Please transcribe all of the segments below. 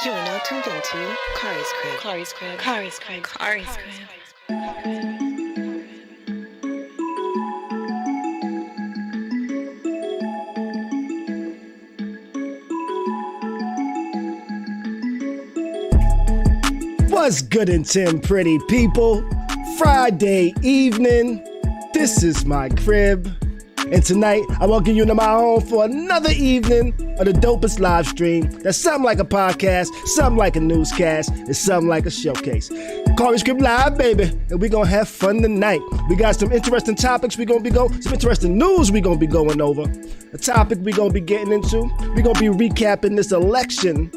You are now tuned into Khary's Crib. Khary's Crib. Khary's Crib. Khary's Crib. What's good in 10 pretty people? Friday evening, this is my crib. And tonight, I welcome you into my home for another evening of the dopest live stream. That's something like a podcast, something like a newscast, and something like a showcase. Khary's Crib Live, baby, and we're gonna have fun tonight. We got some interesting topics some interesting news we're gonna be going over. A topic we're gonna be getting into. We're gonna be recapping this election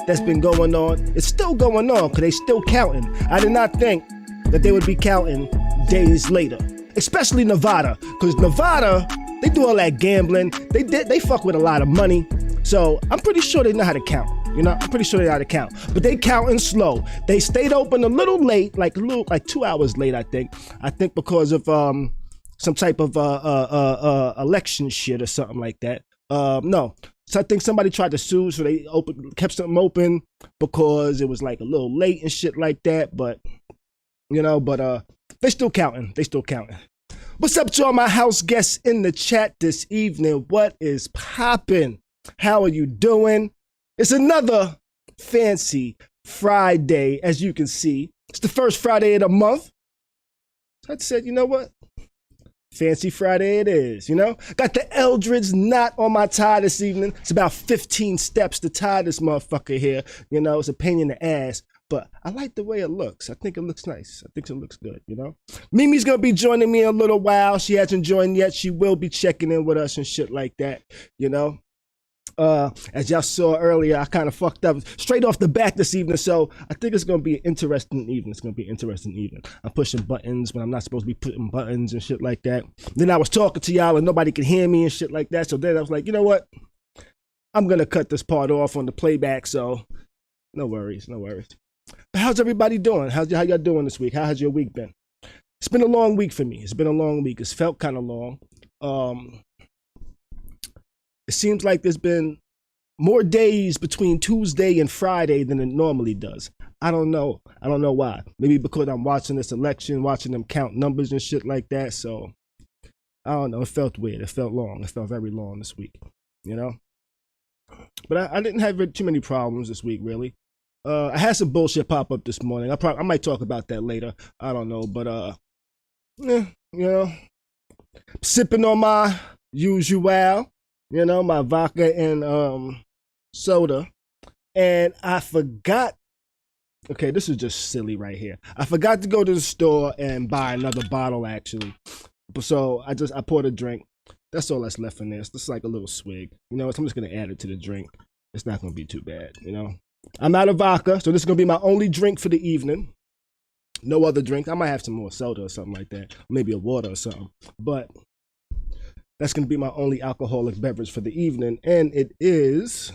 that's been going on. It's still going on because they still counting. I did not think that they would be counting days later, especially Nevada, because Nevada, they do all that gambling. They fuck with a lot of money. So I'm pretty sure they know how to count. I'm pretty sure they know how to count. But they counting slow. They stayed open a little late, like 2 hours late, I think. I think because of some type of election shit or something like that. No. So I think somebody tried to sue, so they kept something open because it was like a little late and shit like that. But they still counting. What's up to all my house guests in the chat this evening? What is poppin'? How are you doing? It's another fancy Friday, as you can see. It's the first Friday of the month. So I said, you know what? Fancy Friday it is, Got the Eldred's knot on my tie this evening. It's about 15 steps to tie this motherfucker here. It's a pain in the ass, but I like the way it looks. I think it looks nice. I think it looks good, Mimi's going to be joining me in a little while. She hasn't joined yet. She will be checking in with us and shit like that, As y'all saw earlier, I kind of fucked up straight off the back this evening, so I think it's going to be an interesting evening. I'm pushing buttons when I'm not supposed to be pushing buttons and shit like that. Then I was talking to y'all and nobody could hear me and shit like that, so then I was like, you know what? I'm going to cut this part off on the playback, so no worries. But how's everybody doing? How y'all doing this week? How has your week been? It's been a long week for me. It's felt kind of long. It seems like there's been more days between Tuesday and Friday than it normally does. I don't know why. Maybe because I'm watching this election, watching them count numbers and shit like that. So I don't know. It felt weird. It felt long. It felt very long this week, But I didn't have too many problems this week, really. I had some bullshit pop up this morning. I might talk about that later. I don't know. But, sipping on my usual. My vodka and soda. And I forgot. Okay, this is just silly right here. I forgot to go to the store and buy another bottle, actually. So I poured a drink. That's all that's left in this. This is like a little swig. I'm just going to add it to the drink. It's not going to be too bad, I'm out of vodka, so this is going to be my only drink for the evening. No other drink. I might have some more soda or something like that. Maybe a water or something. But that's going to be my only alcoholic beverage for the evening. And it is...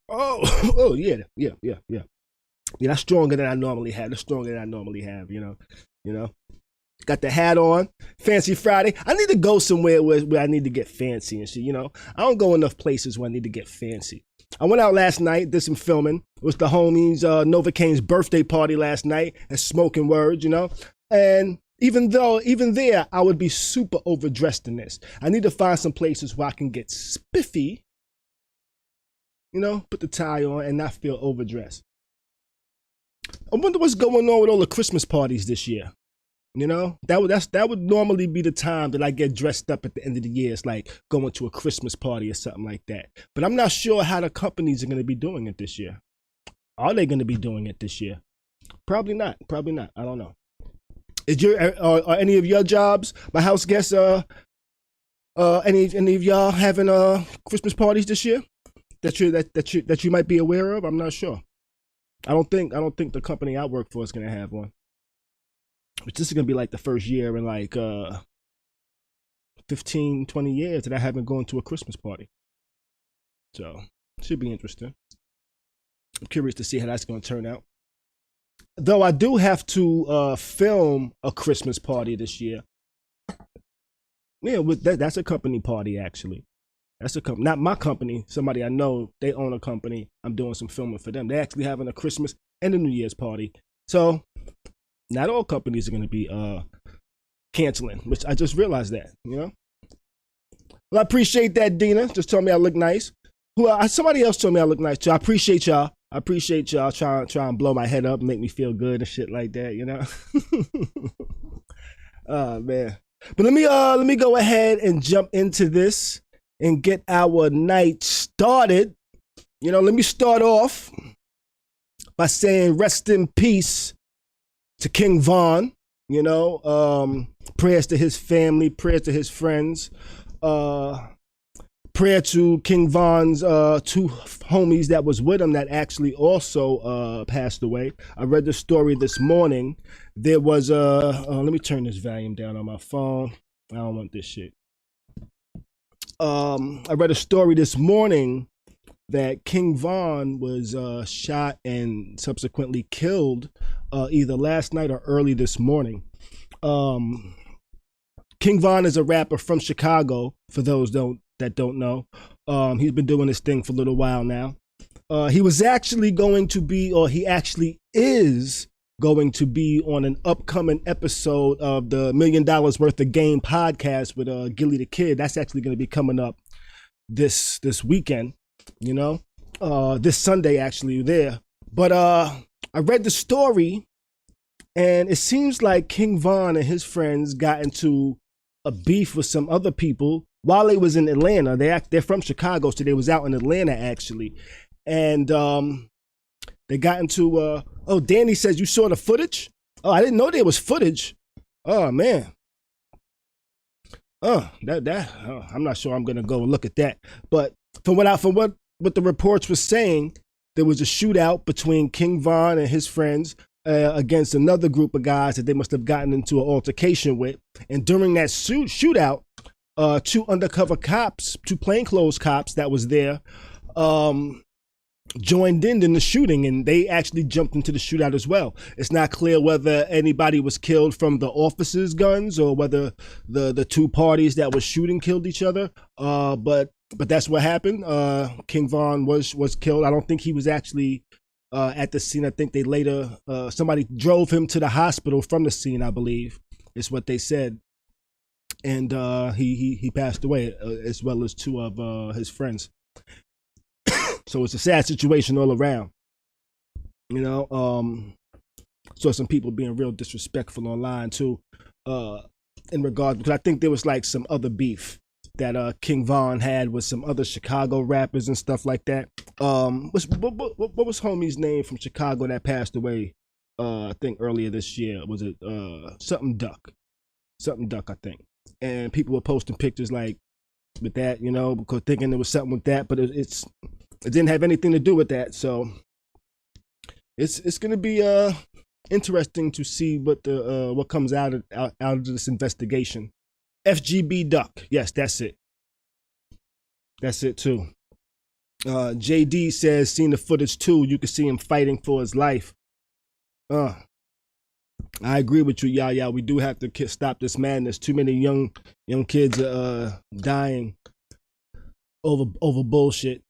Oh, yeah. Yeah, that's stronger than I normally have. Got the hat on. Fancy Friday. I need to go somewhere where I need to get fancy and shit, I don't go enough places where I need to get fancy. I went out last night, did some filming. It was the homies, Novocaine's birthday party last night at Smoking Words, And... Even there, I would be super overdressed in this. I need to find some places where I can get spiffy, put the tie on and not feel overdressed. I wonder what's going on with all the Christmas parties this year. That would normally be the time that I get dressed up at the end of the year. It's like going to a Christmas party or something like that. But I'm not sure how the companies are going to be doing it this year. Are they going to be doing it this year? Probably not. I don't know. Are any of your jobs, my house guests, any of y'all having Christmas parties this year that you might be aware of? I'm not sure. I don't think the company I work for is gonna have one. But this is gonna be like the first year in like 15, 20 years that I haven't gone to a Christmas party. So should be interesting. I'm curious to see how that's gonna turn out. Though I do have to film a Christmas party this year. Yeah, that's a company party, actually. That's a company, not my company. Somebody I know, they own a company. I'm doing some filming for them. They're actually having a Christmas and a New Year's party. So not all companies are going to be canceling, which I just realized that, you know. Well, I appreciate that, Dina. Just told me I look nice. Somebody else told me I look nice too. I appreciate y'all. Trying and blow my head up and make me feel good and shit like that, you know. Oh man. But let me go ahead and jump into this and get our night started. You know, let me start off by saying rest in peace to King Von. You know, prayers to his family, prayers to his friends, prayer to King Von's two homies that was with him that actually also passed away. I read the story this morning. There was let me turn this volume down on my phone. I don't want this shit. I read a story this morning that King Von was shot and subsequently killed either last night or early this morning. King Von is a rapper from Chicago, for those that don't know. He's been doing this thing for a little while now. He was actually going to be, or he actually is going to be on an upcoming episode of the $1 Million Worth of Game podcast with Gilly the Kid. That's actually going to be coming up this weekend, you know, this Sunday actually there. But I read the story, and it seems like King Von and his friends got into a beef with some other people while they was in Atlanta. They're from Chicago, so they was out in Atlanta actually, and they got into oh, Danny says you saw the footage. Oh, I didn't know there was footage. Oh man. Oh, I'm not sure I'm gonna go and look at that. But from what the reports were saying, there was a shootout between King Von and his friends against another group of guys that they must have gotten into an altercation with. And during that shootout, two undercover cops, two plainclothes cops that was there, joined in the shooting, and they actually jumped into the shootout as well. It's not clear whether anybody was killed from the officers' guns or whether the two parties that was shooting killed each other. But that's what happened. King Von was killed. I don't think he was actually at the scene. I think they later somebody drove him to the hospital from the scene, I believe, is what they said. And he passed away, as well as two of his friends. So it's a sad situation all around, you know. Saw some people being real disrespectful online too, in regards, because I think there was like some other beef that King Von had with some other Chicago rappers and stuff like that. What was homie's name from Chicago that passed away? I think earlier this year. Was it something Duck? Something Duck, I think. And people were posting pictures like with that, you know, because thinking there was something with that, but it didn't have anything to do with that. So it's gonna be interesting to see what comes out of this investigation. FGB Duck, yes, that's it. That's it too. JD says seen the footage too. You can see him fighting for his life. I agree with you, yeah. We do have to stop this madness. Too many young kids are dying over bullshit.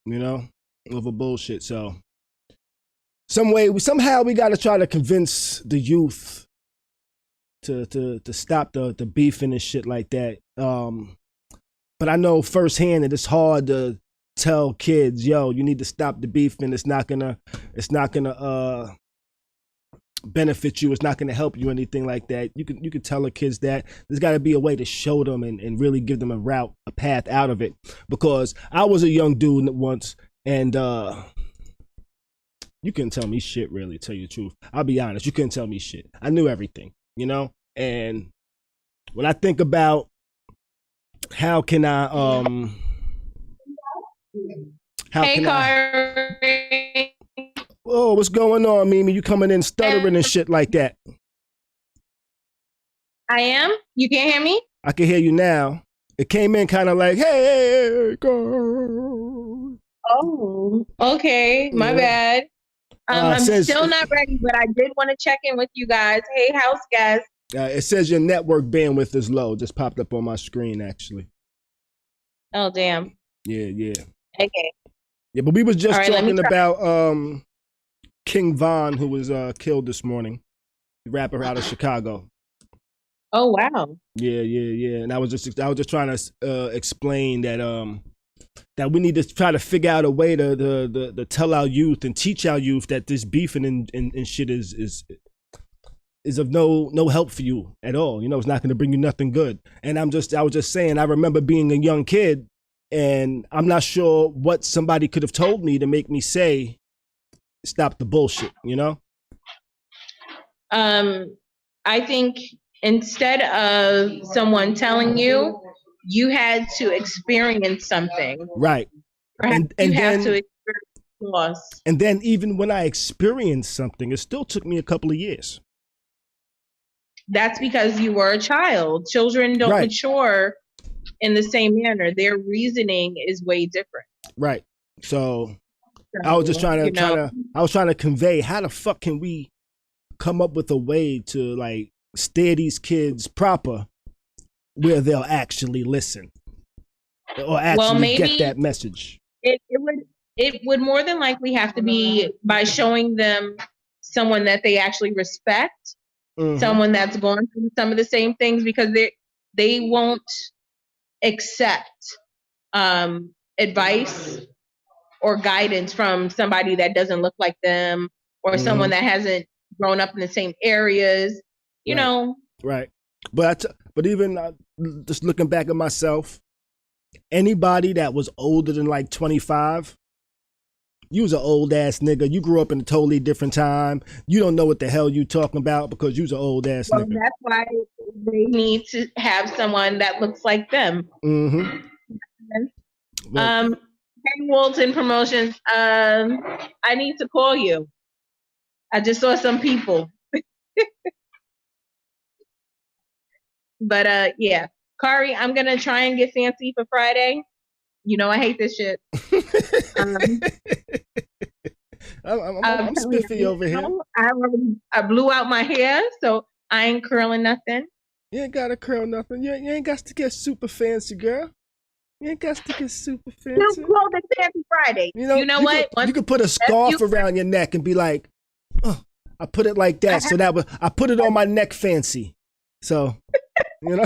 You know, over bullshit. So somehow we got to try to convince the youth to stop the beefing and shit like that. But I know firsthand that it's hard to tell kids, yo, you need to stop the beefing. It's not gonna benefit you. It's not gonna help you, anything like that. You can tell the kids that. There's got to be a way to show them and really give them a path out of it. Because I was a young dude once, and you couldn't tell me shit, really, to tell you the truth. I'll be honest, you couldn't tell me shit. I knew everything, you know? And when I think about how can I Khary. Oh, what's going on, Mimi? You coming in stuttering and shit like that? I am? You can't hear me? I can hear you now. It came in kind of like, hey, girl. Oh, okay. My bad. I'm still not ready, but I did want to check in with you guys. Hey, house guests. It says your network bandwidth is low. Just popped up on my screen, actually. Oh, damn. Yeah. Okay. Yeah, but we was just talking about King Von, who was killed this morning, the rapper out of Chicago. Oh, wow. Yeah. And I was just trying to explain that we need to try to figure out a way to tell our youth and teach our youth that this beefing and shit is of no help for you at all. You know, it's not going to bring you nothing good. And I was just saying, I remember being a young kid, and I'm not sure what somebody could have told me to make me say, stop the bullshit, you know? I think instead of someone telling you, you had to experience something. Right. And you have to experience loss. And then even when I experienced something, it still took me a couple of years. That's because you were a child. Children don't mature in the same manner. Their reasoning is way different. Right. So I was just trying to convey, how the fuck can we come up with a way to like steer these kids proper where they'll actually listen or actually get that message? It would more than likely have to be by showing them someone that they actually respect. Mm-hmm. Someone that's going through some of the same things, because they won't accept advice or guidance from somebody that doesn't look like them, or someone that hasn't grown up in the same areas, you know. Right. But even just looking back at myself, anybody that was older than like 25, you was an old ass nigga. You grew up in a totally different time. You don't know what the hell you talking about because you was an old ass nigga. That's why they need to have someone that looks like them. Mm-hmm. Hey, Walton Promotions. I need to call you. I just saw some people. But yeah, Khary, I'm gonna try and get fancy for Friday. You know I hate this shit. I'm spiffy over here. I blew out my hair, so I ain't curling nothing. You ain't gotta curl nothing. You ain't got to get super fancy, girl. You ain't got to get super fancy. You call it Fancy Friday. You know what? You could put a scarf around your neck and be like, oh, I put it like that. So I put it on my neck fancy. So, you know.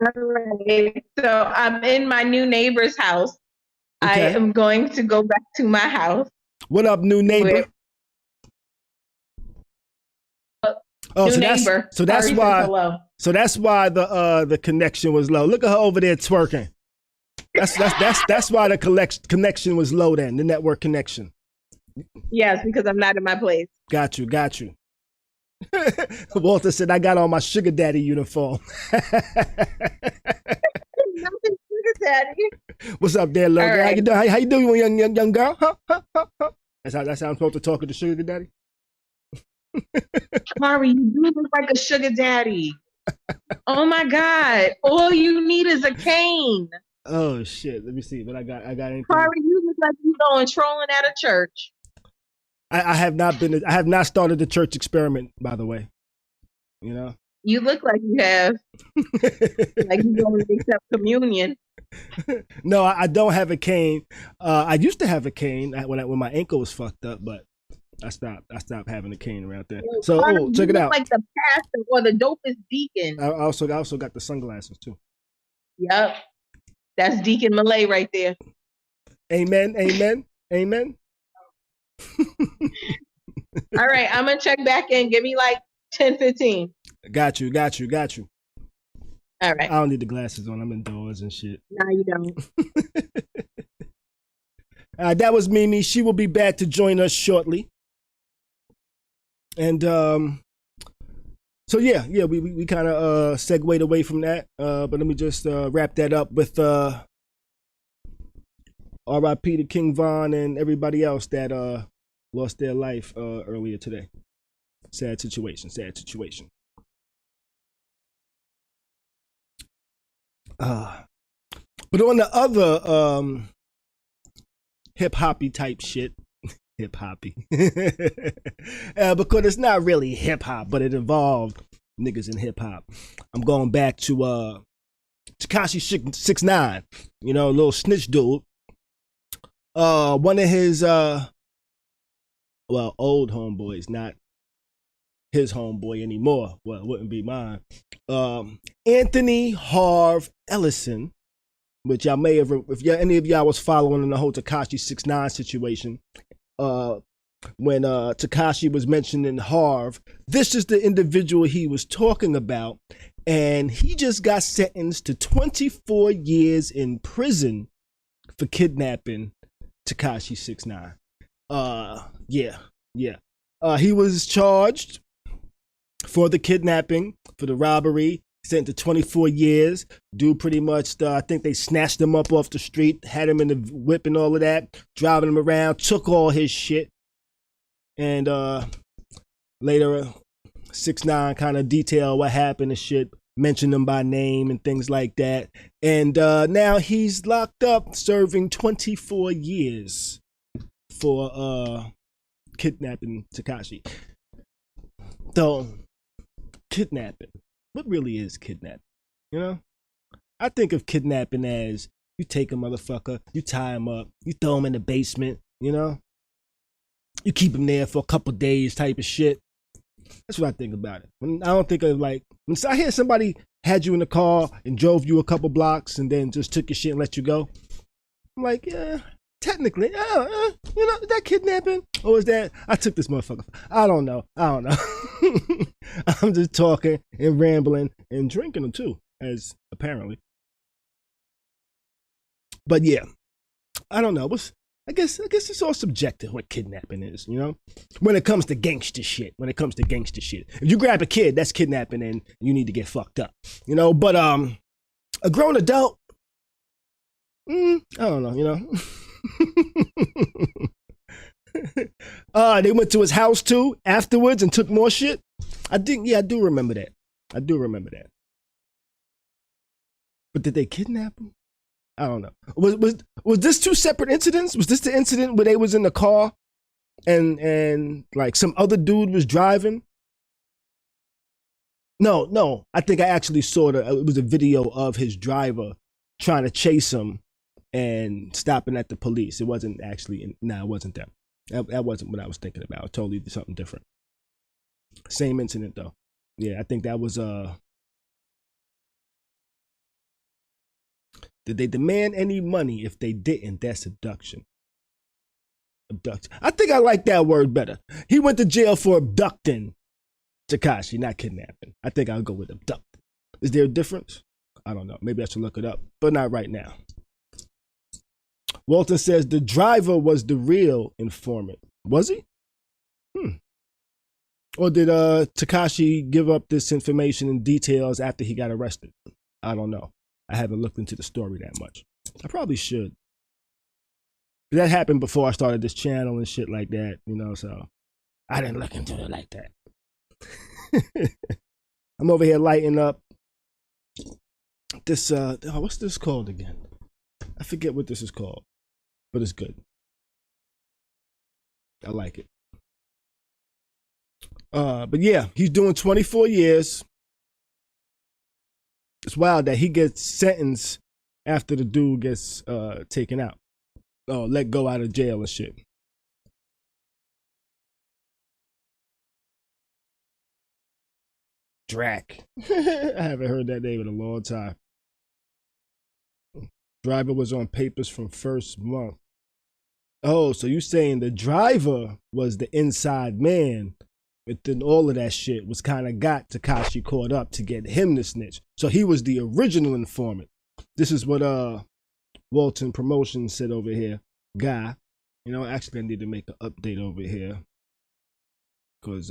All right. So I'm in my new neighbor's house. Okay. I am going to go back to my house. What up, new neighbor? That's why the connection was low. Look at her over there twerking. That's why the connection was low then, the network connection. Yes, because I'm not in my place. Got you. Walter said, I got on my sugar daddy uniform. Sugar daddy. What's up there, little girl? Right. How you doing, young girl? Huh? That's how I'm supposed to talk to the sugar daddy? Khary, you do look like a sugar daddy. Oh my God. All you need is a cane. Oh shit. Let me see. But I got anything. Khary, you look like you going trolling at a church. I have not started the church experiment, by the way. You know? You look like you have. Like you don't accept communion. No, I don't have a cane. I used to have a cane when my ankle was fucked up, but I stopped having a cane around there. So check it out. Like the pastor or the dopest deacon. I also got the sunglasses too. Yep. That's Deacon Malay right there. Amen. All right, I'm gonna check back in. Give me like 10-15. Got you. All right. I don't need the glasses on. I'm indoors and shit. No, you don't. That was Mimi. She will be back to join us shortly. And so yeah, we kind of segued away from that. But let me just wrap that up with R.I.P. to King Von and everybody else that lost their life earlier today. Sad situation. But on the other hip-hoppy type shit, hip-hoppy, because it's not really hip-hop, but it involved niggas in hip-hop. I'm going back to Tekashi 6ix9ine, you know, a little snitch dude. One of his old homeboys, not his homeboy anymore. Well, it wouldn't be mine. Anthony Harv Ellison, which y'all may have, if any of y'all was following in the whole Tekashi 6ix9ine situation, when Tekashi was mentioning Harv, this is the individual he was talking about, and he just got sentenced to 24 years in prison for kidnapping Tekashi 6ix9ine. He was charged for the kidnapping, for the robbery, sent to 24 years. Dude pretty much, I think they snatched him up off the street, had him in the whip and all of that, driving him around, took all his shit. And later, 6ix9ine kind of detailed what happened and shit, mentioned him by name and things like that. And now he's locked up serving 24 years for kidnapping Tekashi. So, kidnapping. What really is kidnapping? You know? I think of kidnapping as you take a motherfucker, you tie him up, you throw him in the basement, you know? You keep him there for a couple days type of shit. That's what I think about it. I don't think of like, when I hear somebody had you in the car and drove you a couple blocks and then just took your shit and let you go, I'm like, yeah, technically, you know, is that kidnapping? Or is that, I took this motherfucker? I don't know. I'm just talking and rambling and drinking them too, as apparently. But yeah, I don't know. I guess it's all subjective what kidnapping is, you know? When it comes to gangster shit. If you grab a kid, that's kidnapping and you need to get fucked up. You know, but a grown adult, I don't know, you know? They went to his house too afterwards and took more shit. I do remember that. But did they kidnap him? I don't know. Was this two separate incidents? Was this the incident where they was in the car and like some other dude was driving? No. I think I actually saw it was a video of his driver trying to chase him and stopping at the police. It wasn't actually, it wasn't them. That wasn't what I was thinking about. Totally something different. Same incident though. Yeah, I think that was did they demand any money? If they didn't, that's abduction. I think I like that word better. He went to jail for abducting Tekashi, not kidnapping. I think I'll go with abduct. Is there a difference? I don't know. Maybe I should look it up, but not right now. Walton says the driver was the real informant. Was he? Or did Tekashi give up this information in details after he got arrested? I don't know. I haven't looked into the story that much. I probably should. That happened before I started this channel and shit like that, you know, so I didn't look into it like that. I'm over here lighting up this, what's this called again? I forget what this is called, but it's good. I like it. But yeah, he's doing 24 years. It's wild that he gets sentenced after the dude gets taken out. Let go out of jail and shit. Drac. I haven't heard that name in a long time. Driver was on papers from first month. Oh, so you saying the driver was the inside man, but then all of that shit was kind of got Tekashi caught up to get him to snitch. So he was the original informant. This is what Walton Promotions said over here. Guy. You know, actually I need to make an update over here. Because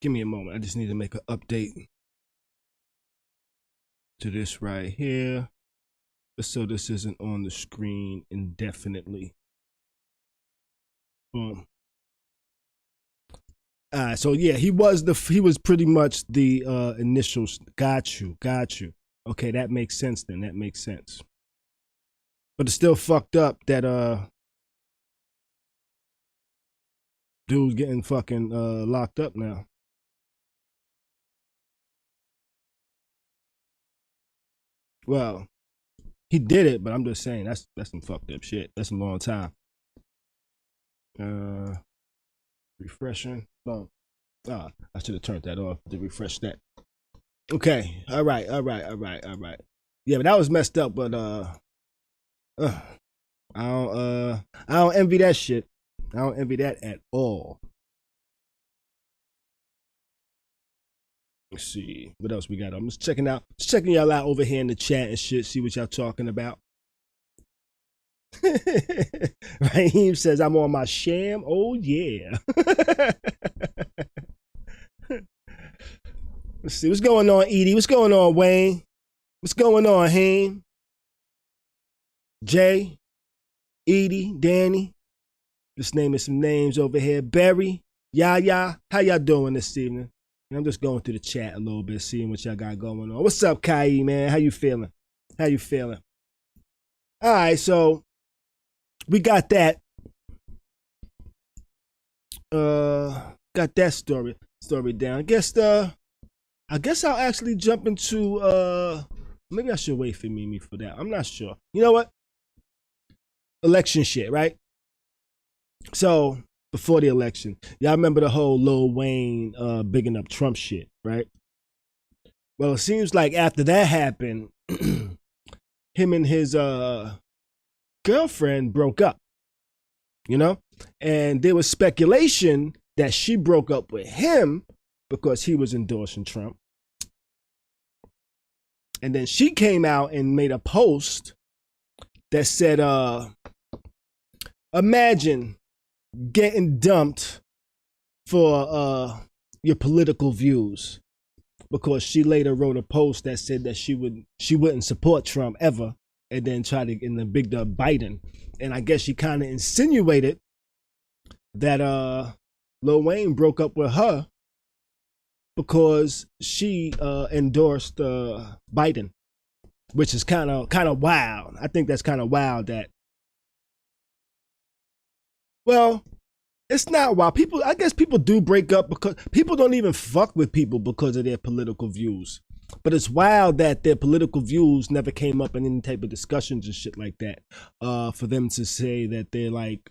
give me a moment. I just need to make an update to this right here. So this isn't on the screen indefinitely. So yeah, he was pretty much the initial. Got you. Okay, that makes sense then. That makes sense. But it's still fucked up that dude's getting fucking locked up now. Well, he did it, but I'm just saying that's some fucked up shit. That's a long time. Refreshing. Oh, I should have turned that off to refresh that. Okay. All right. Yeah, but that was messed up. But I don't envy that shit. I don't envy that at all. Let's see what else we got. I'm just checking y'all out over here in the chat and shit. See what y'all talking about. Raheem says I'm on my sham. Oh yeah. Let's see what's going on, Edie. What's going on, Wayne? What's going on, Haim? Jay, Edie, Danny. Just naming some names over here. Barry, Yaya. How y'all doing this evening? I'm just going through the chat a little bit, seeing what y'all got going on. What's up, Khary, man? How you feeling? All right, so we got that. Got that story down. I guess I'll actually jump into maybe I should wait for Mimi for that. I'm not sure. You know what? Election shit, right? So before the election, y'all remember the whole Lil Wayne bigging up Trump shit, right? Well, it seems like after that happened, him and his girlfriend broke up, you know? And there was speculation that she broke up with him because he was endorsing Trump. And then she came out and made a post that said, imagine getting dumped for your political views, because she later wrote a post that said that she wouldn't support Trump ever, and then try to and then bigged up Biden. And I guess she kind of insinuated that Lil Wayne broke up with her because she endorsed Biden, which is kind of wild. I think that's kind of wild that. Well, it's not wild. I guess people do break up because people don't even fuck with people because of their political views. But it's wild that their political views never came up in any type of discussions and shit like that. For them to say that they're like,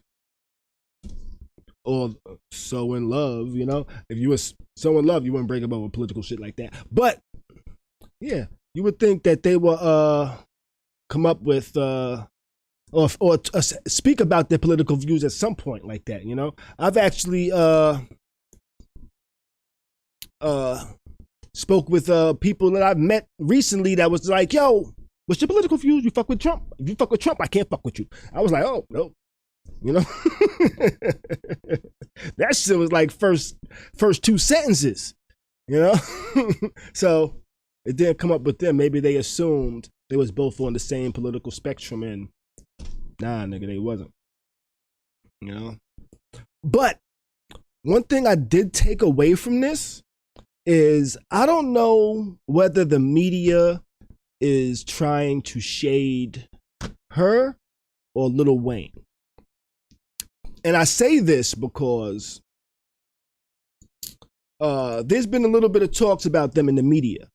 or so in love, you know? If you were so in love, you wouldn't break up over political shit like that. But yeah, you would think that they will come up with or speak about their political views at some point like that, you know? I've actually spoke with people that I've met recently that was like, yo, what's your political views? You fuck with Trump? If you fuck with Trump, I can't fuck with you. I was like, oh, no. You know? That shit was like first two sentences, you know? So it didn't come up with them. Maybe they assumed they was both on the same political spectrum, and nah, nigga, they wasn't. You know? But one thing I did take away from this is I don't know whether the media is trying to shade her or Lil Wayne. And I say this because there's been a little bit of talks about them in the media,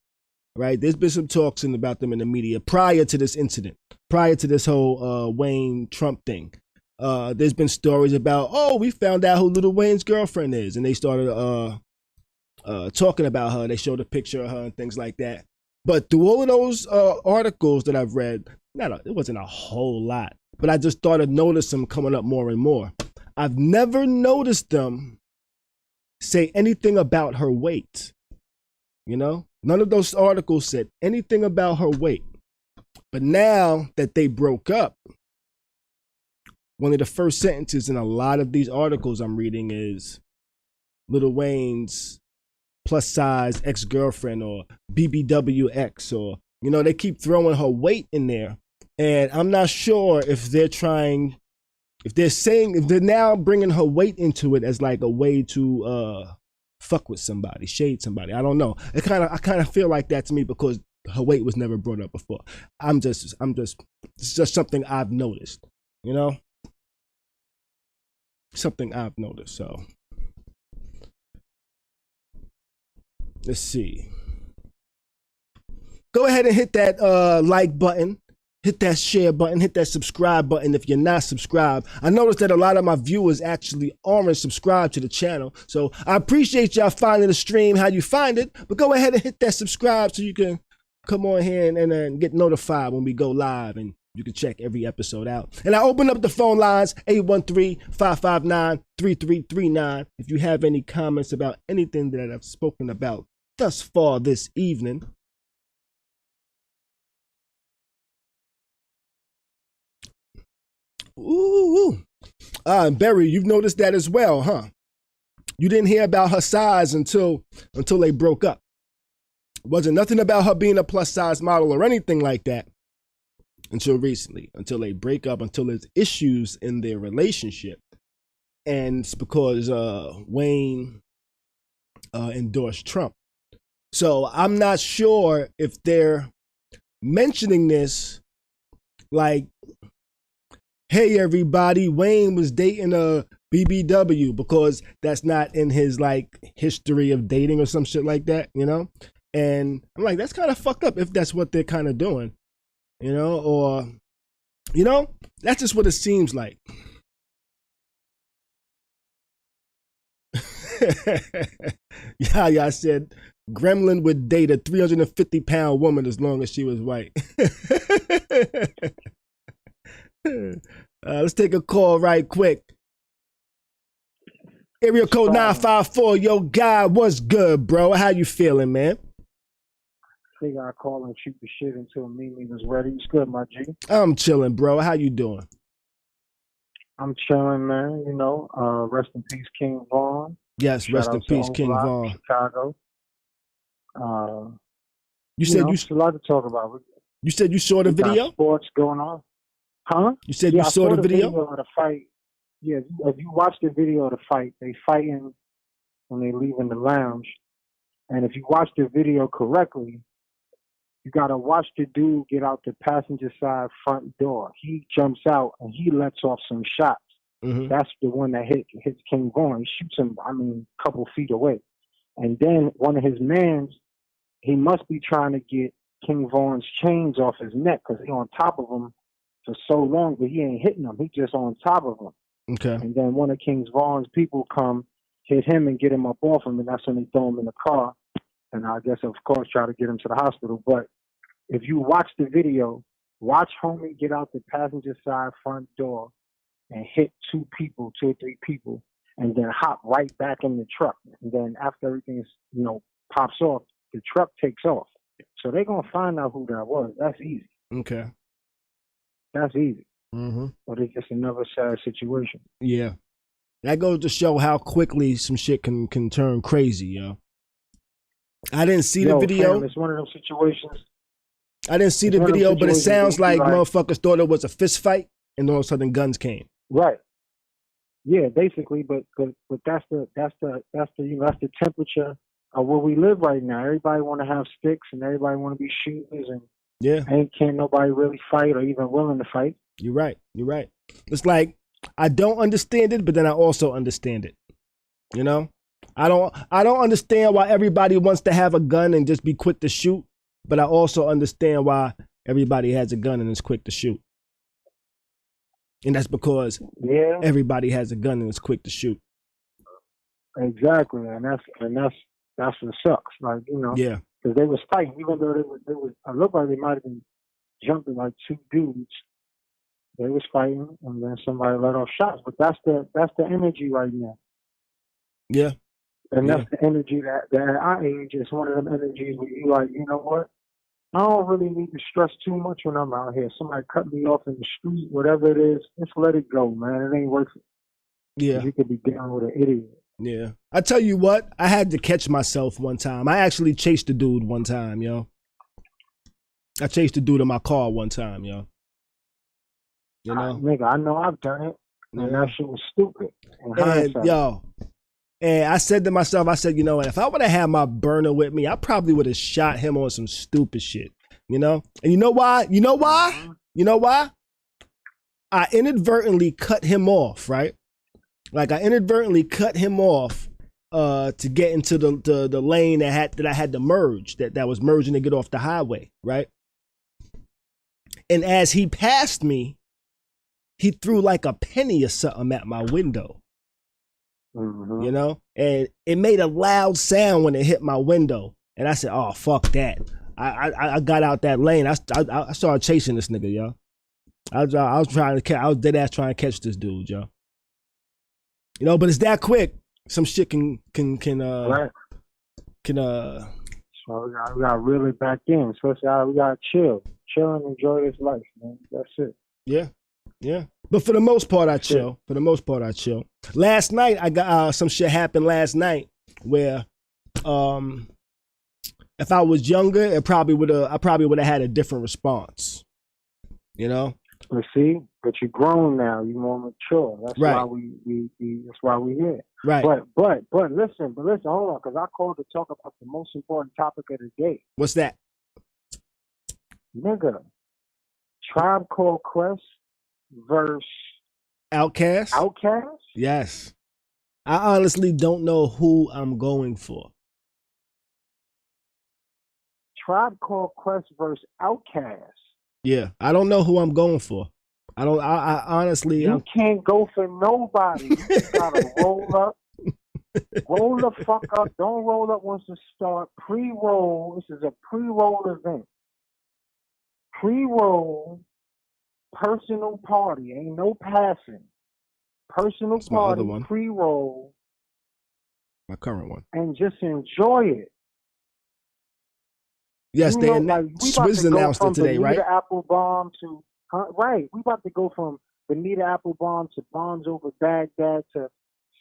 right? There's been some talks about them in the media prior to this incident, prior to this whole Wayne Trump thing. There's been stories about, oh, we found out who Lil Wayne's girlfriend is. And they started talking about her. They showed a picture of her and things like that. But through all of those articles that I've read, it wasn't a whole lot, but I just started noticing them coming up more and more. I've never noticed them say anything about her weight. You know, none of those articles said anything about her weight. But now that they broke up, one of the first sentences in a lot of these articles I'm reading is Lil Wayne's plus size ex-girlfriend or BBWX, or, you know, they keep throwing her weight in there. And I'm not sure if they're now bringing her weight into it as like a way to fuck with somebody, shade somebody. I don't know. I kind of feel like that to me because her weight was never brought up before. It's just something I've noticed, you know? Something I've noticed. So let's see. go ahead and hit that like button, hit that share button, hit that subscribe button if you're not subscribed. I noticed that a lot of my viewers actually aren't subscribed to the channel. So I appreciate y'all finding the stream how you find it, but go ahead and hit that subscribe so you can come on here and get notified when we go live, and you can check every episode out. And I open up the phone lines, 813-559-3339. If you have any comments about anything that I've spoken about thus far this evening. Ooh. Barry, you've noticed that as well, huh? You didn't hear about her size until they broke up. It wasn't nothing about her being a plus size model or anything like that until recently, until they break up, until there's issues in their relationship. And it's because Wayne endorsed Trump. So I'm not sure if they're mentioning this like, hey, everybody, Wayne was dating a BBW, because that's not in his like history of dating or some shit like that, you know? And I'm like, that's kind of fucked up if that's what they're kind of doing, you know? Or, you know, that's just what it seems like. Yeah, I said Gremlin would date a 350-pound woman as long as she was white. Let's take a call right quick. Area code 954. Yo, guy, what's good, bro? How you feeling, man? Figure I call and shoot the shit until Mimi was ready. It's good, my G. I'm chilling, bro. How you doing? I'm chilling, man. You know, rest in peace, King Vaughn. Yes, Shout rest in peace, King Block, Vaughn. Chicago. You said there's a lot to talk about. You said you saw the video? Sports going on. Huh? You said you saw the video? Of the fight. Yeah, if you watch the video of the fight, they fighting when they leave in the lounge. And if you watch the video correctly, you got to watch the dude get out the passenger side front door. He jumps out and he lets off some shots. Mm-hmm. That's the one that hits King Vaughn. He shoots him, a couple feet away. And then one of his mans, he must be trying to get King Vaughn's chains off his neck because he's on top of him for so long, but he ain't hitting him. He just on top of him. Okay. And then one of King Vaughn's people come hit him and get him up off him, and that's when they throw him in the car. And I guess, of course, try to get him to the hospital. But if you watch the video, watch homie get out the passenger side front door and hit two or three people, and then hop right back in the truck. And then after everything is, pops off, the truck takes off. So they're going to find out who that was. That's easy. Okay. That's easy. Mm-hmm. But it's just another sad situation. Yeah. That goes to show how quickly some shit can turn crazy, yo. I didn't see the video. Fam, it's one of those situations. I didn't see the video, but it sounds like motherfuckers thought it was a fist fight, and all of a sudden guns came. Right. Yeah, basically, but that's the temperature of where we live right now. Everybody want to have sticks, and everybody want to be shooters, and can't nobody really fight or even willing to fight. You're right. It's like I don't understand it, but then I also understand it. You know, I don't understand why everybody wants to have a gun and just be quick to shoot, but I also understand why everybody has a gun and is quick to shoot. And that's because everybody has a gun and is quick to shoot. Exactly, and that's what sucks. Like, because they was fighting, even though they was. It looked like they might have been jumping like two dudes. They was fighting, and then somebody let off shots. But that's the energy right now. Yeah, and that's the energy that at our age is one of them energies where you like, you know what? I don't really need to stress too much when I'm out here. Somebody cut me off in the street, whatever it is, just let it go, man. It ain't worth it. Yeah, you could be down with an idiot. Yeah, I tell you what, I had to catch myself one time. I actually chased the dude one time, yo. I chased the dude in my car one time, yo. You know, nigga, I know I've done it, and that shit was stupid. And I said to myself, you know what? If I would have had my burner with me, I probably would have shot him on some stupid shit, you know? And you know why? You know why? I inadvertently cut him off, right? Like, I inadvertently cut him off, to get into the lane that I had to merge, that was merging to get off the highway, right? And as he passed me, he threw like a penny or something at my window. Mm-hmm. You know? And it made a loud sound when it hit my window. And I said, oh, fuck that. I got out that lane. I started chasing this nigga, yo. I was dead ass trying to catch this dude, yo. You know, but it's that quick. Some shit can Right. So we gotta reel it back in. Especially we gotta chill and enjoy this life, man. That's it. Yeah. But for the most part, I chill. Last night, I got some shit happened last night where, if I was younger, I probably would have had a different response. You know. But you're grown now. You're more mature. That's right. why that's why we here. Right. But listen, hold on, because I called to talk about the most important topic of the day. What's that? Nigga, Tribe Called Quest versus Outkast? Yes. I honestly don't know who I'm going for. Tribe Called Quest versus Outkast. Yeah, I don't know who I'm going for. I honestly. You can't go for nobody. You just gotta roll up. Roll the fuck up. Don't roll up once it starts. Pre-roll. This is a pre-roll event. Pre-roll. Personal party. Ain't no passing. Personal That's my party. other one. Pre-roll. My current one. And just enjoy it. Yes, Swizz announced it today, right? Bonita Applebaum to right. We about to go from Bonita Applebaum to Bombs Over Baghdad to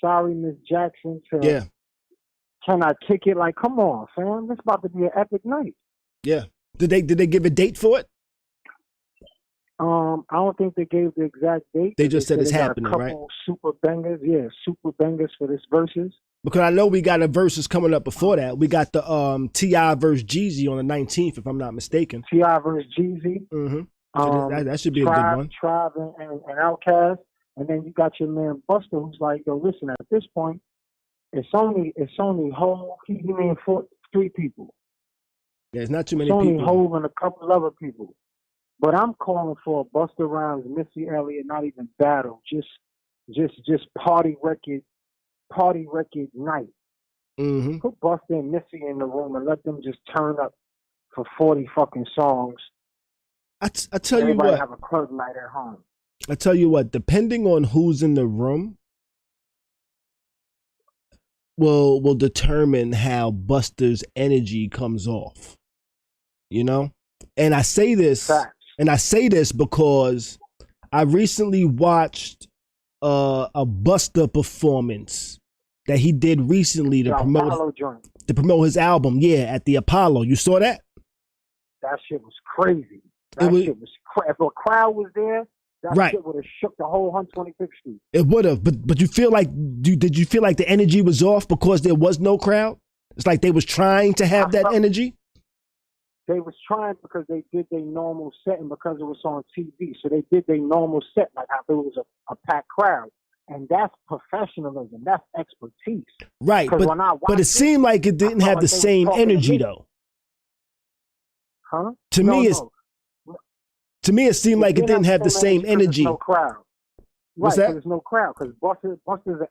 Sorry Miss Jackson to Can I Kick It? Like, come on, fam. This about to be an epic night. Yeah. Did they give a date for it? I don't think they gave the exact date. They just said it's got happening, a right? couple super bangers for this versus. Because I know we got a versus coming up before that. We got the T.I. versus Jeezy on the 19th, if I'm not mistaken. T.I. versus Jeezy. Mm-hmm. So that should be a good one. Tribe and Outkast. And then you got your man Buster, who's like, yo, listen, at this point, it's only Hov. He named 3 people. Yeah, it's not too many people. It's only people. Hov and a couple other people. But I'm calling for a Busta Rhymes, Missy Elliott, not even battle, just party record night. Mm-hmm. Put Busta and Missy in the room and let them just turn up for 40 fucking songs. I tell you Everybody what. have a club night at home. I tell you what. Depending on who's in the room, will determine how Busta's energy comes off. You know, and I say this. Facts. And I say this because I recently watched a Busta performance that he did recently to promote his album. Yeah, at the Apollo. You saw that? That shit was crazy. If a crowd was there, that shit would have shook the whole 125th Street. It would have. But you feel like did you feel like the energy was off because there was no crowd? It's like they was trying to have that energy. They was trying because they did their normal set and because it was on TV. So they did their normal set like how there was a packed crowd. And that's professionalism. That's expertise. Right. But it seemed like it didn't have the same energy though. Huh? To me, it seemed like it didn't have the same energy. There's no crowd. What's that? There's no crowd because Busta's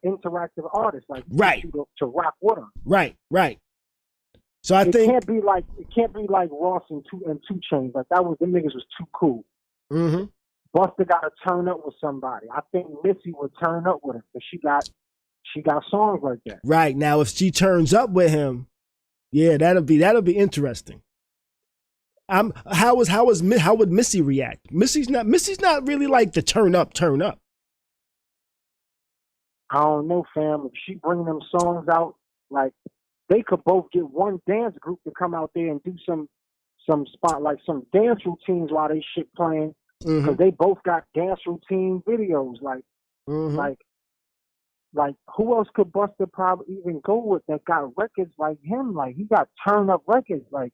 an interactive artist. Like to rock with him. Right. So I think it can't be like Ross and Two Chainz. Like them niggas was too cool. Mm-hmm. Busta got to turn up with somebody. I think Missy would turn up with him because she got songs like that. Right. Now if she turns up with him, yeah, that'll be interesting. How would Missy react? Missy's not really like the turn up. I don't know, fam. If she bring them songs out, like they could both get one dance group to come out there and do some spot like some dance routines while they shit playing because they both got dance routine videos. Like who else could Busta probably even go with that got records like him? Like he got turn up records. Like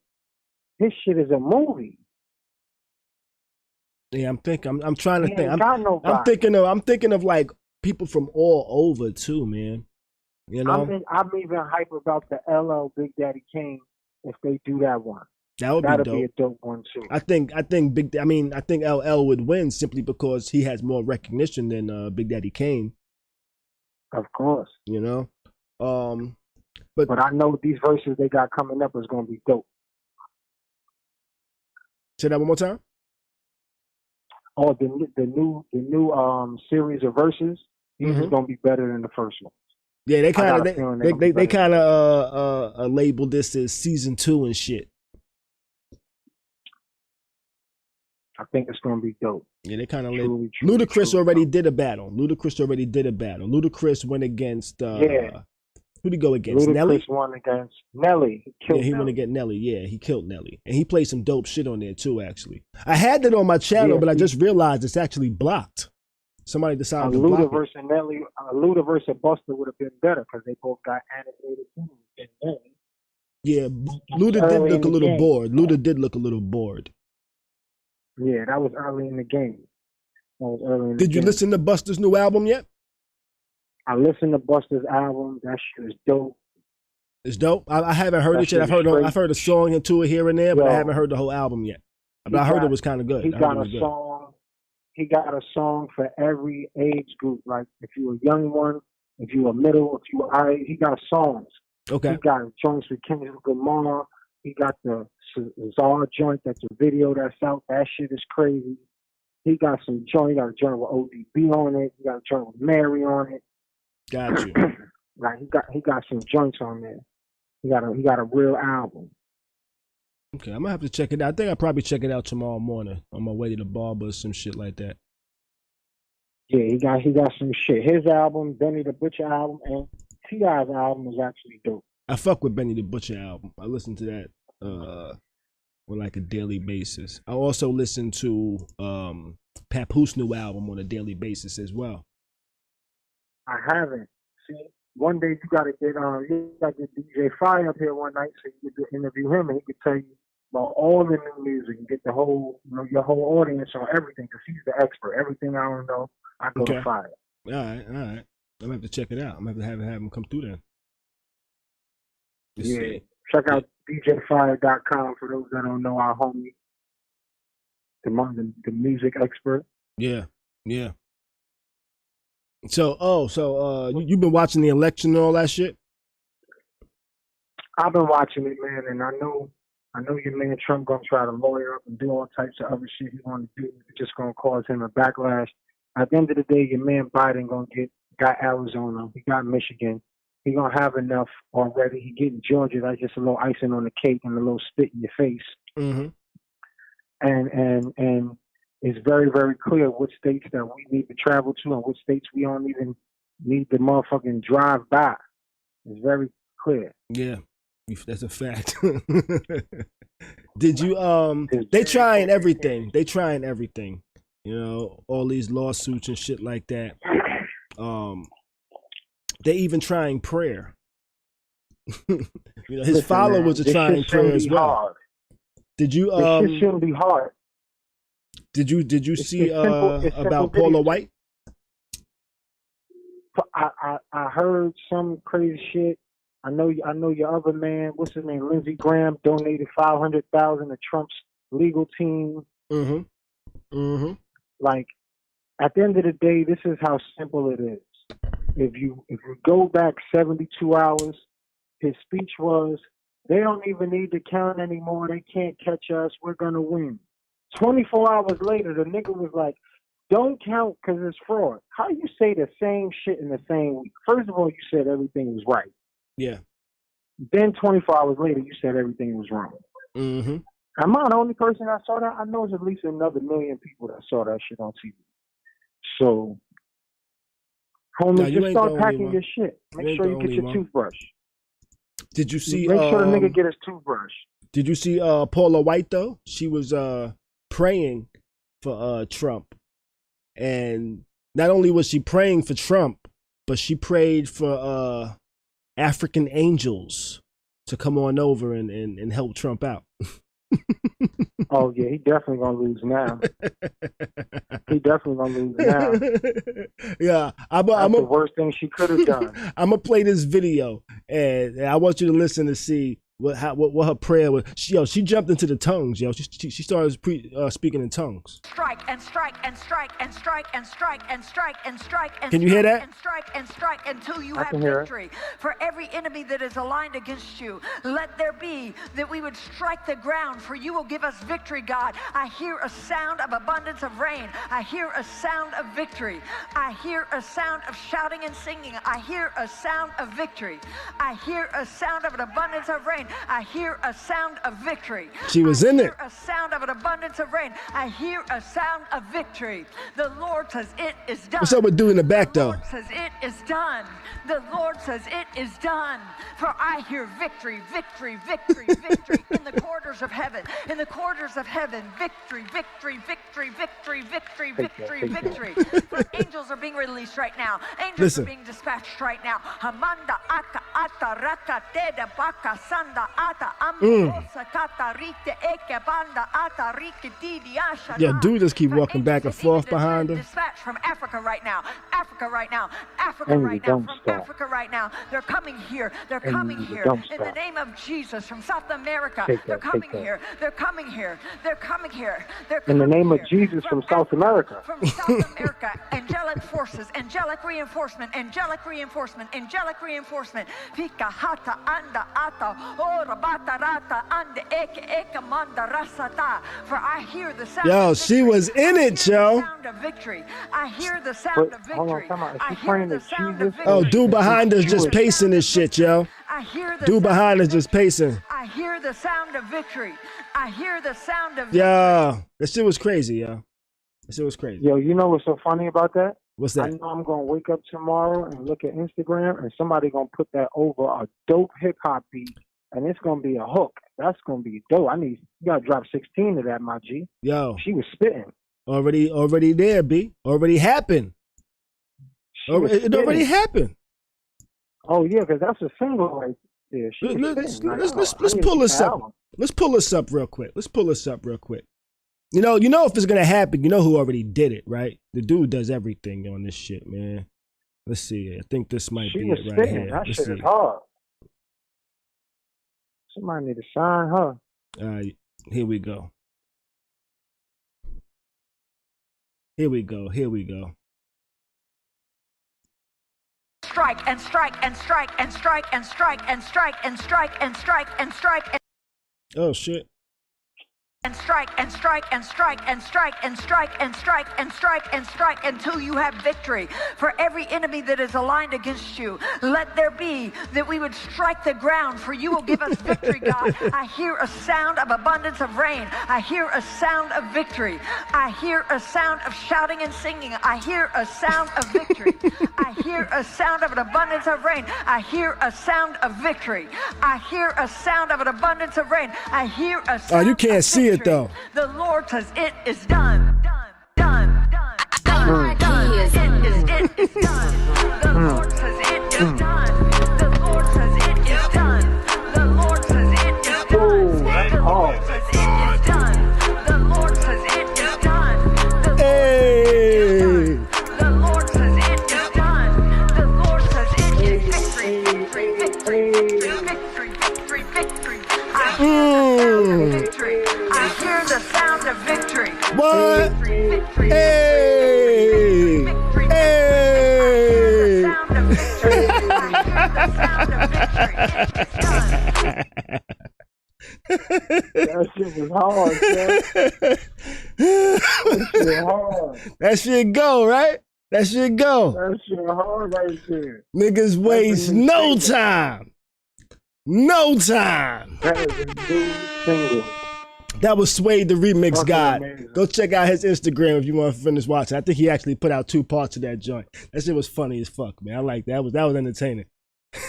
this shit is a movie. Yeah, I'm trying to think. I'm thinking of like people from all over too, man. You know, I'm even hype about the LL Big Daddy Kane if they do that one. That'd be a dope one too. I think LL would win simply because he has more recognition than Big Daddy Kane. Of course. You know, but I know these verses they got coming up is gonna be dope. Say that one more time. Oh, the new series of verses, these is gonna be better than the first one. Yeah, they kind of labeled this as season 2 and shit. I think it's gonna be dope. Yeah, they kind of Ludacris already did a battle. Ludacris went against who'd he go against? Ludacris Nelly won against Nelly. He went against Nelly. Yeah, he killed Nelly, and he played some dope shit on there too. Actually, I had that on my channel, but I just realized it's actually blocked. Somebody decided to block it. Luda and Nelly, Luda versus Busta would have been better because they both got animated too. Yeah, Luda did look a little bored. Luda did look a little bored. Yeah, that was early in the game. Did you listen to Busta's new album yet? I listened to Busta's album. That shit is dope. It's dope. I haven't heard it yet. I've heard a song or two here and there, but I haven't heard the whole album yet. But I heard it was kind of good. He got a song. He got a song for every age group. Like if you a young one, if you a middle, if you high, he got songs. Okay. He got joints with Kendrick Lamar. He got the Czar joint. That's a video that's out. That shit is crazy. He got some joint. He got a joint with ODB on it. He got a joint with Mary on it. Got you. Like he got some joints on there. He got a real album. Okay, I'm gonna have to check it out. I think I'll probably check it out tomorrow morning on my way to the barber or some shit like that. Yeah, he got some shit. His album, Benny the Butcher album, and T.I.'s album is actually dope. I fuck with Benny the Butcher album. I listen to that on like a daily basis. I also listen to Papoose new album on a daily basis as well. I haven't. See, one day you gotta get DJ Fire up here one night so you could interview him and he could tell you about all the new music and get the whole your whole audience on everything because he's the expert. Everything I don't know, I go to Fire. All right. I'm gonna have to check it out. I'm gonna have to have him come through then. Let's see. Check out djfire.com for those that don't know our homie, the music expert. Yeah. So you've been watching the election and all that shit? I've been watching it, man, and I know your man Trump gonna try to lawyer up and do all types of other shit he want to do. It's just gonna cause him a backlash. At the end of the day, your man Biden got Arizona, he got Michigan. He gonna have enough already. He getting Georgia. That's just a little icing on the cake and a little spit in your face. Mm-hmm. And it's very, very clear which states that we need to travel to and which states we don't even need to motherfucking drive by. It's very clear. Yeah, that's a fact. Did you they trying everything. They trying everything. You know, all these lawsuits and shit like that. They even trying prayer. His Listen, followers are trying prayer as well. Hard. Did you this shit shouldn't be hard. Did you see simple about Paula White? I heard some crazy shit. I know your other man, what's his name, Lindsey Graham, donated $500,000 to Trump's legal team. Mm-hmm. Like, at the end of the day, this is how simple it is. If you go back 72 hours, his speech was, they don't even need to count anymore. They can't catch us. We're going to win. 24 hours later, the nigga was like, don't count because it's fraud. How you say the same shit in the same week? First of all, you said everything was right. Yeah. Then 24 hours later, you said everything was wrong. Mm-hmm. Am I the only person that saw that? I know there's at least another million people that saw that shit on TV. So, homie, just start packing your shit. Make sure you get your toothbrush. Did you see? Make sure the nigga get his toothbrush. Did you see Paula White though? She was praying for Trump, and not only was she praying for Trump, but she prayed for African angels to come on over and help Trump out. Oh yeah, he definitely gonna lose now. He definitely gonna lose now. Yeah, That's the worst thing she could have done. I'm gonna play this video, and I want you to listen to see what her prayer was. She jumped into the tongues, yo. She started speaking in tongues. Strike and strike and strike and strike and strike and strike and strike and Can you hear that? And strike until you have hear victory. For every enemy that is aligned against you, let there be that we would strike the ground, for you will give us victory, God. I hear a sound of abundance of rain. I hear a sound of victory. I hear a sound of shouting and singing. I hear a sound of victory. I hear a sound of an abundance of rain. I hear a sound of victory. She was in it. I hear a sound of an abundance of rain. I hear a sound of victory. The Lord says it is done. What's up with doing the back though? The Lord says it is done. The Lord says it is done. For I hear victory, victory, victory, victory in the corridors of heaven. In the corridors of heaven, victory, victory, victory, victory, victory, victory, victory. For angels are being released right now. Angels are being dispatched right now. Hamanda aka ata raka teda baka sanda ata ambosa kata rite eke banda ata rike didi asha. Yeah, dude just keep walking back and forth behind her. Dispatched from Africa right now. Africa right now. Africa right now. From Africa right now. They're coming here. They're coming here. In the name of Jesus. From South America. They're coming here. They're coming here. They're coming here. In the name of Jesus from South America. From South America. Angelic forces. Angelic reinforcement. Angelic reinforcement. Angelic reinforcement. Pika hata anda ata. Ora bata rata anda eke eke manda rasata. For I hear the sound of victory. She was in it, yo. Sound of victory. I hear the sound of victory. Hold on, come on. Is she praying to Jesus? Oh, dude behind us just pacing this shit, yo. I hear the dude behind us just pacing. I hear the sound of victory. I hear the sound of victory. Yeah, that shit was crazy, yo. That shit was crazy. Yo, you know what's so funny about that? What's that? I know I'm gonna wake up tomorrow and look at Instagram, and somebody gonna put that over a dope hip hop beat, and it's gonna be a hook. That's gonna be dope. You gotta drop 16 to that, my G. Yo, she was spitting. Already there, B. Already happened. It already happened. Oh yeah, because that's a single right there. Let's pull this up. Let's pull this up real quick. You know if it's gonna happen, you know who already did it, right? The dude does everything on this shit, man. Let's see. I think this might be it right here. That shit is hard. Somebody need to sign her. All right, here we go. Strike and strike and strike and strike and strike and strike and strike and strike and strike and oh shit. And strike and strike and strike and strike and strike and strike and strike and strike until you have victory. For every enemy that is aligned against you, let there be that we would strike the ground, for you will give us victory, God. I hear a sound of abundance of rain. I hear a sound of victory. I hear a sound of shouting and singing. I hear a sound of victory. I hear a sound of an abundance of rain. I hear a sound of victory. I hear a sound of an abundance of rain. I hear a sound. Oh, you can't see it though. The Lord says it is done. Done. It is done. The Lord says it is done. The Lord says it is done. The Lord says it is done. The Lord says it is done. The Lord says it is done. The Lord says it is done. The Lord says it is victory. I hear the sound of victory. What? Victory. Hey! Hey! I hear the sound of victory. That shit was hard, man. That shit hard. That shit go, right? That shit go. That shit hard right there. Niggas waste no time. No time. That is a new single. That was Sway the Remix Fucking God. amazing. Go check out his Instagram if you want to finish watching. I think he actually put out 2 parts of that joint. That shit was funny as fuck, man. I like that. That was entertaining.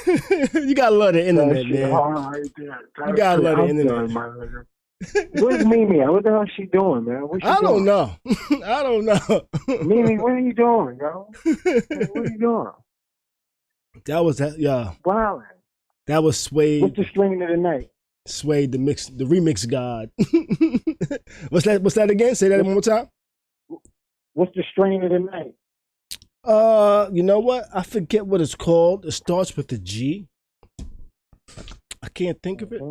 You gotta love the internet, man. Right there. You gotta love the internet. Where's Mimi at? What the hell is she doing, man? I don't know. I don't know. Mimi, what are you doing, yo? What are you doing? That was that. Yeah. Wow. That was Sway. What's the string of the night? Sway the remix God. What's that again? Say that one more time. What's the strain of the night? You know what? I forget what it's called. It starts with a G. I can't think of it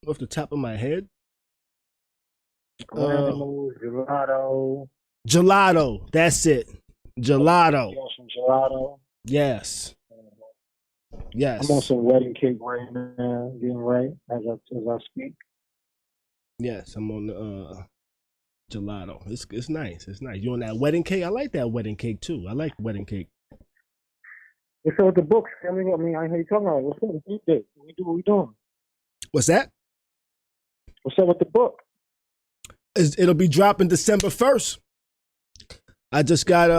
off the top of my head. Gelato. Gelato. That's it. Gelato. Some gelato. Yes. Yes. I'm on some wedding cake right now, getting right as I speak. Yes, I'm on the gelato. It's nice. It's nice. You on that wedding cake? I like that wedding cake too. I like wedding cake. What's up with the books? I mean, I hear you talking about it. What's up with the book date? What we doing? What's that? What's up with the book? It'll be dropping December 1st. I just got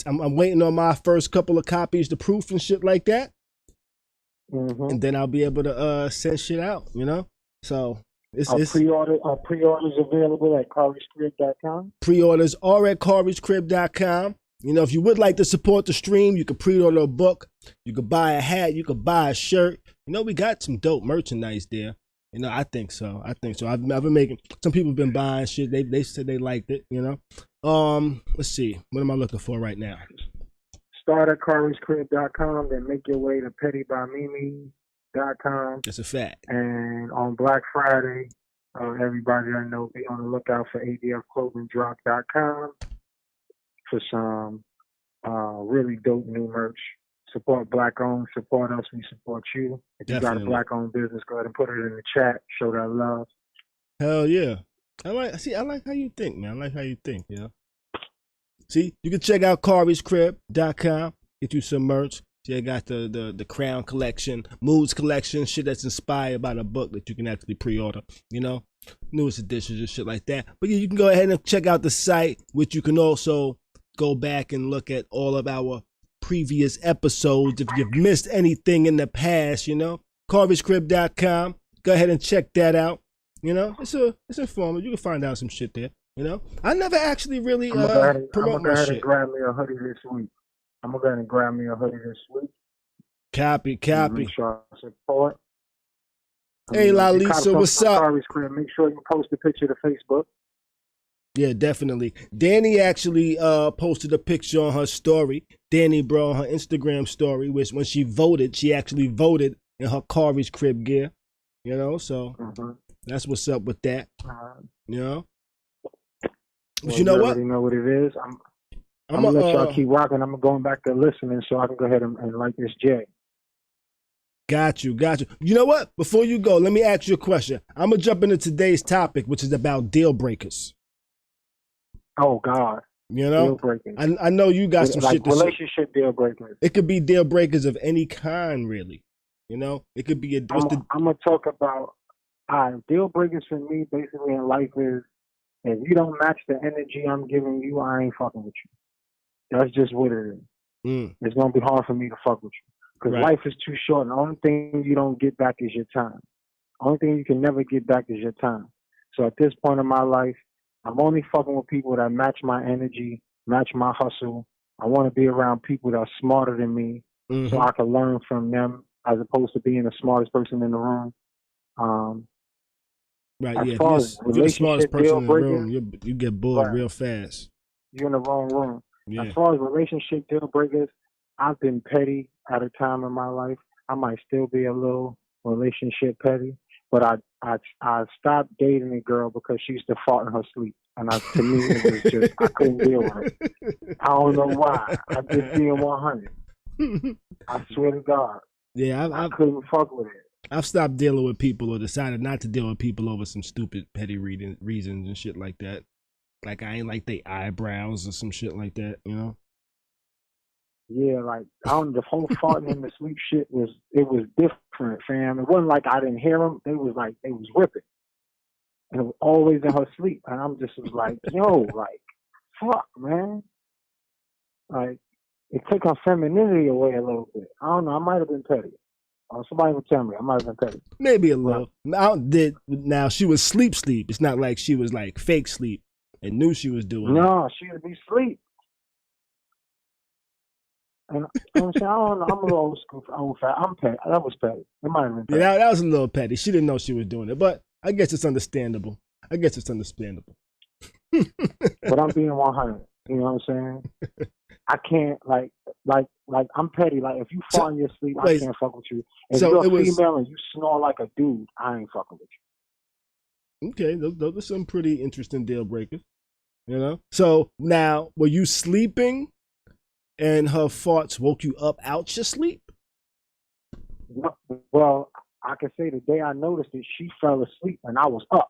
I'm waiting on my first couple of copies to proof and shit like that. Mm-hmm. And then I'll be able to send shit out, you know? So are pre-orders available at kharyscrib.com? Pre-orders are at kharyscrib.com. You know, if you would like to support the stream, you could pre-order a book, you could buy a hat, you could buy a shirt. You know, we got some dope merchandise there. You know, I think so. I've been making, some people have been buying shit. They said they liked it, you know. Let's see. What am I looking for right now? Start at kharyscrib.com, then make your way to pettybymimi.com. That's a fact. And on Black Friday, everybody I know, be on the lookout for adfclothingdrop.com for some really dope new merch. Support Black owned, support us, we support you. If you got a Black owned business, go ahead and put it in the chat, show that love. Hell yeah. I like how you think, man. I like how you think, you know. See, you can check out kharyscrib.com, get you some merch. See, I got the Crown collection, Moods collection, shit that's inspired by the book that you can actually pre-order, you know, newest editions and shit like that. But yeah, you can go ahead and check out the site, which you can also go back and look at all of our previous episodes if you've missed anything in the past, you know. kharyscrib.com, go ahead and check that out. You know, it's informative. You can find out some shit there. You know, I never actually really promote my shit. And grab me a hoodie this week. I'm gonna go ahead and grab me a hoodie this week. Copy. Make sure I support. Hey, Lalisa, what's up? Make sure you post a picture to Facebook. Yeah, definitely. Danny actually posted a picture on her story. Danny, bro, on her Instagram story, which when she voted, she actually voted in her Khary's crib gear. You know, so that's what's up with that. You know, but you know what? You know what it is. I'm gonna let y'all keep rocking. I'm going back to listening so I can go ahead and like this J. Got you. You know what? Before you go, let me ask you a question. I'm gonna jump into today's topic, which is about deal breakers. Oh God. You know, deal breakers. I know you got some like shit. Relationship deal breakers. It could be deal breakers of any kind, really. You know, it could be I'm gonna talk about deal breakers for me. Basically, in life is if you don't match the energy I'm giving you, I ain't fucking with you. That's just what it is. It's gonna be hard for me to fuck with you because life is too short. And the only thing you don't get back is your time. The only thing you can never get back is your time. So at this point in my life, I'm only fucking with people that match my energy, match my hustle. I want to be around people that are smarter than me so I can learn from them as opposed to being the smartest person in the room. Right, yeah. If you're the smartest person in the room, you get bored real fast. You're in the wrong room. Yeah. As far as relationship deal breakers, I've been petty at a time in my life. I might still be a little relationship petty, but I stopped dating a girl because she used to fart in her sleep. And to me, it was just, I couldn't deal with it. I don't know why. I just being 100. I swear to God. Yeah, I couldn't fuck with it. I've stopped dealing with people or decided not to deal with people over some stupid petty reasons and shit like that. Like I ain't like they eyebrows or some shit like that, you know? Yeah, like the whole farting in the sleep shit was different, fam. It wasn't like I didn't hear them. They was ripping. And it was always in her sleep. And I'm just was like, yo, like, fuck, man. Like, it took her femininity away a little bit. I don't know. I might have been petty. Somebody would tell me I might have been petty. Maybe a little. Now she was sleep. It's not like she was like fake sleep and knew she was doing it. No, she would be sleep. And I'm saying, I don't know. I'm a little old school. I'm petty. That was petty. It might have been petty. Yeah, that was a little petty. She didn't know she was doing it, but I guess it's understandable. But I'm being 100. You know what I'm saying? I can't like I'm petty. Like if you fall in your sleep, I can't fuck with you. If you're a female and you snore like a dude, I ain't fucking with you. Okay, those are some pretty interesting deal breakers. You know. So now, were you sleeping, and her farts woke you up out your sleep? Well, I can say the day I noticed it, she fell asleep and I was up.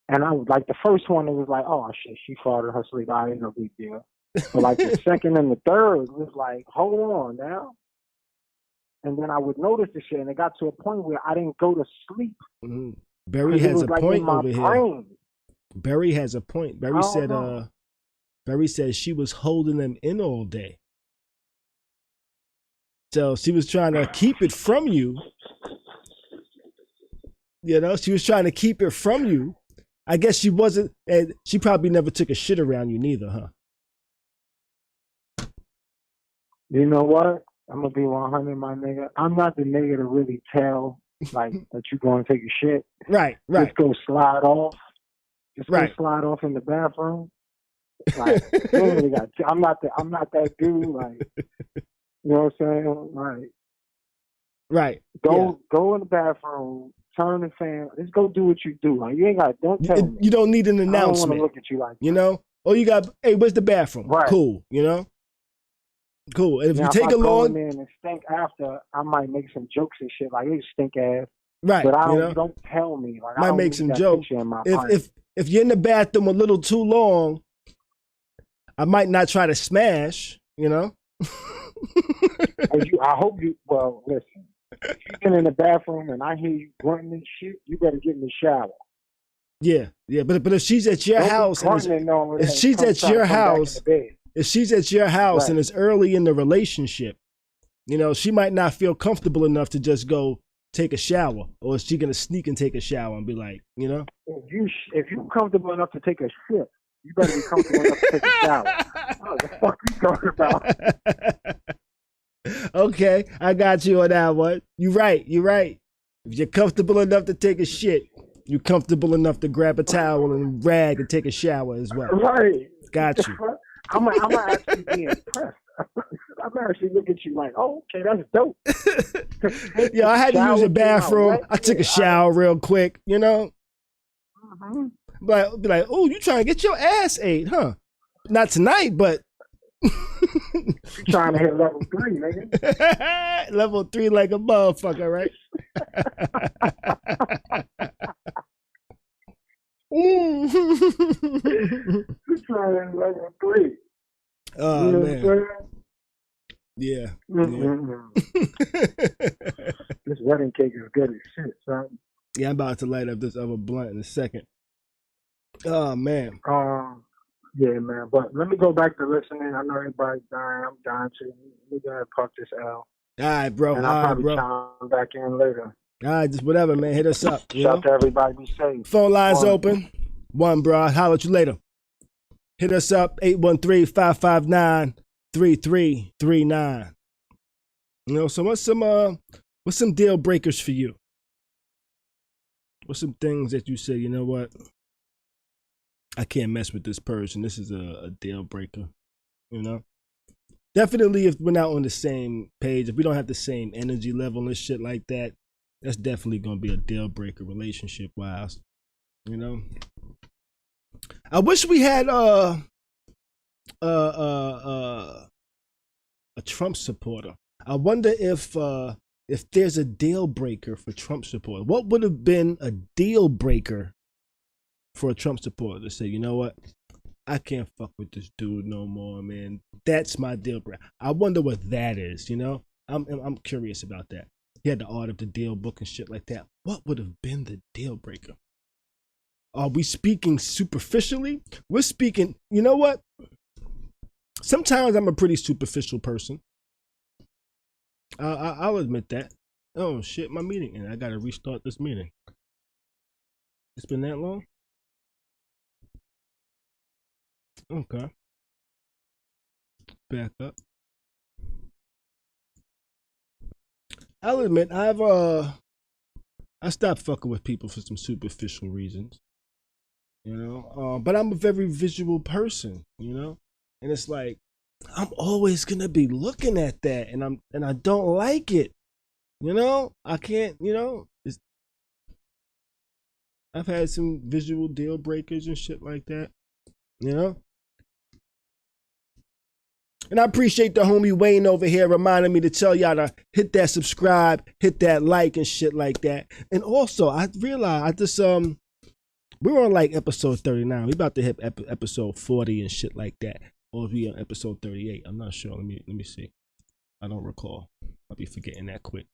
And I was like, the first one, it was like, oh shit, she farted her sleep. I ain't no big deal. But like the second and the third was like, hold on now. And then I would notice the shit, and it got to a point where I didn't go to sleep. Mm-hmm. Barry has a point over here. Barry has a point. Barry said she was holding them in all day. So she was trying to keep it from you. You know, she was trying to keep it from you. I guess she wasn't, and she probably never took a shit around you neither, huh? You know what? I'm going to be 100, my nigga. I'm not the nigga to really tell, like, that you're going to take a shit. Right. Just go slide off. Just go slide off in the bathroom. Like, I'm not that dude, like, you know what I'm saying? Like, go in the bathroom, turn the fan, just go do what you do. Like, you ain't got, don't tell me. You don't need an announcement. I don't want to look at you like that. You know? Oh, you got, hey, where's the bathroom? Right. Cool, you know? Cool. And if now, you take a long, go in there and stink after, I might make some jokes and shit like, "Hey, stink ass." Right. But don't tell me. Like, might make some jokes. If you're in the bathroom a little too long, I might not try to smash. You know. I hope you. Well, listen. If you've been in the bathroom and I hear you grunting and shit, you better get in the shower. Yeah. But if she's at your house, if she's at your house. If she's at your house and it's early in the relationship, you know, she might not feel comfortable enough to just go take a shower. Or is she going to sneak and take a shower and be like, you know? If you're comfortable enough to take a shit, you better be comfortable enough to take a shower. What the fuck are you talking about? Okay, I got you on that one. You're right. If you're comfortable enough to take a shit, you're comfortable enough to grab a towel and rag and take a shower as well. Right. Got you. I'm actually be impressed. I'm actually looking at you like, oh, okay, that's dope. Yeah, I had to use a bathroom. I took a shower real quick, you know? Mm-hmm. Be like, oh, you trying to get your ass ate, huh? Not tonight, but... You trying to hit level 3, nigga. Level 3 like a motherfucker, right? You trying to hit level 3. Oh, you know man. Yeah. This wedding cake is good as shit, son. Yeah, I'm about to light up this other blunt in a second. Oh, man. Yeah, man. But let me go back to listening. I know everybody's dying. I'm dying too. We gotta pump this out. All right, bro. And I'll probably chime back in later. All right, just whatever, man. Hit us up. Shout out to everybody. Be safe. Phone lines open. One, bro. I'll holler at you later. Hit us up, 813-559-3339. You know, so what's some deal breakers for you? What's some things that you say, you know what? I can't mess with this person. This is a deal breaker, you know? Definitely if we're not on the same page, if we don't have the same energy level and shit like that, that's definitely going to be a deal breaker relationship-wise, you know? I wish we had a Trump supporter. I wonder if there's a deal breaker for Trump supporter. What would have been a deal breaker for a Trump supporter to say, you know what, I can't fuck with this dude no more, man. That's my deal breaker. I wonder what that is, you know? I'm curious about that. He had the art of the deal book and shit like that. What would have been the deal breaker? Are we speaking superficially? We're speaking, you know what? Sometimes I'm a pretty superficial person. I'll admit that. Oh shit, my meeting, and I gotta restart this meeting. It's been that long? Okay. Back up. I'll admit I stopped fucking with people for some superficial reasons. you know. But I'm a very visual person, you know, and it's like I'm always gonna be looking at that, and I don't like it, you know. I can't, you know. I've had some visual deal breakers and shit like that, you know. And I appreciate the homie Wayne over here reminding me to tell y'all to hit that subscribe, hit that like and shit like that. And also, I realized I just we're on like episode 39. We about to hit episode 40 and shit like that. Or if we on episode 38, I'm not sure. Let me see. I don't recall. I'll be forgetting that quick.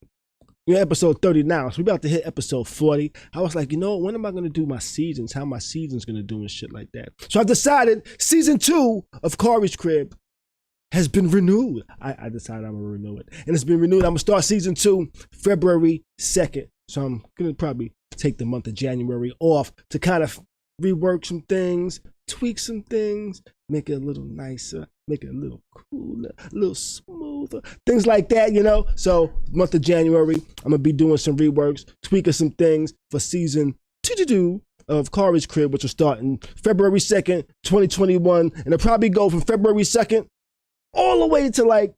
We're episode 30 now, so we about to hit episode 40. I was like, you know, when am I gonna do my seasons? How my season's gonna do and shit like that. So I decided season 2 of Khary's Crib has been renewed. I decided I'm gonna renew it, and it's been renewed. I'm gonna start season 2 February 2nd. So I'm gonna probably take the month of January off to kind of rework some things, tweak some things, make it a little nicer, make it a little cooler, a little smoother, things like that, you know. So month of January, I'm gonna be doing some reworks, tweaking some things for season 2 of Khary's Crib, which will start in February 2nd, 2021, and it'll probably go from February 2nd all the way to like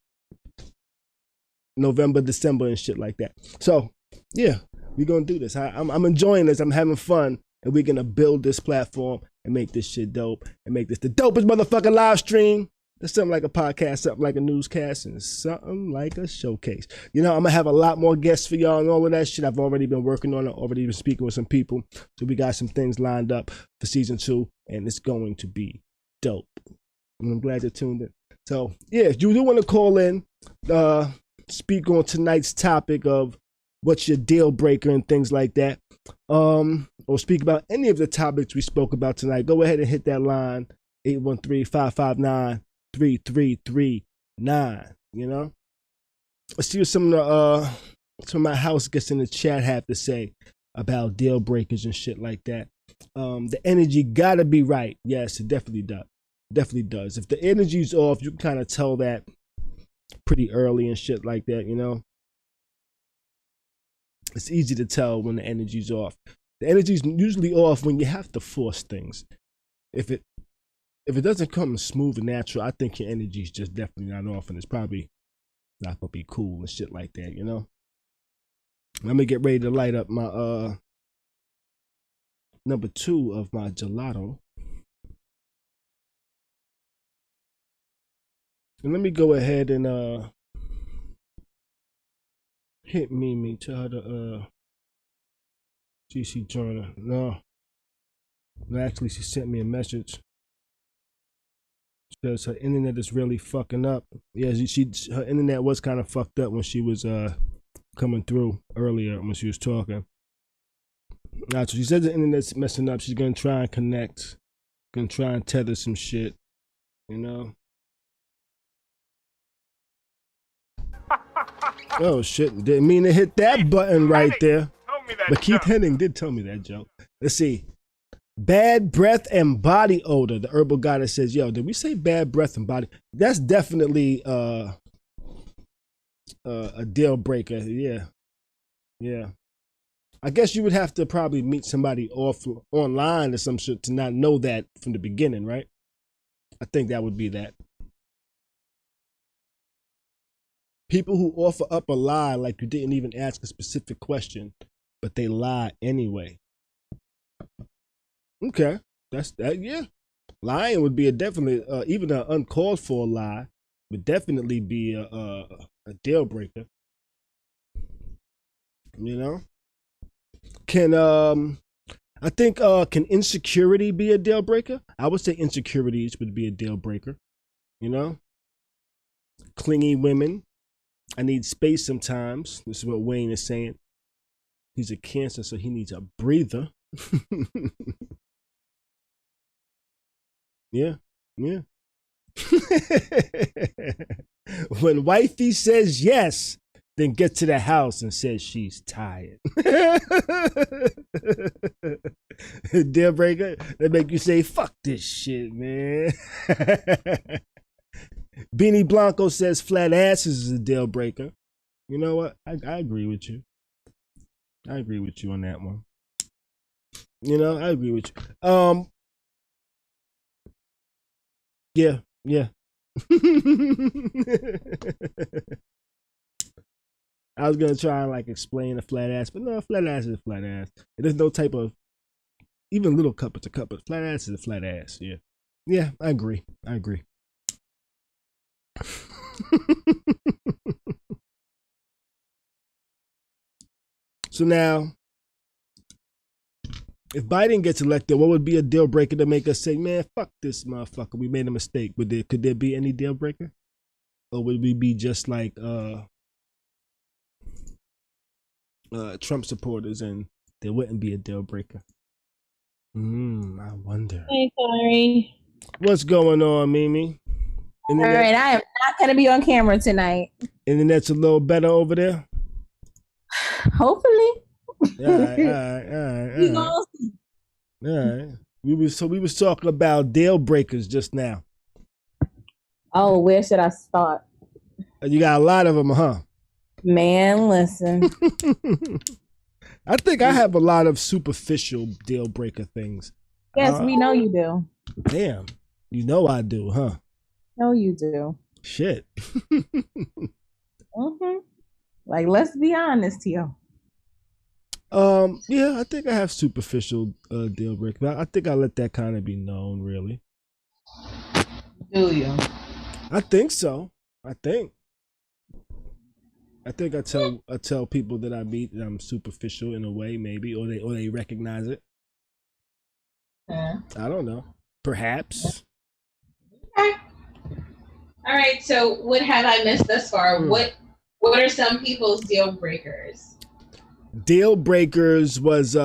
November, December and shit like that. So yeah, we're gonna do this. I'm enjoying this. I'm having fun, and we're gonna build this platform and make this shit dope and make this the dopest motherfucking live stream. There's something like a podcast, something like a newscast, and something like a showcase. You know, I'm gonna have a lot more guests for y'all and all of that shit. I've already been working on it, already been speaking with some people. So we got some things lined up for season 2, and it's going to be dope. And I'm glad you tuned in. So yeah, if you do want to call in, speak on tonight's topic of what's your deal breaker and things like that, or speak about any of the topics we spoke about tonight, go ahead and hit that line, 813-559-3339, you know. Let's see what some of my house gets in the chat have to say about deal breakers and shit like that. The energy gotta be right. Yes, it definitely does. Definitely does. If the energy's off, you can kind of tell that pretty early and shit like that, you know. It's easy to tell when the energy's off. The energy's usually off when you have to force things. If it doesn't come smooth and natural, I think your energy's just definitely not off, and it's probably not gonna be cool and shit like that, you know. I'm gonna get ready to light up my number 2 of my gelato. And let me go ahead and hit Mimi, tell her to GC joiner. No, actually she sent me a message. She says her internet is really fucking up. Yeah, her internet was kind of fucked up when she was coming through earlier when she was talking. So she says the internet's messing up. She's gonna try and connect, gonna try and tether some shit, you know. Oh shit, didn't mean to hit that button right there. But Keith Henning did tell me that joke. Let's see. Bad breath and body odor. The herbal goddess says, yo, did we say bad breath and body? That's definitely a deal breaker. Yeah. I guess you would have to probably meet somebody online or some shit to not know that from the beginning, right? I think that would be that. People who offer up a lie like you didn't even ask a specific question, but they lie anyway. Okay, that's that. Yeah, lying would be definitely even an uncalled for lie would definitely be a deal breaker. You know, can insecurity be a deal breaker? I would say insecurities would be a deal breaker. You know, clingy women. I need space sometimes. This is what Wayne is saying. He's a Cancer, so he needs a breather. Yeah. When wifey says yes, then get to the house and says she's tired. Deal breaker, they make you say, fuck this shit, man. Beanie Blanco says flat asses is a deal breaker. You know what? I agree with you. I agree with you on that one. You know, I agree with you. Yeah. I was gonna try and like explain a flat ass, but no, a flat ass is a flat ass. There's no type of even little cup is a cup, but flat ass is a flat ass. Yeah. Yeah, I agree. So now, if Biden gets elected, what would be a deal breaker to make us say, man, fuck this motherfucker, we made a mistake? Could there be any deal breaker? Or would we be just like Trump supporters and there wouldn't be a deal breaker? I wonder. Hey, Khary. What's going on, Mimi? All right, I am not going to be on camera tonight. Internet's a little better over there? Hopefully. All right. We was talking about deal breakers just now. Oh, where should I start? You got a lot of them, huh? Man, listen. I think I have a lot of superficial deal breaker things. Yes, we know you do. Damn. You know I do, huh? No, you do. Shit. Like, let's be honest here. Yeah, I think I have superficial deal breakers. I think I let that kind of be known, really. Do you? I think so. I think I tell people that I meet that I'm superficial in a way, maybe, or they recognize it. Yeah. I don't know. Perhaps. Okay. All right. So, what have I missed thus far? What are some people's deal breakers? Deal breakers was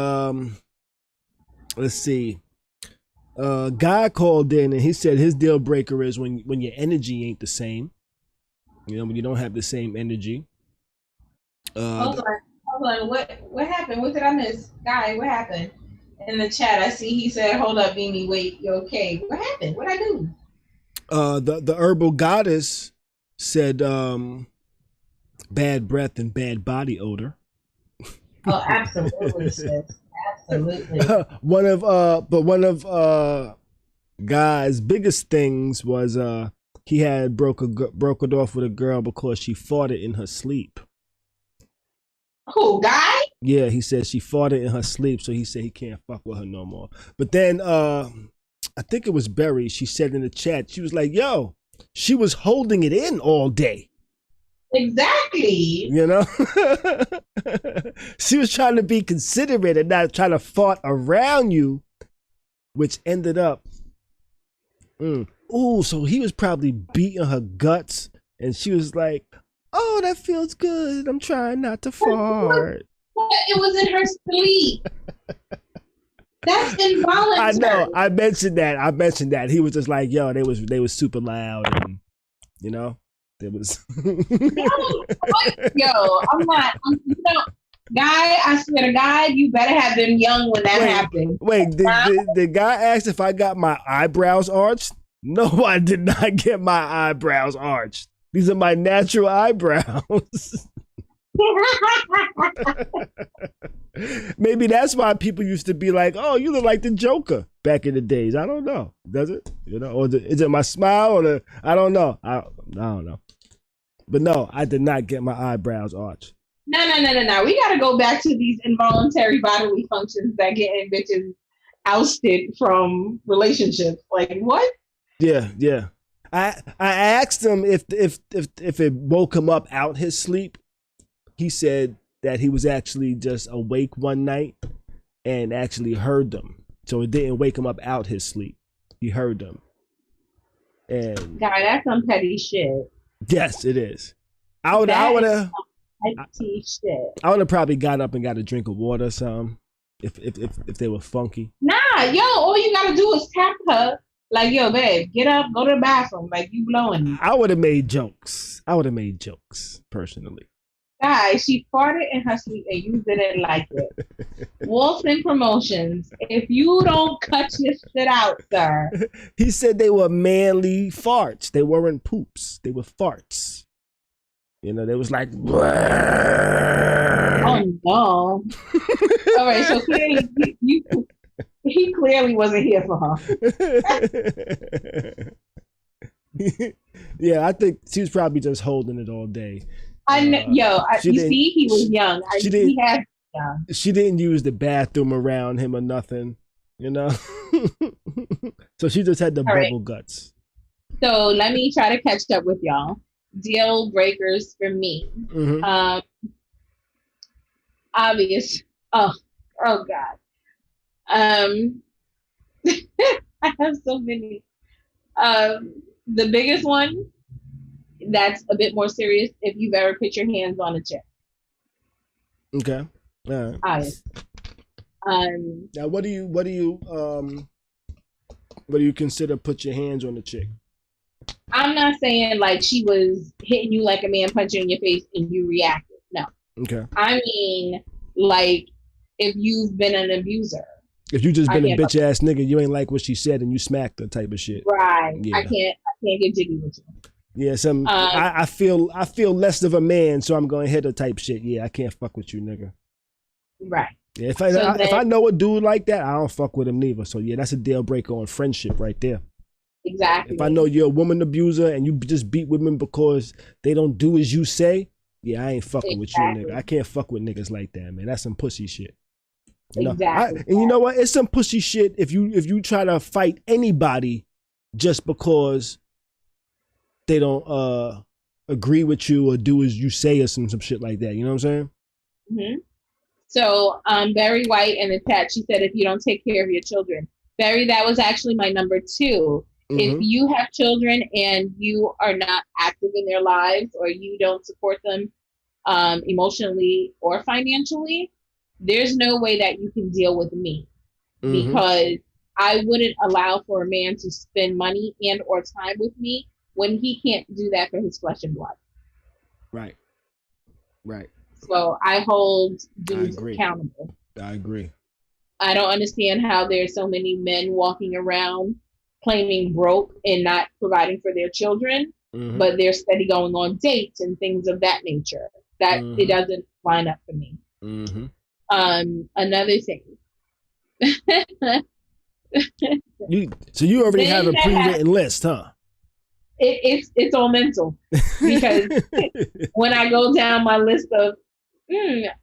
let's see. A guy called in and he said his deal breaker is when your energy ain't the same. You know, when you don't have the same energy. Hold on. What happened? What did I miss? Guy, what happened? In the chat, I see he said, hold up, Mimi, wait, you okay? What happened? What'd I do? The herbal goddess said bad breath and bad body odor. Oh, absolutely, sis. Absolutely. One of Guy's biggest things was he had broke it off with a girl because she farted in her sleep. Who, Guy? Yeah, he said she farted in her sleep, so he said he can't fuck with her no more. But then I think it was Berry, she said in the chat, she was like, yo, she was holding it in all day. Exactly. You know? She was trying to be considerate and not trying to fart around you, which ended up so he was probably beating her guts and she was like, oh, that feels good. I'm trying not to fart. It was in her sleep. That's involuntary. I know. I mentioned that. He was just like, yo, they was super loud and you know, there was Yo, I'm not Guy, I swear to God, you better have been young when that happened. Wait, the guy asked if I got my eyebrows arched? No, I did not get my eyebrows arched. These are my natural eyebrows. Maybe that's why people used to be like, oh, you look like the Joker back in the days. I don't know. Does it? You know, or is it my smile or I don't know. I don't know. But no, I did not get my eyebrows arched. No. We got to go back to these involuntary bodily functions that getting bitches ousted from relationships. Like what? Yeah. I asked him if it woke him up out his sleep. He said that he was actually just awake one night and actually heard them. So it didn't wake him up out his sleep. He heard them. And God, that's some petty shit. Yes, it is. I would have probably got up and got a drink of water or something if they were funky. Nah, yo, all you gotta do is tap her. Like, yo, babe, get up, go to the bathroom. Like, you blowing me. I would have made jokes, personally. Guys, she farted in her sleep and you didn't like it. Wilson Promotions, if you don't cut your shit out, sir. He said they were manly farts. They weren't poops. They were farts. You know, they was like... Oh, no. All right, so clearly, he clearly wasn't here for her. Yeah, I think she was probably just holding it all day. You see, he was young. She didn't use the bathroom around him or nothing, you know. So she just had the bubble guts. So let me try to catch up with y'all. Deal breakers for me. Obvious. Oh God. I have so many. The biggest one that's a bit more serious, if you've ever put your hands on a chick. Okay. All right. Now what do you consider put your hands on the chick? I'm not saying like she was hitting you like a man punch you in your face and you reacted. No. Okay. I mean, like, if you've been an abuser. If you just been a bitch ass nigga, you ain't like what she said and you smacked her type of shit. Right. Yeah. I can't get jiggy with you. Yeah, I feel less of a man, so I'm gonna hit her type shit. Yeah, I can't fuck with you, nigga. Right. Yeah, if I know a dude like that, I don't fuck with him neither. So yeah, that's a deal breaker on friendship right there. Exactly. If I know you're a woman abuser and you just beat women because they don't do as you say, yeah, I ain't fucking with you, nigga. I can't fuck with niggas like that, man. That's some pussy shit. You know? Exactly. And you know what? It's some pussy shit if you try to fight anybody just because they don't agree with you or do as you say or some shit like that. You know what I'm saying? Mm-hmm. So Barry White in the chat, she said, if you don't take care of your children. Barry, that was actually my number 2. If you have children and you are not active in their lives or you don't support them emotionally or financially, there's no way that you can deal with me because I wouldn't allow for a man to spend money and or time with me when he can't do that for his flesh and blood. Right. So I hold dudes accountable. I agree. I don't understand how there's so many men walking around claiming broke and not providing for their children, but they're steady going on dates and things of that nature. That it doesn't line up for me. Another thing. You already have a pre-written list, huh? It's all mental because when I go down my list of, yeah,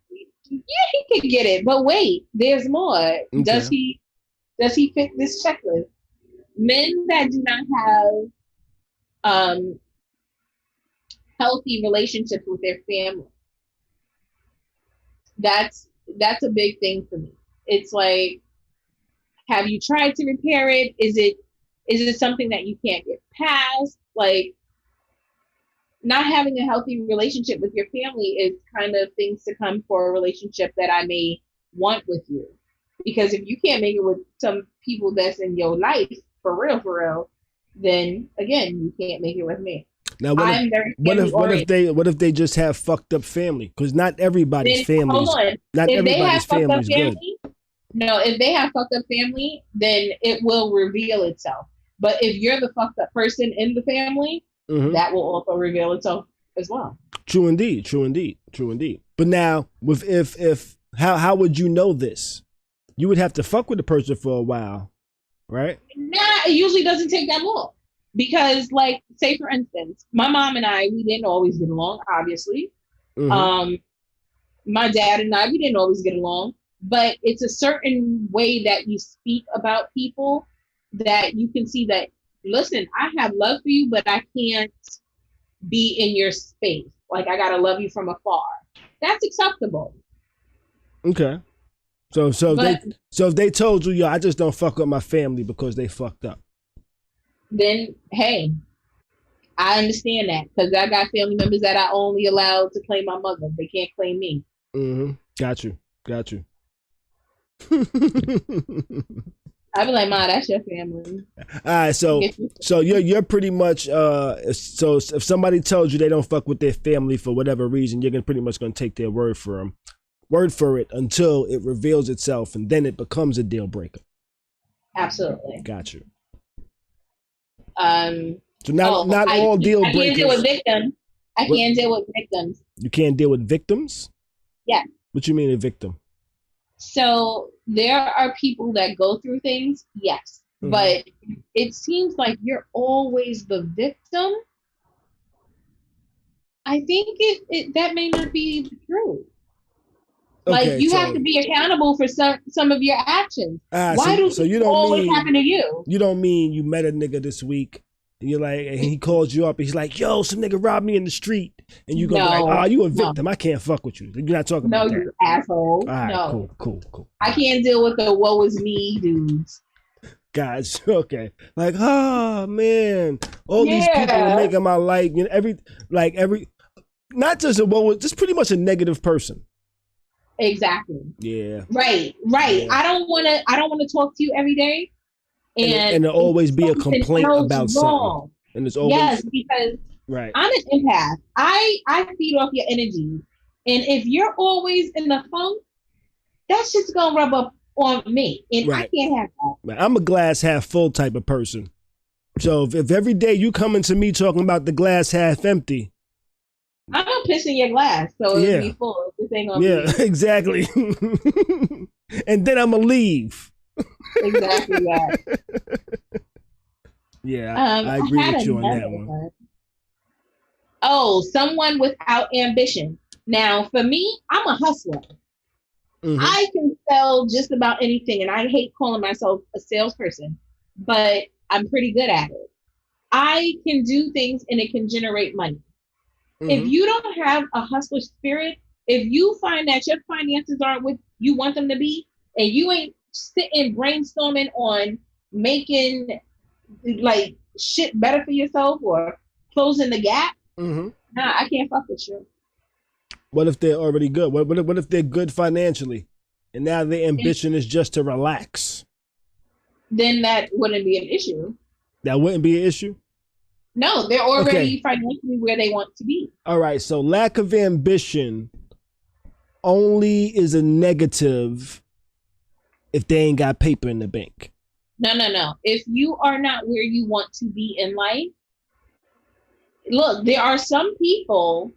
he could get it, but wait, there's more. Okay. Does he fit this checklist? Men that do not have healthy relationships with their family. That's a big thing for me. It's like, have you tried to repair it? Is it something that you can't get past? Like, not having a healthy relationship with your family is kind of things to come for a relationship that I may want with you. Because if you can't make it with some people that's in your life, for real, then again, you can't make it with me. Now, what if they just have fucked up family? Because not everybody's family. Hold on. Not if everybody's family is good. No, if they have fucked up family, then it will reveal itself. But if you're the fucked up person in the family, that will also reveal itself as well. True indeed. But now, how would you know this? You would have to fuck with the person for a while, right? Nah, it usually doesn't take that long. Because, like, say for instance, my mom and I, we didn't always get along, obviously. My dad and I, we didn't always get along. But it's a certain way that you speak about people that you can see that, listen, I have love for you, but I can't be in your space. Like, I gotta love you from afar. That's acceptable. Okay. So if they told you, I just don't fuck with my family because they fucked up, then hey, I understand that because I got family members that I only allowed to claim my mother. They can't claim me. Got you. I be like, Ma, that's your family. All right, so you're pretty much so if somebody tells you they don't fuck with their family for whatever reason, you're pretty much gonna take their word for it until it reveals itself, and then it becomes a deal breaker. Absolutely. Got you. So not all deal breakers. I can't deal with victims. I can't deal with victims. You can't deal with victims? Yeah. What you mean a victim? So there are people that go through things, yes. but it seems like you're always the victim. I think that may not be the truth. Okay, like you have to be accountable for some of your actions. Why so you don't always mean, happen to you? You don't mean you met a nigga this week and you're like, and he calls you up and he's like, yo, some nigga robbed me in the street, and you gonna be like, oh, you a victim. I can't fuck with you. You're not talking about that. No, you asshole. All right, no. Cool. I can't deal with the woe is me dudes. Guys, okay. Like, oh man, all these people are making my life, you know, every not just just pretty much a negative person. Exactly. Yeah. Right. Yeah. I don't want to talk to you every day, and there'll always be a complaint about something. And it's always because I'm an empath. I feed off your energy, and if you're always in the funk, that shit's gonna rub up on me, and I can't have that. I'm a glass half full type of person. So if every day you coming to me talking about the glass half empty, I'm gonna piss in your glass, so it'll be full. This ain't gonna be. Exactly. And then I'm gonna leave. Exactly that. Yeah, I agree with you on that one. Oh, someone without ambition. Now, for me, I'm a hustler. I can sell just about anything, and I hate calling myself a salesperson, but I'm pretty good at it. I can do things, and it can generate money. If you don't have a hustler spirit, if you find that your finances aren't what you want them to be, and you ain't sitting brainstorming on making like shit better for yourself or closing the gap, nah, I can't fuck with you. What if they're already good? What if they're good financially, and now their ambition is just to relax? Then that wouldn't be an issue. That wouldn't be an issue? No, they're already financially where they want to be. All right, so lack of ambition only is a negative if they ain't got paper in the bank. No. If you are not where you want to be in life, look, there are some people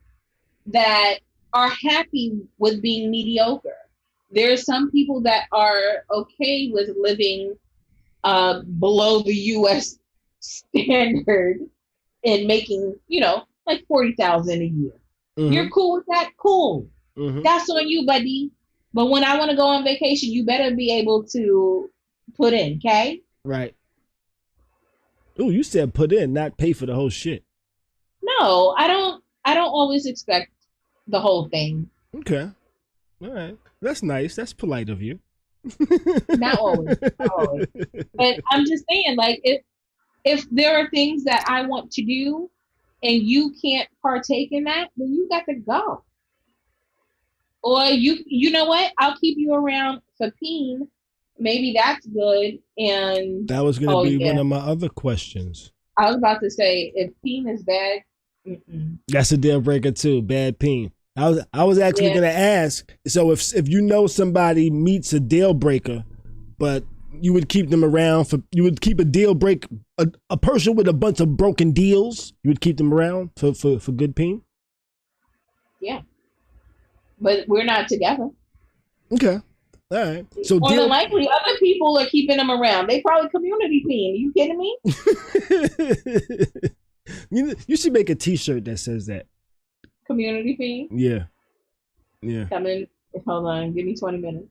that are happy with being mediocre. There are some people that are okay with living below the U.S. standard and making, like $40,000 a year. You're cool with that? Cool. That's on you, buddy. But when I want to go on vacation, you better be able to put in, okay? Right. Oh, you said put in, not pay for the whole shit. No, I don't always expect the whole thing. Okay. All right. That's nice. That's polite of you. Not always. But I'm just saying, like, if there are things that I want to do and you can't partake in that, then you got to go. Or you know what? I'll keep you around for peen. Maybe that's good. And that was going to be one of my other questions. I was about to say, if peen is bad, that's a deal breaker too. Bad peen. I was actually going to ask. So if you know somebody meets a deal breaker, but you would keep them around you would keep a deal break, a person with a bunch of broken deals, you would keep them around for good peen? Yeah. But we're not together. Okay. All right. So more than likely, other people are keeping them around. They probably community peen. Are you kidding me? You should make a T-shirt that says that. Community peen? Yeah. Yeah. Come in. Hold on. Give me 20 minutes.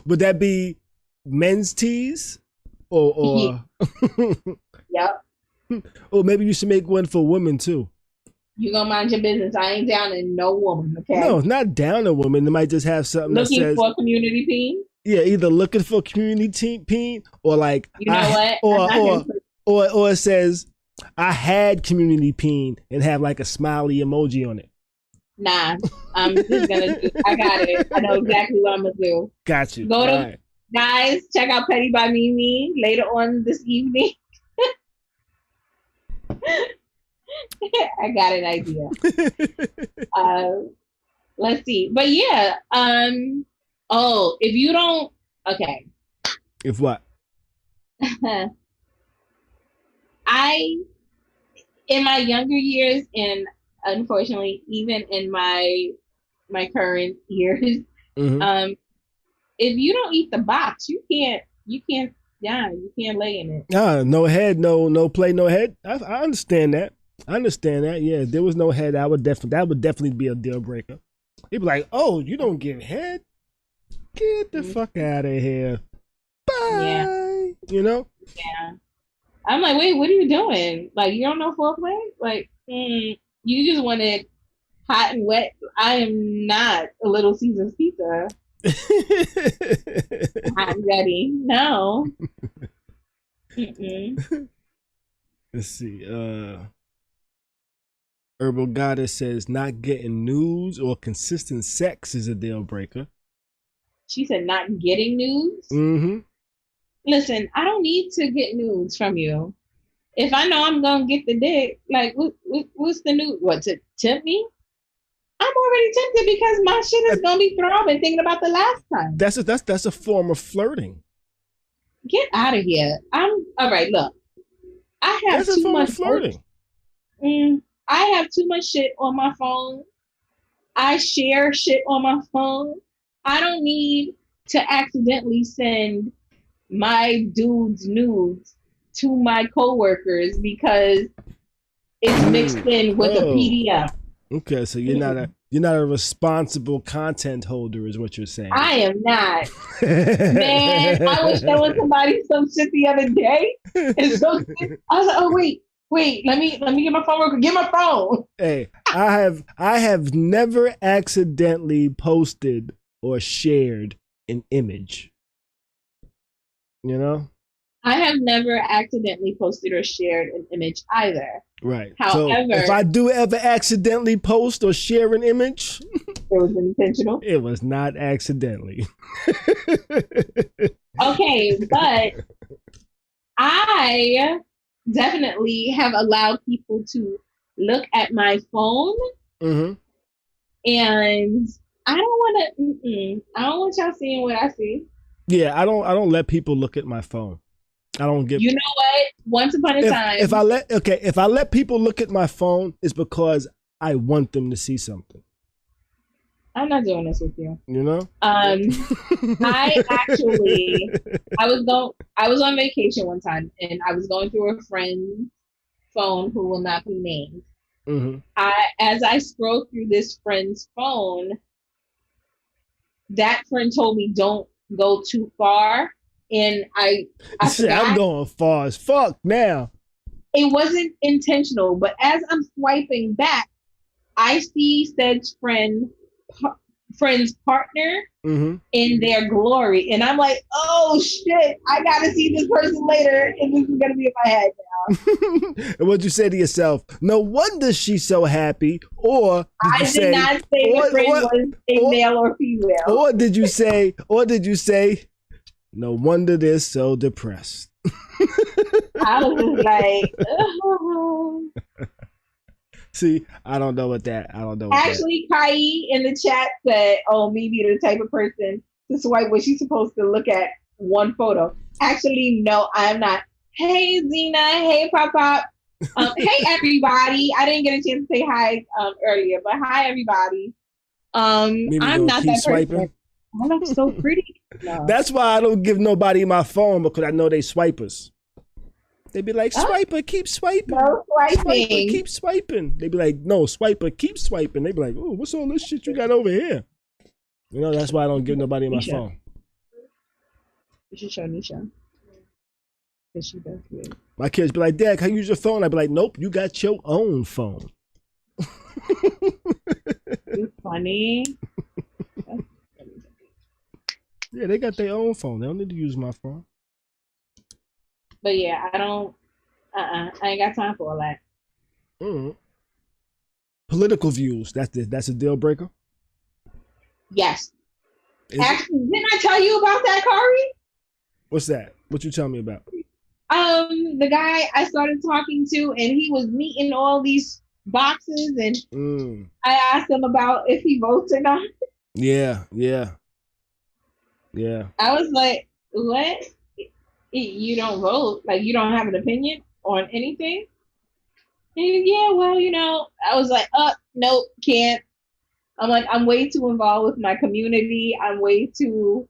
Would that be men's tees? Or Yep. Or maybe you should make one for women too. You gonna mind your business. I ain't down in no woman, okay? No, not down a woman. They might just have something looking that says for community peen. Yeah, either looking for community peen or like or it says I had community peen and have like a smiley emoji on it. Nah, I'm just gonna I got it. I know exactly what I'm gonna do. Got you. Go to guys, check out Petty by Mimi later on this evening. I got an idea. Let's see. But yeah, if you don't, okay. If what? In my younger years, and unfortunately, even in my current years, if you don't eat the box, you can't lay in it. No head, no play, no head. I understand that. Yeah, if there was no head, that would definitely be a deal breaker. He'd be like, "Oh, you don't give head? Get the fuck out of here. Bye." Yeah. You know? Yeah. I'm like, wait, what are you doing? Like, you don't know foreplay? Like, you just wanted hot and wet. I am not a Little Caesars pizza. Hot and ready. No. Let's see. Herbal Goddess says not getting news or consistent sex is a deal breaker. She said not getting news? Mm-hmm. Listen, I don't need to get news from you. If I know I'm gonna get the dick, like what's the news? What, to tempt me? I'm already tempted because my shit is gonna be throbbing thinking about the last time. That's a form of flirting. Get out of here. I'm all right. Look, I have That's too a form much of flirting. I have too much shit on my phone. I share shit on my phone. I don't need to accidentally send my dude's nudes to my coworkers because it's mixed in with a PDF. Okay, so you're not a responsible content holder, is what you're saying. I am not. Man, I was showing somebody some shit the other day. And so I was like, oh wait, let me get my phone real quick. Get my phone. Hey, I have never accidentally posted or shared an image. You know? I have never accidentally posted or shared an image either. Right. However, so if I do ever accidentally post or share an image, it was intentional. It was not accidentally. Okay, but I definitely have allowed people to look at my phone, and I don't want y'all seeing what I see. Yeah, I don't let people look at my phone. I don't get. You know what? Once upon a time, if I let people look at my phone, it's because I want them to see something. I'm not doing this with you. You know? I was on vacation one time and I was going through a friend's phone who will not be named. As I scrolled through this friend's phone, that friend told me don't go too far. And I said, I'm going far as fuck now. It wasn't intentional, but as I'm swiping back, I see said friend's partner in their glory, and I'm like, oh shit, I gotta see this person later, and this is gonna be in my head now. And what'd you say to yourself? No wonder she's so happy. Or I did not say the friend was a male or female. Or did you say, no wonder they're so depressed? I was just like, oh. See, I don't know what that. Actually, Khary in the chat said, "Oh, maybe the type of person to swipe when she's supposed to look at one photo." Actually, no, I'm not. Hey, Zena. Hey, Pop. Hey, everybody. I didn't get a chance to say hi earlier, but hi, everybody. I'm not that swiping? person. I look so pretty. No. That's why I don't give nobody my phone, because I know they swipers. They be like, swiper, keep swiping. No swiping. Swiper, keep swiping. They be like, no, swiper, keep swiping. They be like, oh, what's all this shit you got over here? You know, that's why I don't give nobody my phone. You should show Nisha. Because she does good. My kids be like, Dad, can I use your phone? I be like, nope, you got your own phone. You're funny. Yeah, they got their own phone. They don't need to use my phone. But yeah, I don't. I ain't got time for all that. Political views. That's a deal breaker. Yes. Actually, didn't I tell you about that, Khary? What's that? What you tell me about? The guy I started talking to, and he was meeting all these boxes, and I asked him about if he votes or not. Yeah. I was like, what? You don't vote? Like, you don't have an opinion on anything? And yeah, well, you know, I was like, nope, can't. I'm like, I'm way too involved with my community. I'm way too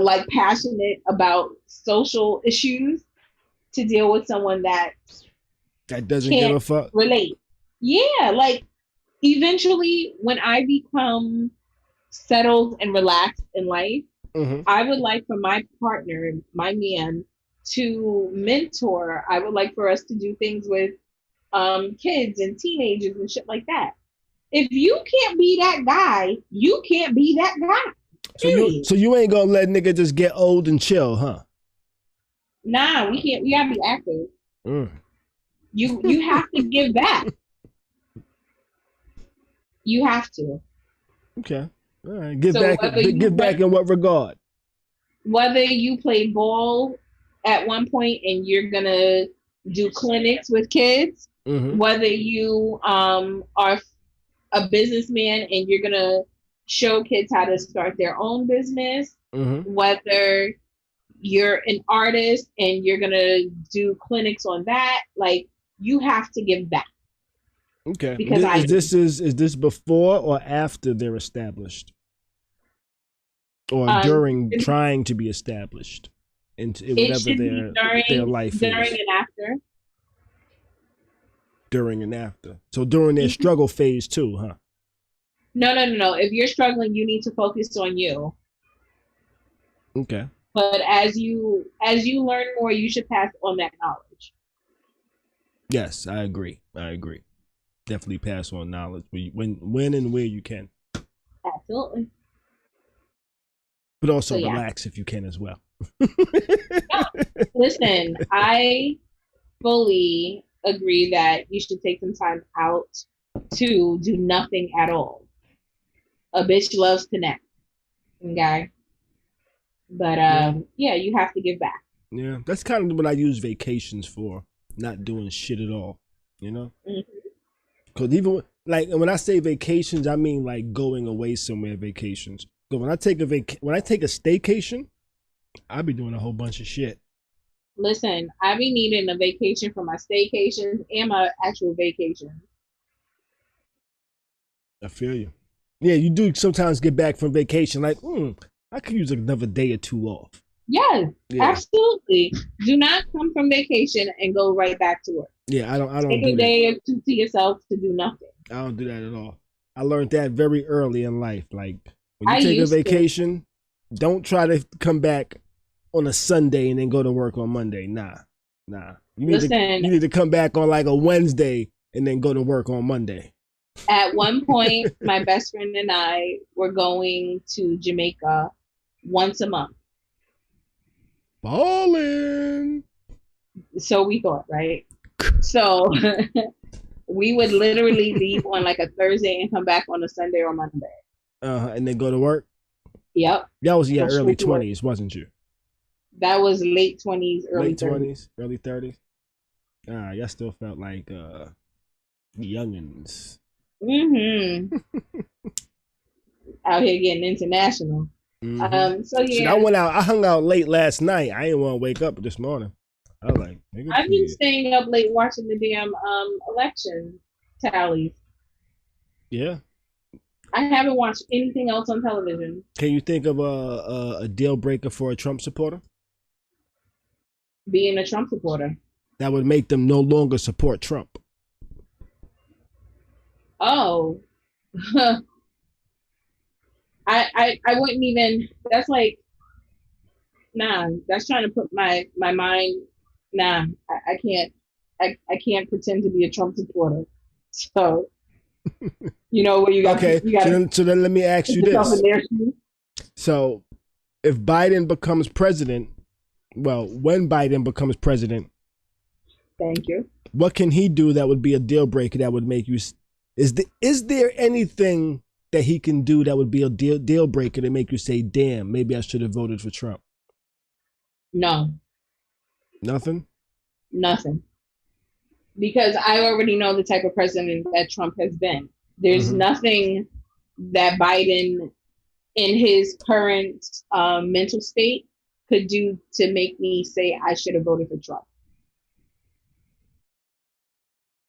like passionate about social issues to deal with someone that doesn't give a fuck. Relate. Yeah, like eventually when I become settled and relaxed in life, I would like for my partner, my man, to mentor. I would like for us to do things with kids and teenagers and shit like that. If you can't be that guy, you can't be that guy. So you ain't gonna let nigga just get old and chill, huh? Nah, we can't. We gotta be active. You have to give back. You have to. Okay. All right. Give back in what regard? Whether you play ball at one point and you're gonna do clinics with kids, whether you are a businessman and you're gonna show kids how to start their own business, whether you're an artist and you're gonna do clinics on that, like you have to give back. Okay. Because is this before or after they're established? Or during trying to be established in whatever their life during is. and after. During and after. So during their struggle phase too, huh? No. If you're struggling, you need to focus on you. Okay. But as you learn more, you should pass on that knowledge. Yes, I agree. Definitely pass on knowledge when and where you can. Absolutely. But also relax if you can as well. No, listen, I fully agree that you should take some time out to do nothing at all. A bitch loves to nap. Okay? But yeah, you have to give back. Yeah, that's kind of what I use vacations for. Not doing shit at all, you know? Because even when I say vacations, I mean like going away somewhere vacations. So when I take a staycation, I be doing a whole bunch of shit. Listen, I be needing a vacation for my staycations and my actual vacation. I feel you. Yeah, you do sometimes get back from vacation like, I could use another day or two off. Yes, absolutely. Do not come from vacation and go right back to work. Yeah, I don't take a day or two to yourself to do nothing. I don't do that at all. I learned that very early in life. Like when you take a vacation, don't try to come back on a Sunday and then go to work on Monday. Nah. You need to come back on like a Wednesday and then go to work on Monday. At one point, my best friend and I were going to Jamaica once a month. Ballin'. So we thought, right? So we would literally leave on like a Thursday and come back on a Sunday or Monday. And then go to work? Yep. That was your early 20s, wasn't you? That was late 20s, early 30s. Early 30s? Y'all still felt like youngins. Out here getting international. So yeah. I hung out late last night. I didn't want to wake up this morning. I was like, I've been staying up late watching the damn election tallies. Yeah. I haven't watched anything else on television. Can you think of a deal breaker for a Trump supporter? Being a Trump supporter. That would make them no longer support Trump. Oh. I wouldn't even, that's like, nah, that's trying to put my mind, nah, I can't pretend to be a Trump supporter. So, you know what you got. Okay, so then let me ask you this. So if Biden becomes president, when Biden becomes president, thank you. What can he do that would be a deal breaker that would make you, is there anything that he can do that would be a deal breaker to make you say, damn, maybe I should have voted for Trump? No. Nothing? Nothing. Because I already know the type of president that Trump has been. There's nothing that Biden in his current mental state could do to make me say I should have voted for Trump.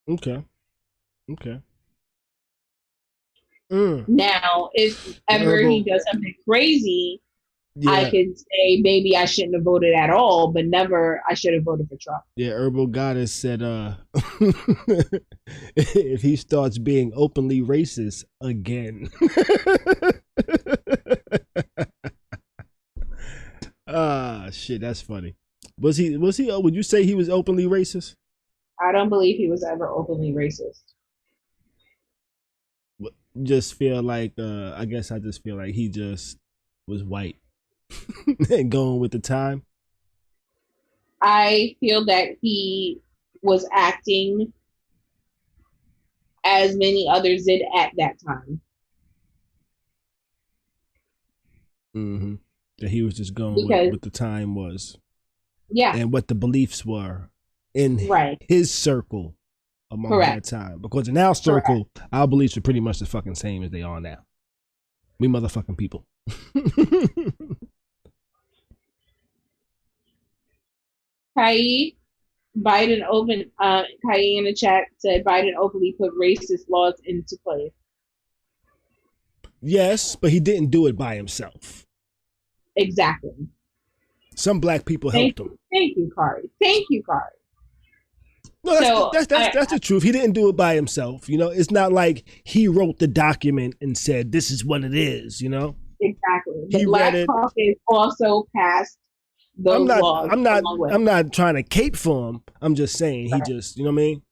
Okay. Now, if ever he does something crazy, I could say maybe I shouldn't have voted at all, but never I should have voted for Trump. Yeah, Herbal Goddess said if he starts being openly racist again. Shit, that's funny. Was he would you say he was openly racist? I don't believe he was ever openly racist. Just feel like I guess I just feel like he just was white and going with the time. I feel that he was acting as many others did at that time. Mm-hmm. That he was just going with what the time was. Yeah. And what the beliefs were in his circle among that time. Because in our circle, our beliefs are pretty much the fucking same as they are now. We motherfucking people. Khary, Biden Khary in the chat said Biden openly put racist laws into place. Yes, but he didn't do it by himself. Exactly. Some black people helped him. Thank you, Khary. Thank you, Khary. No, that's the truth. He didn't do it by himself. You know, it's not like he wrote the document and said, this is what it is, you know? Exactly. The Black Caucus also passed those laws. I'm not trying to cape for him. I'm just saying he just, you know what I mean?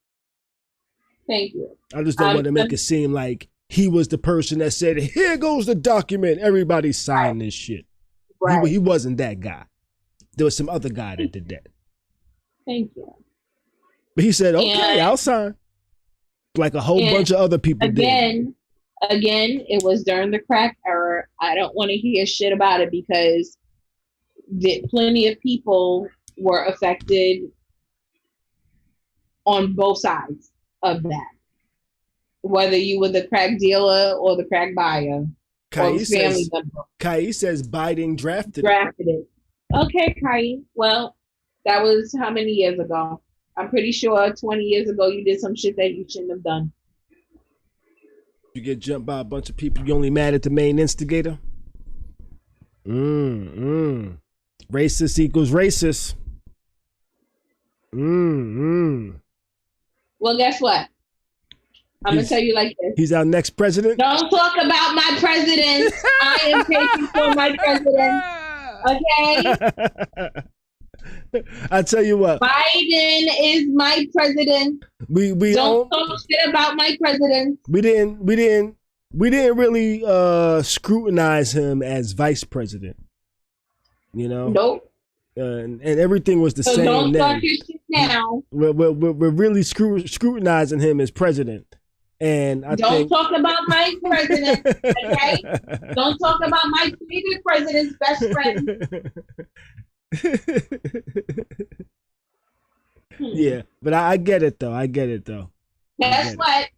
Thank you. I just don't want to make it seem like he was the person that said, here goes the document. Everybody signed this shit. Right. He wasn't that guy. There was some other guy that did that. Thank you. But he said, okay, I'll sign. Like a whole bunch of other people did. Again, it was during the crack era. I don't want to hear shit about it because plenty of people were affected on both sides of that. Whether you were the crack dealer or the crack buyer. Khary says Biden drafted it. Okay, Khary. Well, that was how many years ago? I'm pretty sure 20 years ago you did some shit that you shouldn't have done. You get jumped by a bunch of people. You only mad at the main instigator? Racist equals racist. Well, guess what? I'm going to tell you like this. He's our next president? Don't talk about my president. I am taking for my president. Okay? I tell you what. Biden is my president. We don't talk shit about my president. We didn't really scrutinize him as vice president. You know? Nope. And everything was the same. Don't start your shit now. We're really scrutinizing him as president. And don't talk about my president, okay? Don't talk about my favorite president's best friend. Yeah, but I get it though. Guess what?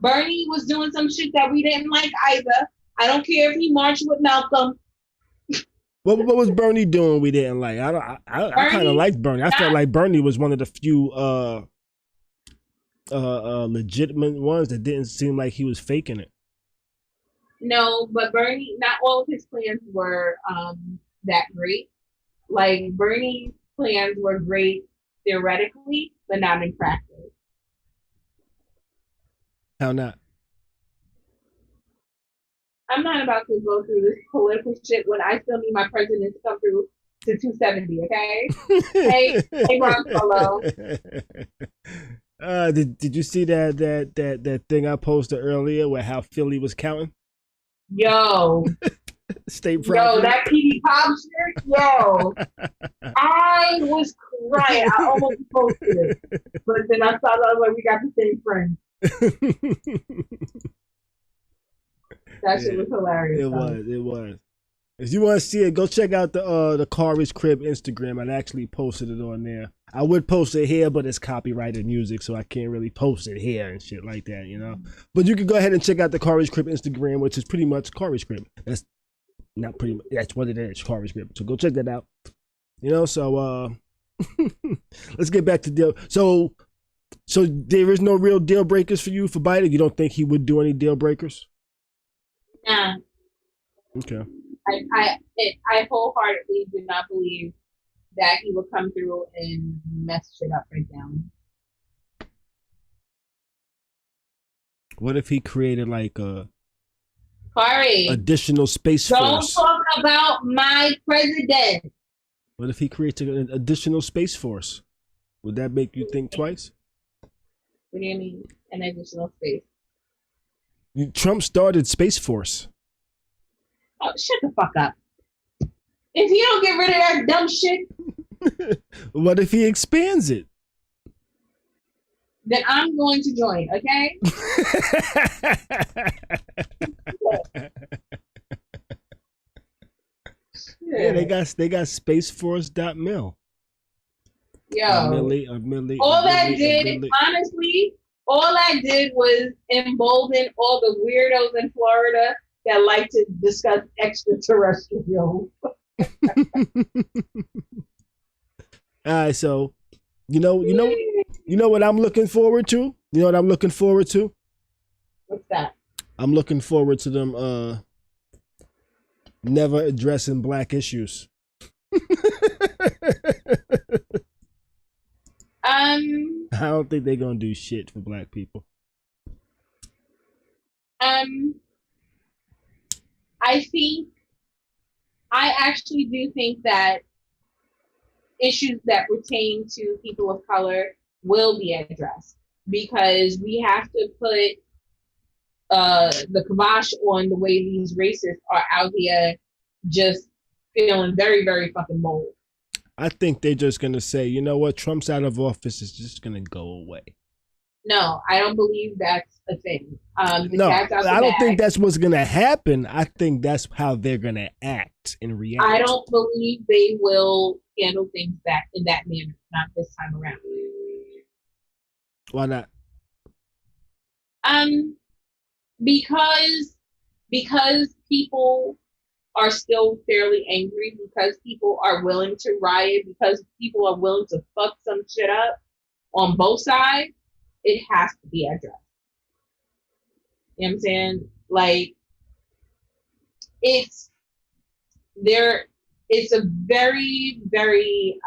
Bernie was doing some shit that we didn't like either. I don't care if he marched with Malcolm. What was Bernie doing we didn't like? I kind of liked Bernie. I felt like Bernie was one of the few legitimate ones that didn't seem like he was faking it. No, but Bernie, not all of his plans were that great. Like Bernie's plans were great theoretically, but not in practice. How not? I'm not about to go through this political shit when I still need my president to come through to 270, okay? hey, Ron Solo. Did you see that thing I posted earlier where how Philly was counting? Yo. State property. Yo, that PD Pop shit, yo. I was crying. I almost posted it. But then I saw that I was like, we got the same friend. That shit was hilarious. It was. If you want to see it, go check out the Khary's Crib Instagram. I actually posted it on there. I would post it here, but it's copyrighted music, so I can't really post it here and shit like that, you know. But you can go ahead and check out the Khary's Crib Instagram, which is pretty much Khary's Crib. That's not pretty much. That's what it is, Khary's Crib. So go check that out. You know. So let's get back to deal. So there is no real deal breakers for you for Biden. You don't think he would do any deal breakers? Nah. Okay. I wholeheartedly do not believe that he would come through and mess shit up right now. What if he created like a Khary, additional space force? Don't talk about my president. What if he created an additional space force? Would that make you think twice? What do you mean, an additional space? Trump started Space Force. Oh, shut the fuck up. If you don't get rid of that dumb shit. What if he expands it? Then I'm going to join, okay? Yeah, they got spaceforce.mil. Yo, all that did was embolden all the weirdos in Florida that like to discuss extraterrestrial. All right, so you know what I'm looking forward to? You know what I'm looking forward to? What's that? I'm looking forward to them never addressing black issues. I don't think they're gonna do shit for black people. I actually do think that issues that pertain to people of color will be addressed, because we have to put the kibosh on the way these racists are out here just feeling very, very fucking bold. I think they're just gonna say, you know what, Trump's out of office, is just gonna go away. No, I don't believe that's a thing. No, I don't think that's what's gonna happen. I think that's how they're gonna act and react. I don't believe they will handle things in that manner, not this time around. Why not? Because people are still fairly angry, because people are willing to riot, because people are willing to fuck some shit up on both sides, it has to be addressed. You know what I'm saying? Like, it's a very, very,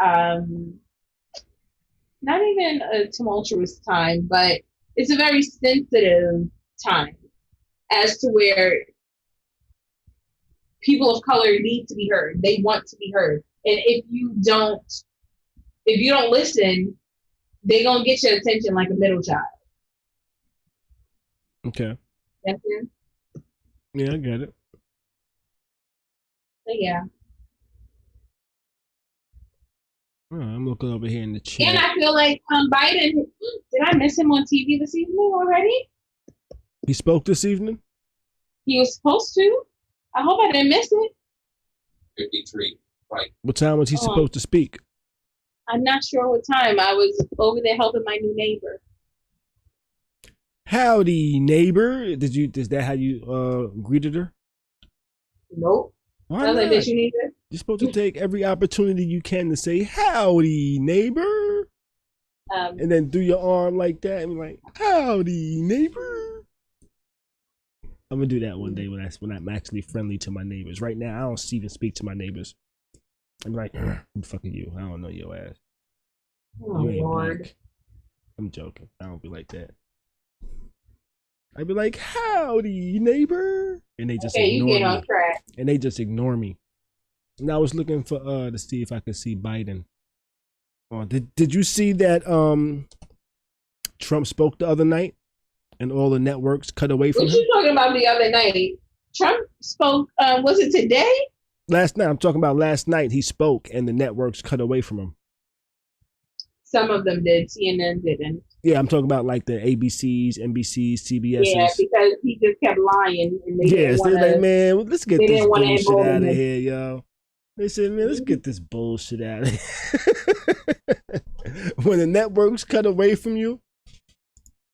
not even a tumultuous time, but it's a very sensitive time as to where people of color need to be heard. They want to be heard. And if you don't listen, they're going to get your attention like a middle child. Okay. That's it? Yeah, I get it. So, yeah. Oh, I'm looking over here in the chat. And I feel like Biden, did I miss him on TV this evening already? He spoke this evening? He was supposed to. I hope I didn't miss it. 53, right. What time was he supposed to speak? I'm not sure what time. I was over there helping my new neighbor. Howdy, neighbor. Is that how you greeted her? Nope. Why not? Like, you need it? You're supposed to take every opportunity you can to say howdy, neighbor. And then do your arm like that and be like, howdy, neighbor. I'm gonna do that one day when I'm actually friendly to my neighbors. Right now, I don't even speak to my neighbors. I'm like, who fucking you? I don't know your ass. Oh, you ain't Lord. black. I'm joking. I don't be like that. I'd be like, howdy, neighbor. And they just ignore you get me. on track. And they just ignore me. And I was looking for to see if I could see Biden. Did you see that Trump spoke the other night and all the networks cut away from him? What you talking about the other night? Trump spoke, was it today? Last night. I'm talking about last night. He spoke and the networks cut away from him. Some of them did. CNN didn't. Yeah, I'm talking about like the ABCs, NBCs, CBSs. Yeah, because he just kept lying. And they're like, man, let's get this bullshit out of here, yo. They said, man, let's get this bullshit out of here. When the networks cut away from you,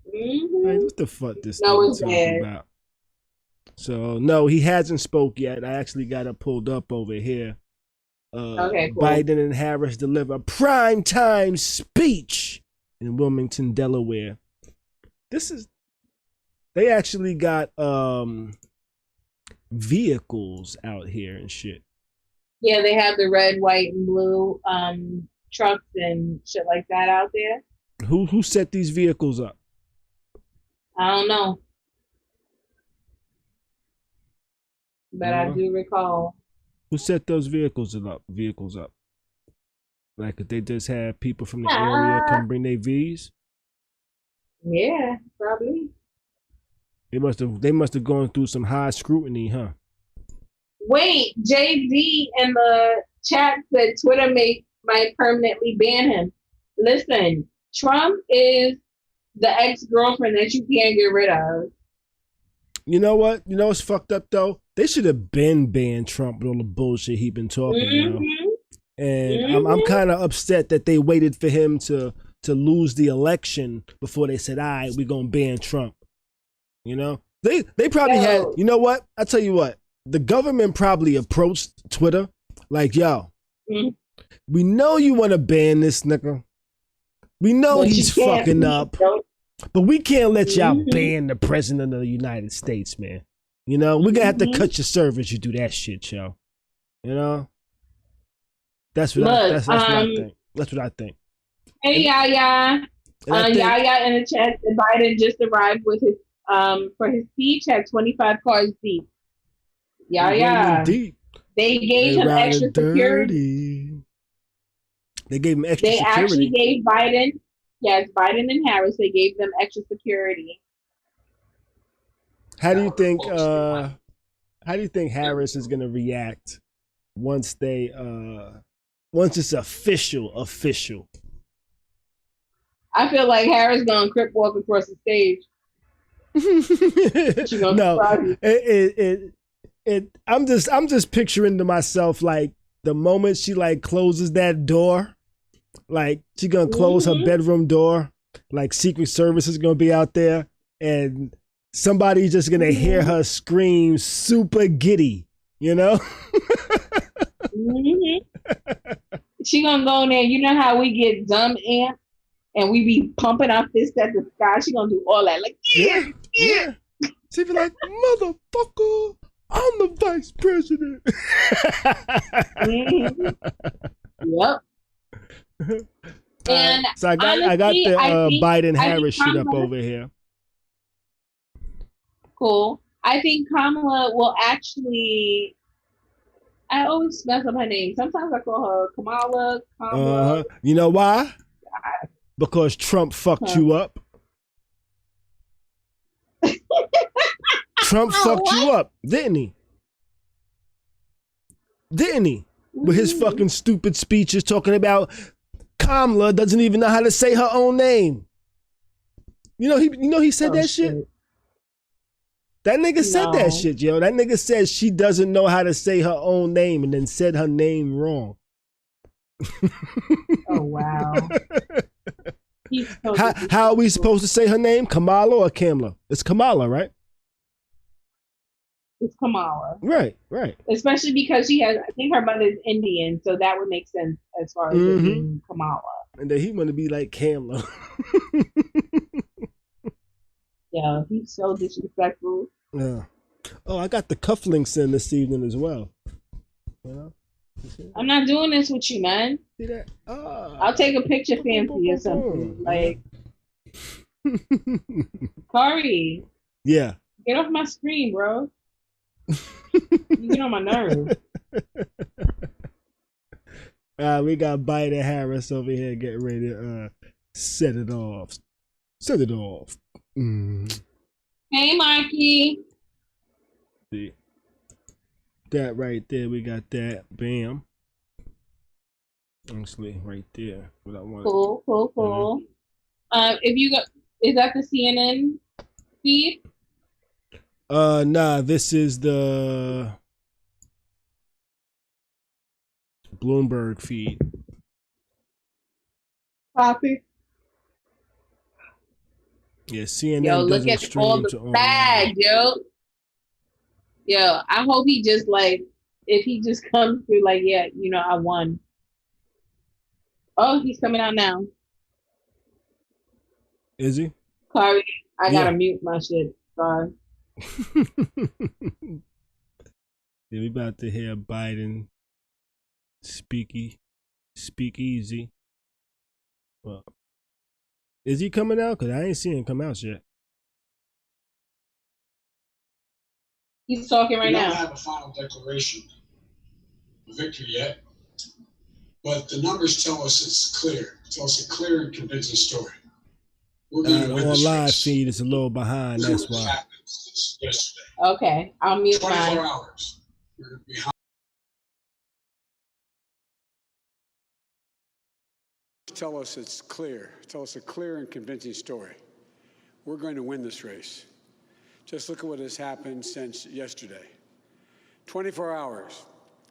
like, what the fuck this thing talking about? So, no, he hasn't spoke yet. I actually got it pulled up over here. Okay, cool. Biden and Harris deliver primetime speech in Wilmington, Delaware. They actually got vehicles out here and shit. Yeah, they have the red, white, and blue trucks and shit like that out there. Who set these vehicles up? I don't know. But I do recall. Who set those vehicles up? Like if they just have people from the area come bring their V's? Yeah, probably. They must have gone through some high scrutiny, huh? Wait, JD in the chat said Twitter might permanently ban him. Listen, Trump is the ex-girlfriend that you can't get rid of. You know what? You know what's fucked up though? They should have been banned Trump with all the bullshit he been talking about. And I'm kind of upset that they waited for him to lose the election before they said, all right, we're going to ban Trump. You know? They probably had, you know what? I tell you what, the government probably approached Twitter like, yo, we know you want to ban this nigga. We know he's fucking up. But we can't let y'all ban the president of the United States, man. You know, we're going to have to cut your service. You do that shit, yo. You know? That's what I think. That's what I think. Hey, Yaya. Yaya in the chat, Biden just arrived with his, for his speech, had 25 cars deep. Yaya. They gave him extra security. They gave him extra security. They actually gave Biden, Biden and Harris, they gave them extra security. How do you think Harris is gonna react once it's official? I feel like Harris gonna crip walk across the stage. I'm just picturing to myself like the moment she like closes that door, like she gonna close her bedroom door, like Secret Service is gonna be out there, and somebody's just gonna hear her scream super giddy, you know? She gonna go in there. You know how we get dumb amped and we be pumping our fists at the sky? She gonna do all that, like yeah. She be like, motherfucker, I'm the vice president. Yep. And so I got the Biden Harris shit up over here. Cool. I think Kamala will actually. I always mess up her name. Sometimes I call her Kamala. You know why? Because Trump fucked you up. Trump fucked you up, didn't he? With his fucking stupid speeches talking about Kamala doesn't even know how to say her own name. You know he said that shit. That nigga said that shit, yo. That nigga said she doesn't know how to say her own name and then said her name wrong. Oh, wow. How are we supposed to say her name? Kamala or Kamala? It's Kamala, right? It's Kamala. Right. Especially because I think her mother is Indian, so that would make sense as far as it being Kamala. And then he want to be like Kamala. Yeah, he's so disrespectful. Yeah. Oh, I got the cufflinks in this evening as well. You know? I'm not doing this with you, man. See that? Oh. I'll take a picture fancy or something. Like, Khary. Yeah. Get off my screen, bro. You get on my nerves. We got Biden Harris over here getting ready to set it off. Hey, Marky. See that right there? We got that. Bam. Actually, right there. What I want. Cool. If you got, is that the CNN feed? Nah. This is the Bloomberg feed. Copy. Yeah, CNN. Yo, look at all the flag, yo. Yo, I hope he just like, if he just comes through like, yeah, you know, I won. Oh, he's coming out now. Is he? Khary, I gotta mute my shit. Sorry. Yeah, we about to hear Biden speak easy. Well, is he coming out? Because I ain't seen him come out yet. He's talking right now. We don't have a final declaration of victory yet, but the numbers tell us it's clear. It tells us a clear and convincing story. We're going to win this live race. feed is a little behind. That's why. Yesterday. Okay, I'll mute 24 mine. hours. We're behind. Tell us it's clear. Tell us a clear and convincing story. We're going to win this race. Just look at what has happened since yesterday. 24 hours.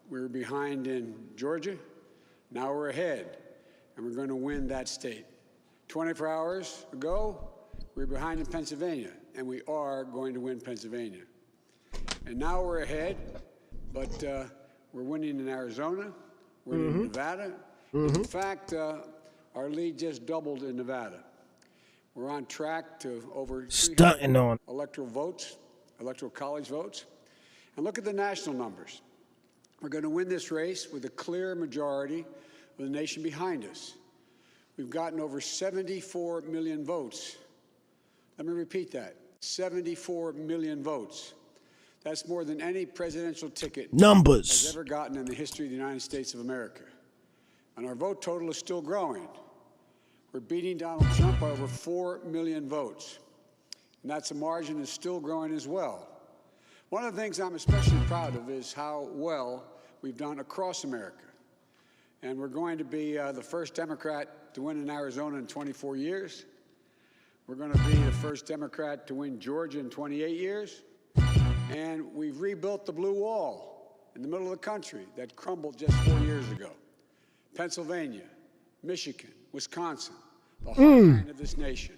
We were behind in Georgia. Now we're ahead, and we're going to win that state. 24 hours ago, we were behind in Pennsylvania, and we are going to win Pennsylvania. And now we're ahead, but we're winning in Arizona, we're winning in Nevada. In fact, our lead just doubled in Nevada. We're on track to over 300 electoral votes, electoral college votes. And look at the national numbers. We're going to win this race with a clear majority of the nation behind us. We've gotten over 74 million votes. Let me repeat that, 74 million votes. That's more than any presidential ticket has ever gotten in the history of the United States of America. And our vote total is still growing. We're beating Donald Trump by over 4 million votes. And that's a margin that's still growing as well. One of the things I'm especially proud of is how well we've done across America. And we're going to be the first Democrat to win in Arizona in 24 years. We're going to be the first Democrat to win Georgia in 28 years. And we've rebuilt the blue wall in the middle of the country that crumbled just 4 years ago. Pennsylvania, Michigan, Wisconsin, the heartland of this nation.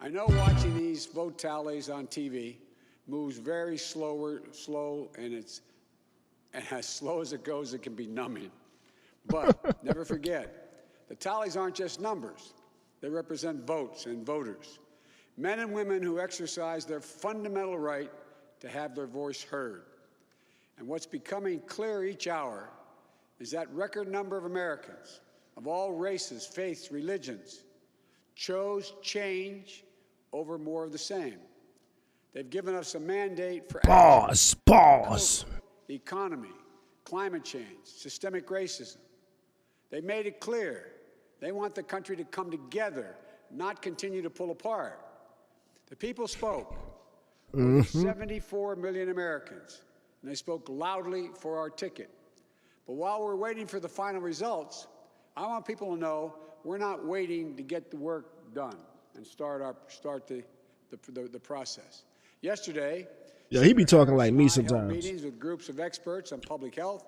I know watching these vote tallies on TV moves very slow, and as slow as it goes, it can be numbing. But never forget, the tallies aren't just numbers. They represent votes and voters, men and women who exercise their fundamental right to have their voice heard. And what's becoming clear each hour is that record number of Americans of all races, faiths, religions chose change over more of the same. They've given us a mandate for action. The economy, climate change, systemic racism. They made it clear they want the country to come together, not continue to pull apart. The people spoke. 74 million Americans, and they spoke loudly for our ticket. But while we're waiting for the final results, I want people to know we're not waiting to get the work done and start the process. Yesterday, he be talking like me held sometimes. Meetings with groups of experts on public health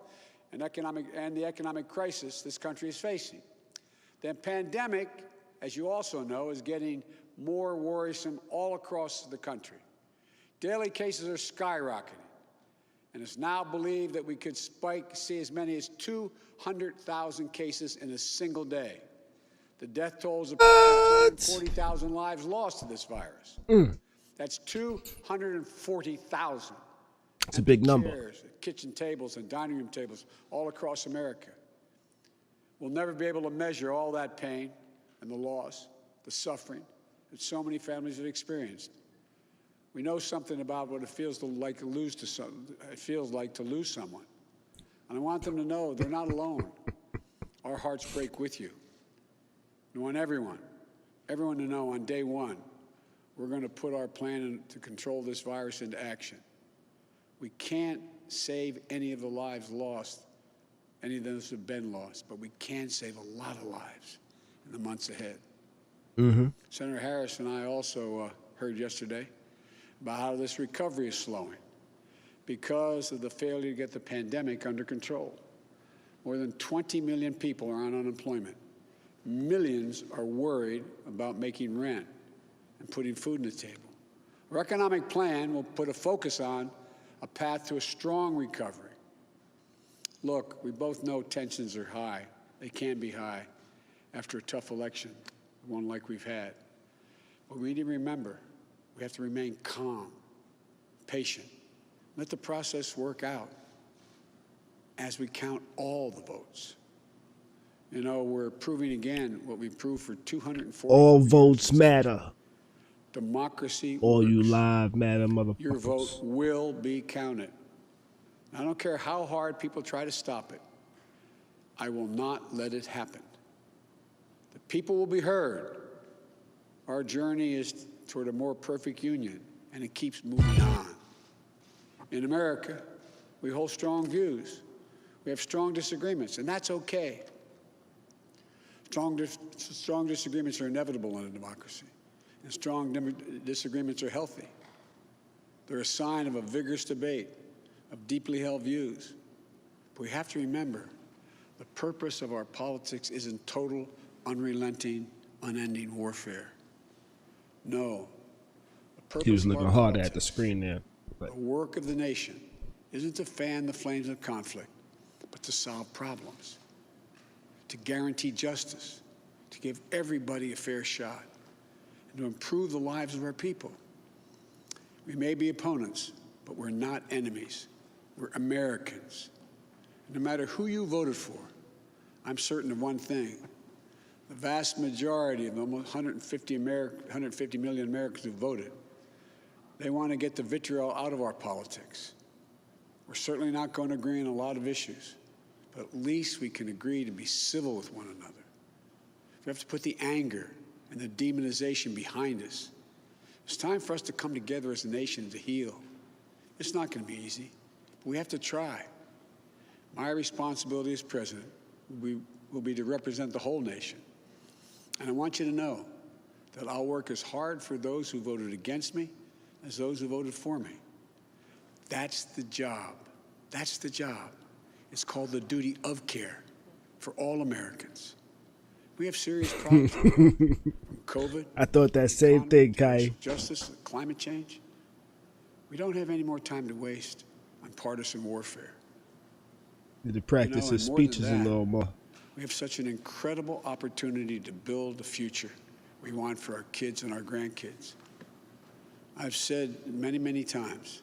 and the economic crisis this country is facing. The pandemic, as you also know, is getting more worrisome all across the country. Daily cases are skyrocketing, and it's now believed that we could see as many as 200,000 cases in a single day. The death tolls of 240,000 lives lost to this virus. That's 240,000. It's a big number. Chairs, kitchen tables, and dining room tables all across America. We'll never be able to measure all that pain and the loss, the suffering that so many families have experienced. We know something about what it feels like to lose someone. And I want them to know they're not alone. Our hearts break with you. I want everyone to know on day one, we're going to put our plan to control this virus into action. We can't save any of the lives lost, any of those who have been lost, but we can save a lot of lives in the months ahead. Senator Harris and I also heard yesterday about how this recovery is slowing because of the failure to get the pandemic under control. More than 20 million people are on unemployment. Millions are worried about making rent and putting food on the table. Our economic plan will put a focus on a path to a strong recovery. Look, we both know tensions are high. They can be high after a tough election, one like we've had. But we need to remember, we have to remain calm, patient, let the process work out. as we count all the votes. You know, we're proving again what we proved for 240 All years. votes matter. Democracy All works. you live matter, motherfuckers. Your vote will be counted. I don't care how hard people try to stop it. I will not let it happen. The people will be heard. Our journey is toward a more perfect union, and it keeps moving on. In America, we hold strong views. We have strong disagreements, and that's okay. Strong disagreements are inevitable in a democracy, and strong disagreements are healthy. They're a sign of a vigorous debate, of deeply held views. But we have to remember, the purpose of our politics isn't total, unrelenting, unending warfare. No. The purpose He was of looking our hard at the politics, screen there. the work of the nation, isn't to fan the flames of conflict, but to solve problems, to guarantee justice, to give everybody a fair shot, and to improve the lives of our people. We may be opponents, but we're not enemies. We're Americans. No matter who you voted for, I'm certain of one thing. The vast majority of almost 150 million Americans who voted, they want to get the vitriol out of our politics. We're certainly not going to agree on a lot of issues, but at least we can agree to be civil with one another. We have to put the anger and the demonization behind us. It's time for us to come together as a nation to heal. It's not going to be easy, but we have to try. My responsibility as president will be to represent the whole nation. And I want you to know that I'll work as hard for those who voted against me as those who voted for me. That's the job. That's the job. It's called the duty of care for all Americans. We have serious problems from COVID. I thought that same thing, Kai. Justice, climate change. We don't have any more time to waste on partisan warfare. Need to practice his speeches a little more. We have such an incredible opportunity to build the future we want for our kids and our grandkids. I've said many, many times,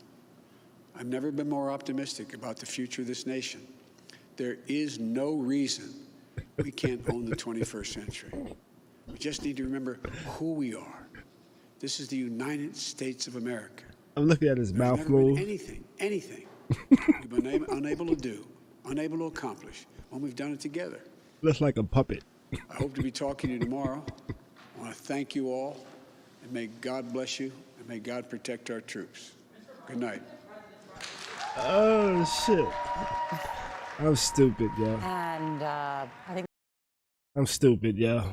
I've never been more optimistic about the future of this nation. There is no reason we can't own the 21st century. We just need to remember who we are. This is the United States of America. I'm looking at his mouth There's never been move. anything we've been unable to do, unable to accomplish when we've done it together. Looks like a puppet. I hope to be talking to you tomorrow. I want to thank you all, and may God bless you, and may God protect our troops. Good night. Oh, shit. I'm stupid, yo. And I think I'm stupid, yo.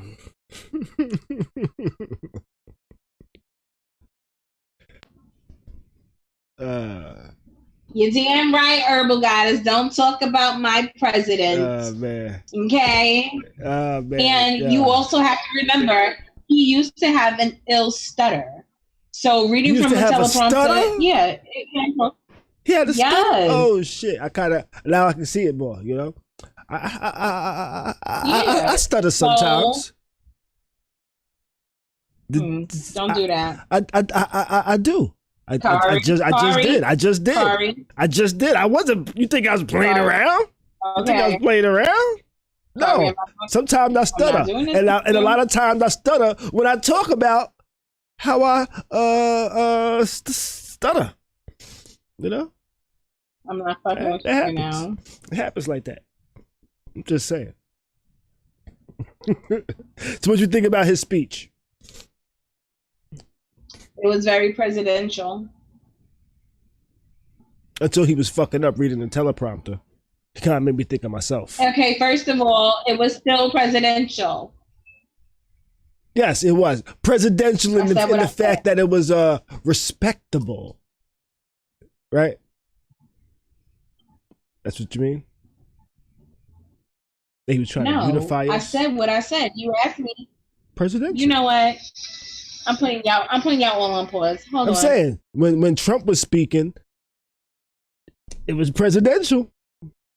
You're damn right, Herbal Goddess. Don't talk about my president. Oh, man. Okay? Oh, man. And you also have to remember, he used to have an ill stutter. So reading from a teleprompter, yeah. He had a stutter? Yes. Oh, shit. Now I can see it more, you know? I stutter sometimes. Don't do that. I do. I just did. Khary. I just did. I wasn't. You think I was playing around? Okay. You think I was playing around? No. Khary, Sometimes I stutter, and a lot of times I stutter when I talk about how I stutter. You know? I'm not fucking with you now. It happens like that. I'm just saying. So what you think about his speech? It was very presidential. Until he was fucking up reading the teleprompter. He kind of made me think of myself. Okay, first of all, it was still presidential. Yes, it was. Presidential in the fact that it was respectable. Right? That's what you mean? He was trying to unify us? I said what I said. You asked me. Presidential. You know what? I'm putting y'all all on pause. Hold on. I'm saying, when Trump was speaking, it was presidential.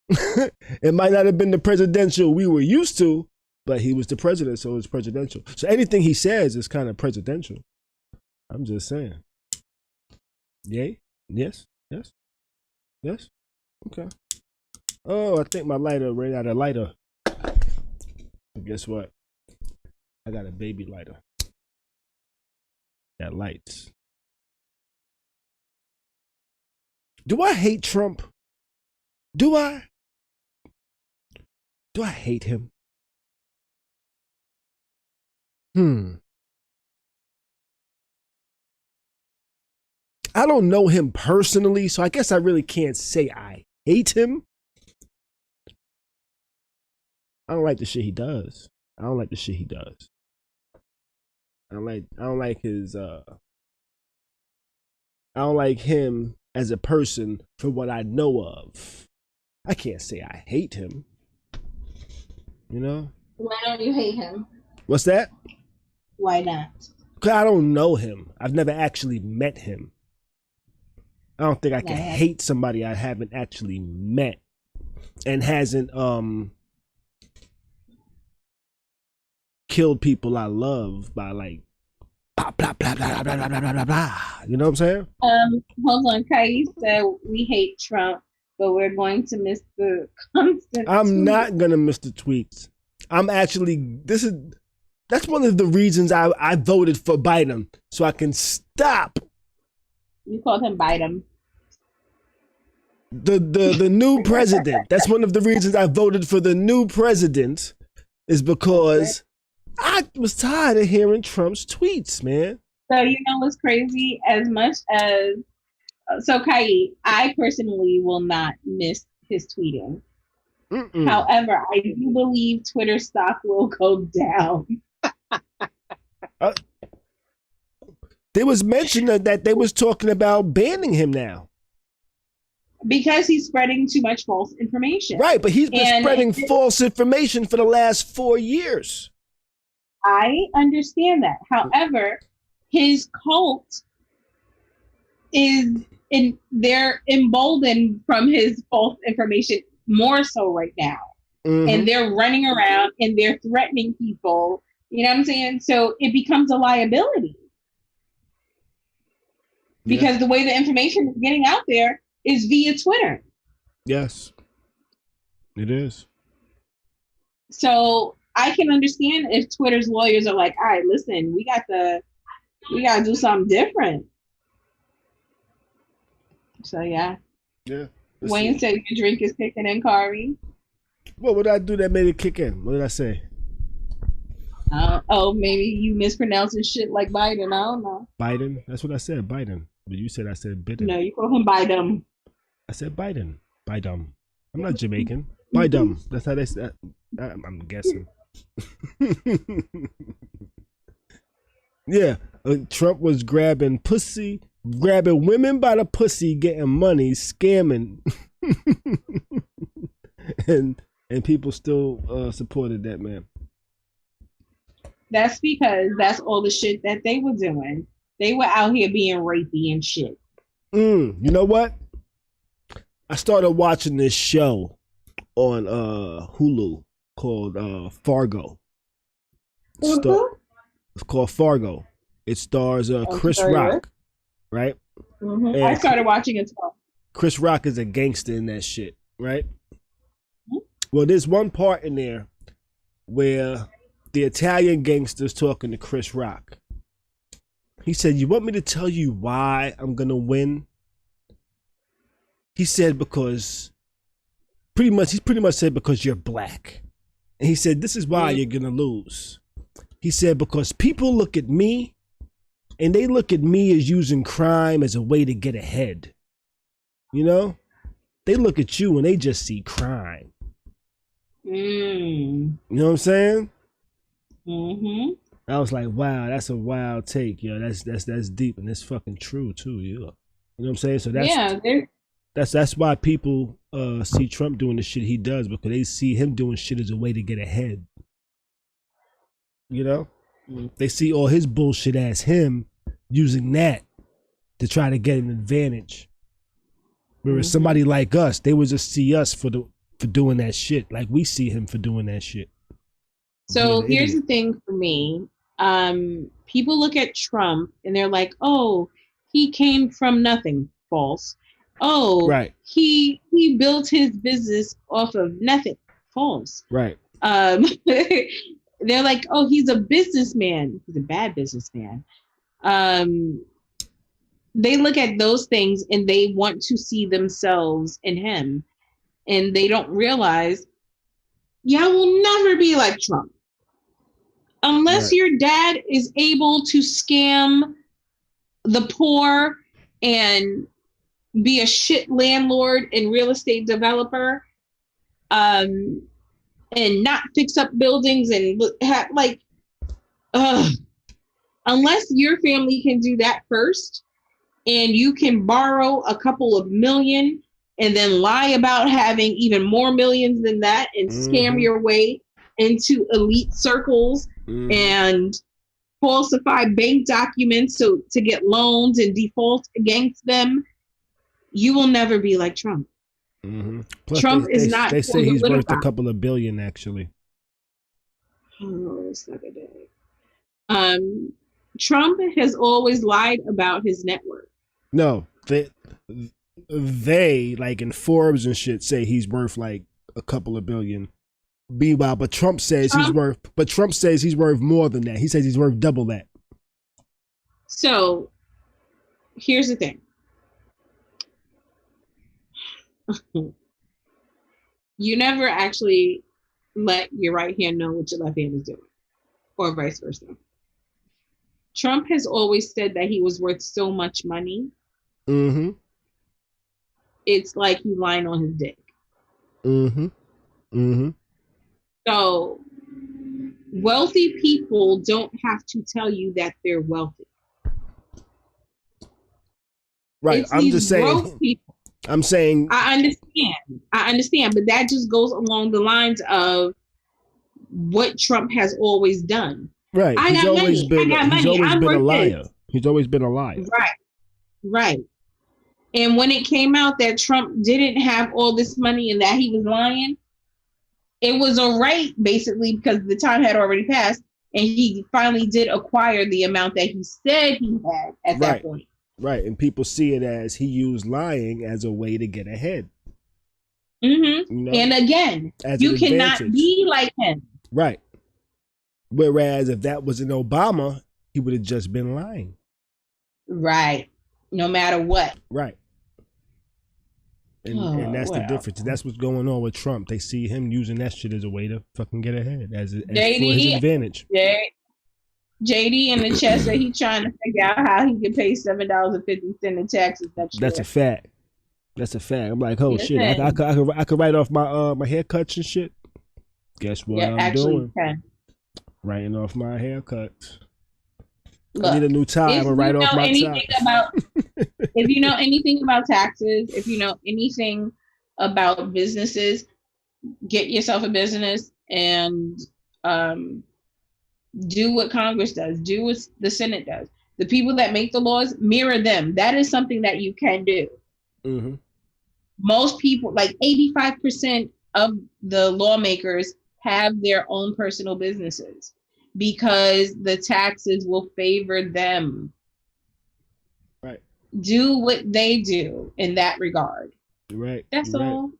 It might not have been the presidential we were used to, but he was the president, so it was presidential. So anything he says is kind of presidential. I'm just saying. Yay? Yes? Yes? Yes? Okay. Oh, I think my lighter ran out of lighter. But guess what? I got a baby lighter that lights. Do I hate Trump? Do I? Do I hate him? I don't know him personally, so I guess I really can't say I hate him. I don't like the shit he does. I don't like him as a person for what I know of. I can't say I hate him. You know? Why don't you hate him? What's that? Why not? Because I don't know him. I've never actually met him. I don't think I can hate somebody I haven't actually met and hasn't killed people I love by like blah blah blah blah blah blah blah blah blah. You know what I'm saying? Hold on. Khary said we hate Trump, but we're going to miss the constant. I'm not gonna miss the tweets. I'm actually that's one of the reasons I voted for Biden, so I can stop. You called him Biden. The new president. That's one of the reasons I voted for the new president, is because I was tired of hearing Trump's tweets, man. So you know what's crazy? As much as Khary, I personally will not miss his tweeting. However, I do believe Twitter stock will go down. There was mention that they was talking about banning him now. Because he's spreading too much false information. Right, but he's been spreading false information for the last 4 years. I understand that. However, his cult they're emboldened from his false information more so right now. And they're running around and they're threatening people. You know what I'm saying? So it becomes a liability. Because the way the information is getting out there is via Twitter. Yes, it is. So I can understand if Twitter's lawyers are like, all right, listen, we gotta do something different. So yeah. Yeah. Wayne said your drink is kicking in, Khary. What would I do that made it kick in? What did I say? Maybe you mispronouncing shit like Biden. I don't know. Biden? That's what I said, Biden. But you said I said Biden. No, you call him Biden. I said Biden. Biden. I'm not Jamaican. Biden. That's how they say that. I'm guessing. Yeah. Trump was grabbing women by the pussy, getting money, scamming. and people still supported that man. That's because that's all the shit that they were doing. They were out here being rapey and shit. You know what? I started watching this show on Hulu called Fargo. It's called Fargo. It stars Chris Rock, right? I started watching it too. Chris Rock is a gangster in that shit, right? Well, there's one part in there where the Italian gangster's talking to Chris Rock. He said, "You want me to tell you why I'm gonna win?" He said, because he pretty much said, because you're black. And he said, this is why you're gonna lose. He said, because people look at me and they look at me as using crime as a way to get ahead. You know? They look at you and they just see crime. You know what I'm saying? I was like, wow, that's a wild take, yo. That's deep and it's fucking true too, yo. You know what I'm saying? So that's why people see Trump doing the shit he does, because they see him doing shit as a way to get ahead. You know? They see all his bullshit as him using that to try to get an advantage. Whereas somebody like us, they would just see us for doing that shit, like we see him for doing that shit. So here's the thing for me. People look at Trump and they're like, oh, he came from nothing. False. oh, right. he built his business off of nothing. False. Right. They're like, oh, he's a businessman. He's a bad businessman. They look at those things and they want to see themselves in him. And they don't realize, y'all will never be like Trump. Unless your dad is able to scam the poor and be a shit landlord and real estate developer, and not fix up buildings and have unless your family can do that first, and you can borrow a couple of million and then lie about having even more millions than that and scam your way into elite circles and falsify bank documents to get loans and default against them, you will never be like Trump. Plus Trump is not. They say he's worth a couple of billion, actually. Oh, suck a dick. Trump has always lied about his net worth. No, they like in Forbes and shit say he's worth like a couple of billion. Meanwhile, but Trump says he's worth more than that. He says he's worth double that. So, here's the thing. You never actually let your right hand know what your left hand is doing, or vice versa. Trump has always said that he was worth so much money. It's like he's lying on his dick. So, wealthy people don't have to tell you that they're wealthy. Right. It's I'm just saying. I'm saying. I understand, but that just goes along the lines of what Trump has always done. Right. He's always been a liar. He's always been a liar. Right. And when it came out that Trump didn't have all this money and that he was lying, it was all right, basically, because the time had already passed, and he finally did acquire the amount that he said he had at that point. Right, and people see it as he used lying as a way to get ahead. You know, and again, you cannot be like him. Right. Whereas if that was an Obama, he would have just been lying. Right. No matter what. Right. And that's the difference. That's what's going on with Trump. They see him using that shit as a way to fucking get ahead, as for his advantage. JD in the chest that he's trying to figure out how he can pay $7.50 in taxes next year. That's a fact. That's a fact. I'm like, oh shit, I could write off my my haircuts and shit. Guess what I'm doing? Writing off my haircuts. Look, I need a new tie. I'm gonna write off my tie. If you know anything about taxes, if you know anything about businesses, get yourself a business and do what Congress does. Do what the Senate does. The people that make the laws, mirror them. That is something that you can do. Most people, like 85% of the lawmakers, have their own personal businesses because the taxes will favor them. Right. Do what they do in that regard. Right. That's all.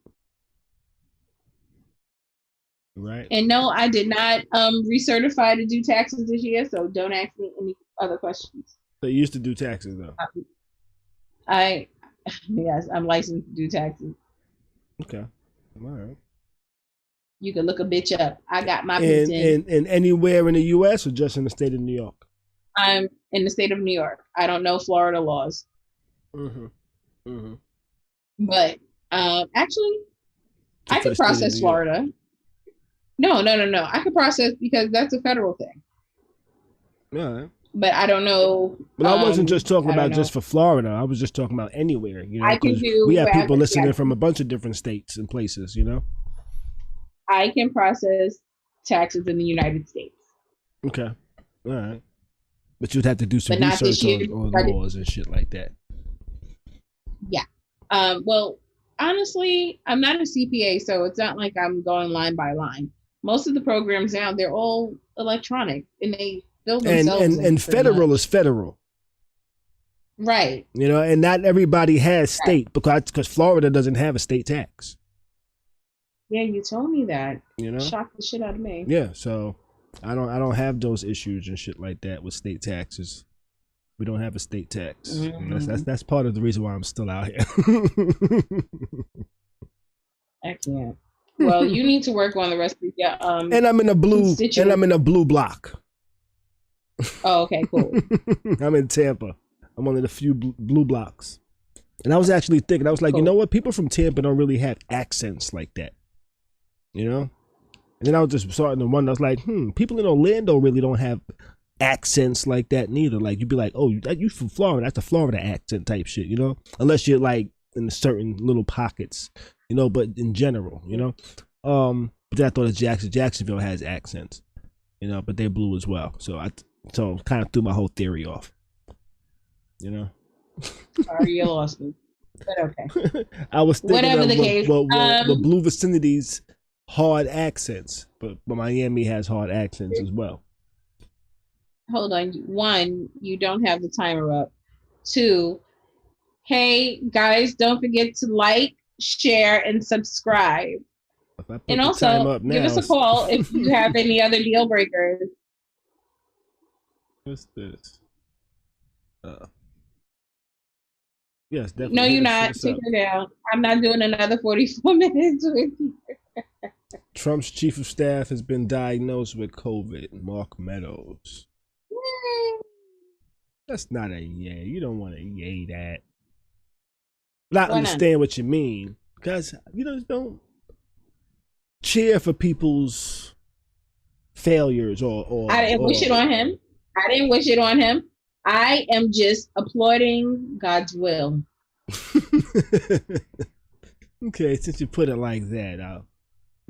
Right. And no, I did not recertify to do taxes this year, so don't ask me any other questions. So you used to do taxes though? Yes, I'm licensed to do taxes. Okay. All right. You can look a bitch up. I got my and anywhere in the US or just in the state of New York? I'm in the state of New York. I don't know Florida laws. But actually, I could process Florida. No. I could process because that's a federal thing. Yeah. But I don't know. But I wasn't just talking about just for Florida. I was just talking about anywhere. You know, because we have people listening from a bunch of different states and places. You know. I can process taxes in the United States. Okay. All right. But you'd have to do some research on laws and shit like that. Yeah. Well, honestly, I'm not a CPA, so it's not like I'm going line by line. Most of the programs now, they're all electronic, and they build themselves. And federal is federal. Right. You know, and not everybody has state because Florida doesn't have a state tax. Yeah, you told me that. You know, shocked the shit out of me. Yeah, so I don't have those issues and shit like that with state taxes. We don't have a state tax. Mm-hmm. That's part of the reason why I'm still out here. I can't. Well, you need to work on the rest of your and I'm in a blue block. Oh, okay, cool. I'm in Tampa. I'm one of the few blue blocks. And I was actually thinking, I was like, cool. You know what? People from Tampa don't really have accents like that. You know? And then I was just starting to wonder, I was like, people in Orlando really don't have accents like that neither. Like, you'd be like, oh, you from Florida. That's the Florida accent type shit, you know? Unless you're like in certain little pockets, you know, but in general, you know? But then I thought Jacksonville has accents, you know, but they're blue as well. So kind of threw my whole theory off, you know? Sorry, you lost me. But okay. I was thinking whatever the case. The blue vicinities hard accents, but Miami has hard accents as well. Hold on. 1, you don't have the timer up. 2, hey guys, don't forget to like, share, and subscribe. And also give us a call if you have any other deal breakers. What's this? Yes, definitely. No, you're not. Take her down. I'm not doing another 44 minutes with you. Trump's chief of staff has been diagnosed with COVID. Mark Meadows. That's not a yay. You don't want to yay that. But I understand what you mean. Because you just don't cheer for people's failures or I didn't wish it on him. I am just applauding God's will. Okay, since you put it like that,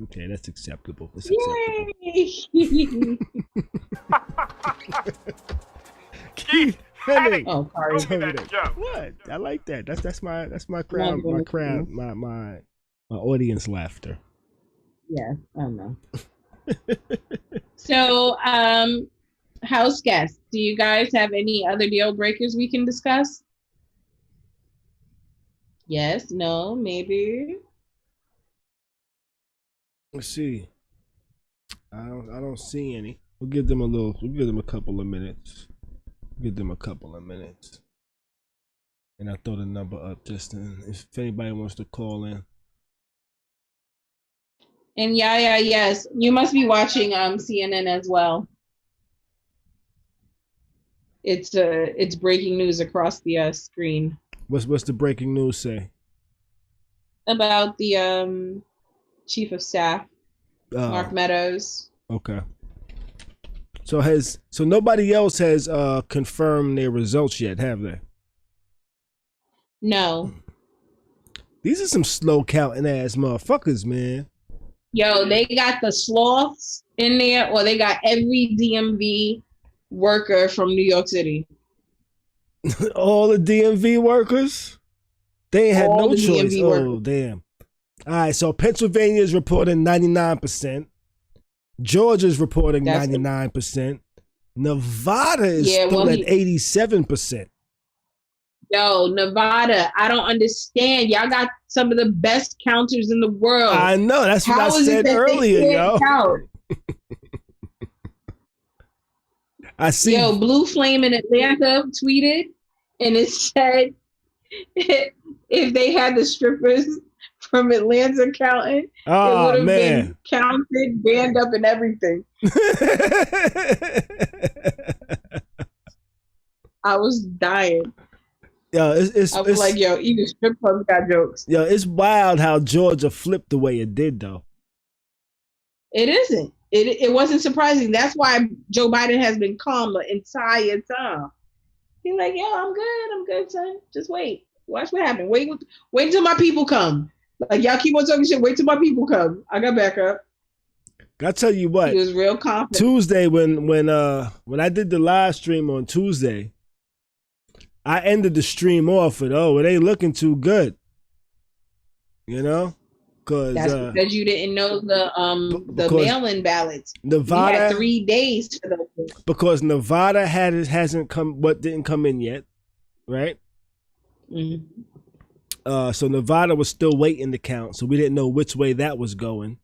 okay, that's acceptable. It's acceptable. Keith Henning. Oh, Khary. What? I like that. That's my crowd. My audience laughter. Yeah, I know. So, house guests, do you guys have any other deal breakers we can discuss? Yes, no, maybe. Let's see. I don't see any. We'll give them a couple of minutes. And I'll throw the number up just if anybody wants to call in. And yes, you must be watching CNN as well. It's breaking news across the screen. What's the breaking news say? About the chief of staff, Mark Meadows. Okay. So nobody else has confirmed their results yet, have they? No. These are some slow counting ass motherfuckers, man. Yo, they got the sloths in there, or they got every DMV worker from New York City. All the DMV workers? They had no choice. Oh, damn. All right, so Pennsylvania is reporting 99%. Georgia's reporting 99%. Nevada is still at 87%. Yo, Nevada, I don't understand. Y'all got some of the best counters in the world. I know. That's what I said earlier, yo. I see. Yo, Blue Flame in Atlanta tweeted, and it said if they had the strippers from Atlanta counting, it would have been counted, banned up, and everything. I was dying. Yo, I was like, yo, even strip clubs got jokes. Yo, it's wild how Georgia flipped the way it did, though. It isn't. It wasn't surprising. That's why Joe Biden has been calm the entire time. He's like, yo, I'm good, son. Just wait. Watch what happens. Wait till my people come. Like, y'all keep on talking shit. Wait till my people come. I got backup. I tell you what. He was real confident. Tuesday, when I did the live stream on Tuesday, I ended the stream off with, it ain't looking too good. You know? That's because you didn't know the mail-in ballots. Nevada you had 3 days for those. Because Nevada didn't come in yet. right? Mm-hmm. So Nevada was still waiting to count, so we didn't know which way that was going.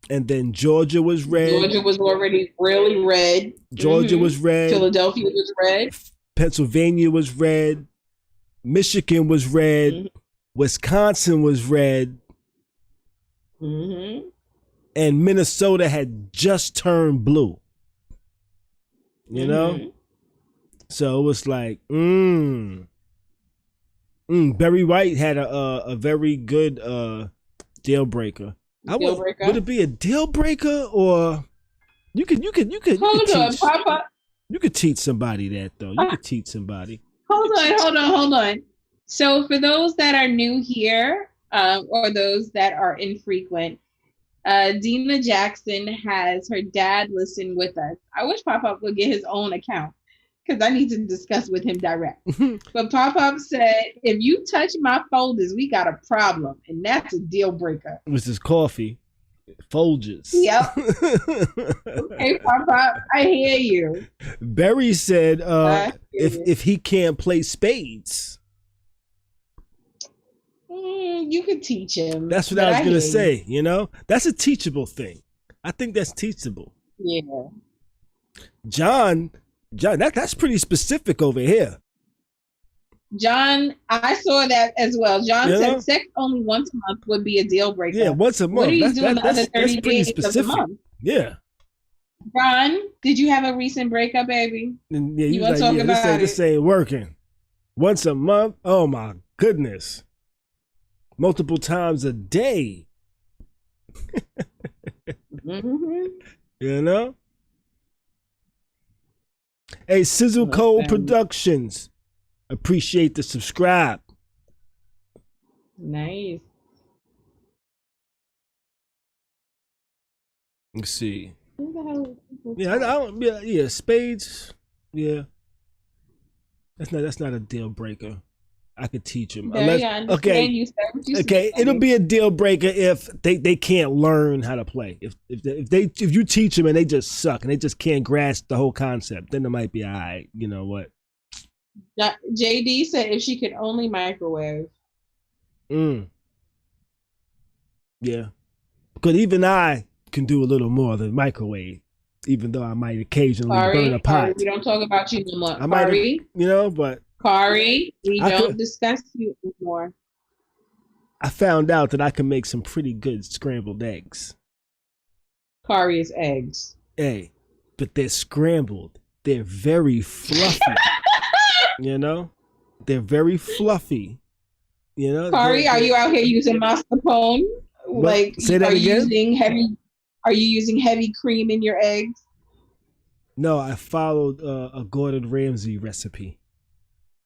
And then Georgia was red. Georgia was already really red. Georgia was red. Philadelphia was red. Pennsylvania was red. Michigan was red. Mm-hmm. Wisconsin was red. Mm-hmm. And Minnesota had just turned blue. You know? So it was like, Barry White had a very good deal breaker. Would it be a deal breaker, or you could Hold on, Papa. You could teach somebody that though. You could teach somebody. Hold on. So for those that are new here, or those that are infrequent, Dina Jackson has her dad listen with us. I wish Pop-Up would get his own account because I need to discuss with him direct. But Pop-Up said, if you touch my folders, we got a problem, and that's a deal breaker. This is coffee. Folgers. Yep. Okay, Pop-Up, I hear you. Barry said if he can't play spades. You could teach him. That's what I was going to say, you know? That's a teachable thing. I think that's teachable. Yeah. John, that's pretty specific over here. John, I saw that as well. John said sex only once a month would be a deal breaker. Yeah, once a month. What are you doing the other 30 days specific. of the month? Yeah. John, did you have a recent breakup, baby? And yeah, you want to talk about it? This ain't working. Once a month? Oh, my goodness. Multiple times a day. You know? Hey, Sizzle Cole Productions. Appreciate the subscribe. Nice. Let's see. Yeah, spades. Yeah. That's not a deal breaker. I could teach them. It'll be a deal breaker if they can't learn how to play. If you teach them and they just suck and they just can't grasp the whole concept, then it might be all right. You know what? JD said if she could only microwave. Yeah, because even I can do a little more than microwave, even though I might occasionally burn a pot. Khary, we don't talk about you no more. Khary, but Khary, we don't discuss you anymore. I found out that I can make some pretty good scrambled eggs. Khary is eggs. Hey, but they're scrambled. They're very fluffy. You know? They're very fluffy. You know? Khary, are you out here using mascarpone? Like, say that again? Are you using heavy cream in your eggs? No, I followed a Gordon Ramsay recipe.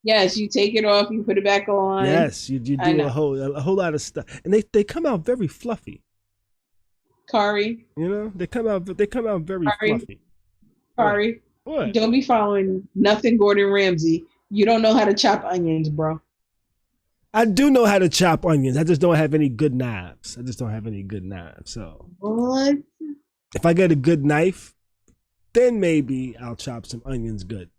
Yes, you take it off, you put it back on. Yes, you do a whole lot of stuff, and they come out very fluffy. Khary, you know, they come out very fluffy. Khary, what? Don't be following nothing Gordon Ramsay. You don't know how to chop onions, bro. I do know how to chop onions. I just don't have any good knives. So what? If I get a good knife, then maybe I'll chop some onions good.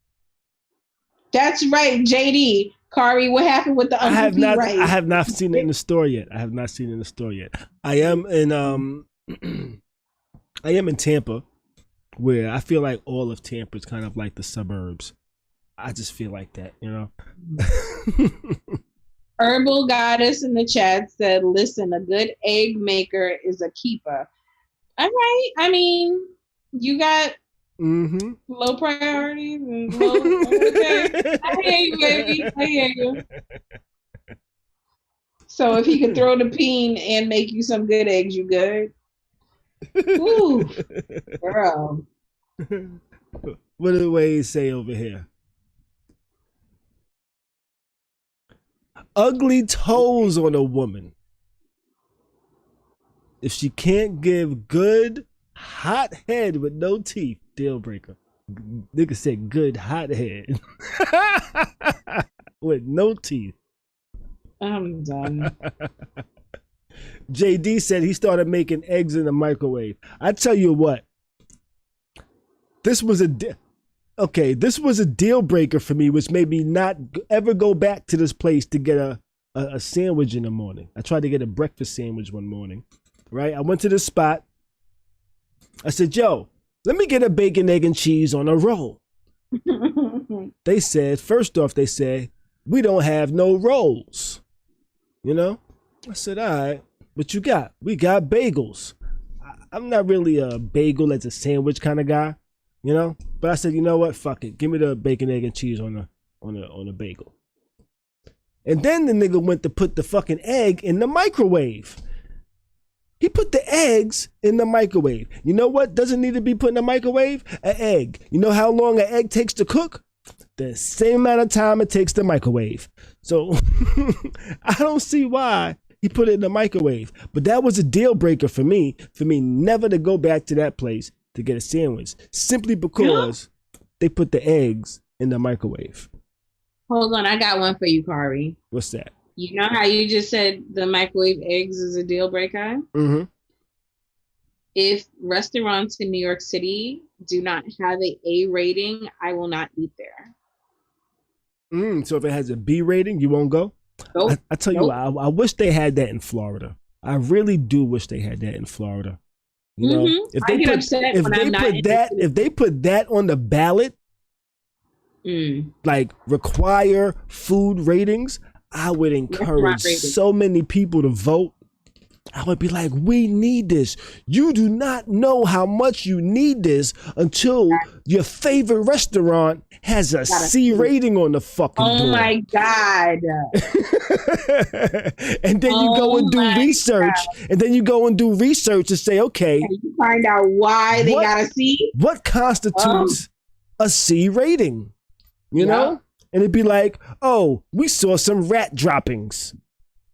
That's right, JD. Khary, what happened with the onions? I have not seen it in the store yet. I am in Tampa, where I feel like all of Tampa is kind of like the suburbs. I just feel like that, you know. Herbal Goddess in the chat said, listen, a good egg maker is a keeper. All right. I mean, you got low priorities. Okay. I hear you, baby. I hear you. So if he could throw the peen and make you some good eggs, you good? Ooh, girl. What do the Waynes say over here? Ugly toes on a woman. If she can't give good hot head with no teeth, deal breaker. Nigga said good hot head with no teeth. I'm done. JD said he started making eggs in the microwave. I tell you what, this was okay, this was a deal breaker for me, which made me not ever go back to this place to get a sandwich in the morning. I tried to get a breakfast sandwich one morning, right? I went to this spot. I said, yo, let me get a bacon, egg, and cheese on a roll. They said, first off, we don't have no rolls. You know? I said, all right, what you got? We got bagels. I'm not really a bagel as a sandwich kind of guy, you know? But I said, you know what? Fuck it. Give me the bacon, egg, and cheese on a bagel. And then the nigga went to put the fucking egg in the microwave. He put the eggs in the microwave. You know what doesn't need to be put in the microwave? An egg. You know how long an egg takes to cook? The same amount of time it takes to microwave. So I don't see why he put it in the microwave. But that was a deal breaker for me never to go back to that place to get a sandwich. Simply because they put the eggs in the microwave. Hold on, I got one for you, Khary. What's that? You know how you just said the microwave eggs is a deal breaker? Mm-hmm. If restaurants in New York City do not have an A rating, I will not eat there. So if it has a B rating, you won't go? Nope. I tell you what, I wish they had that in Florida. I really do wish they had that in Florida. You know, if they put that on the ballot, like require food ratings, I would encourage so many people to vote. I would be like, we need this. You do not know how much you need this until your favorite restaurant has a C rating on the fucking door. Oh my God. And then you go and do research. God. And then you go and do research and say, okay. And you find out why they got a C? What constitutes a C rating? You know? And it'd be like, oh, we saw some rat droppings.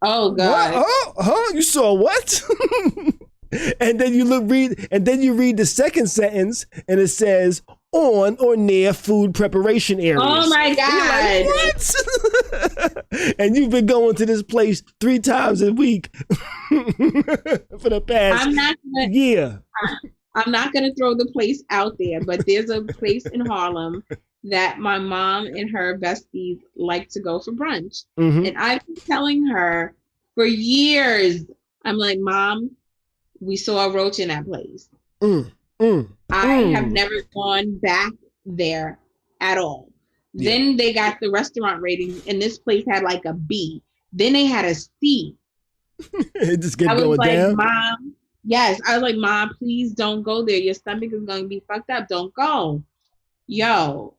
Oh God! What? You saw what? And then you read the second sentence, and it says on or near food preparation areas. Oh my God! Like, what? And you've been going to this place 3 times a week for the past year. I'm not gonna throw the place out there, but there's a place in Harlem that my mom and her besties like to go for brunch. Mm-hmm. And I've been telling her for years, I'm like, Mom, we saw a roach in that place. I have never gone back there at all. Yeah. Then they got the restaurant ratings, and this place had like a B. Then they had a C. It just kept going down? Mom, yes. I was like, Mom, please don't go there. Your stomach is going to be fucked up. Don't go. Yo.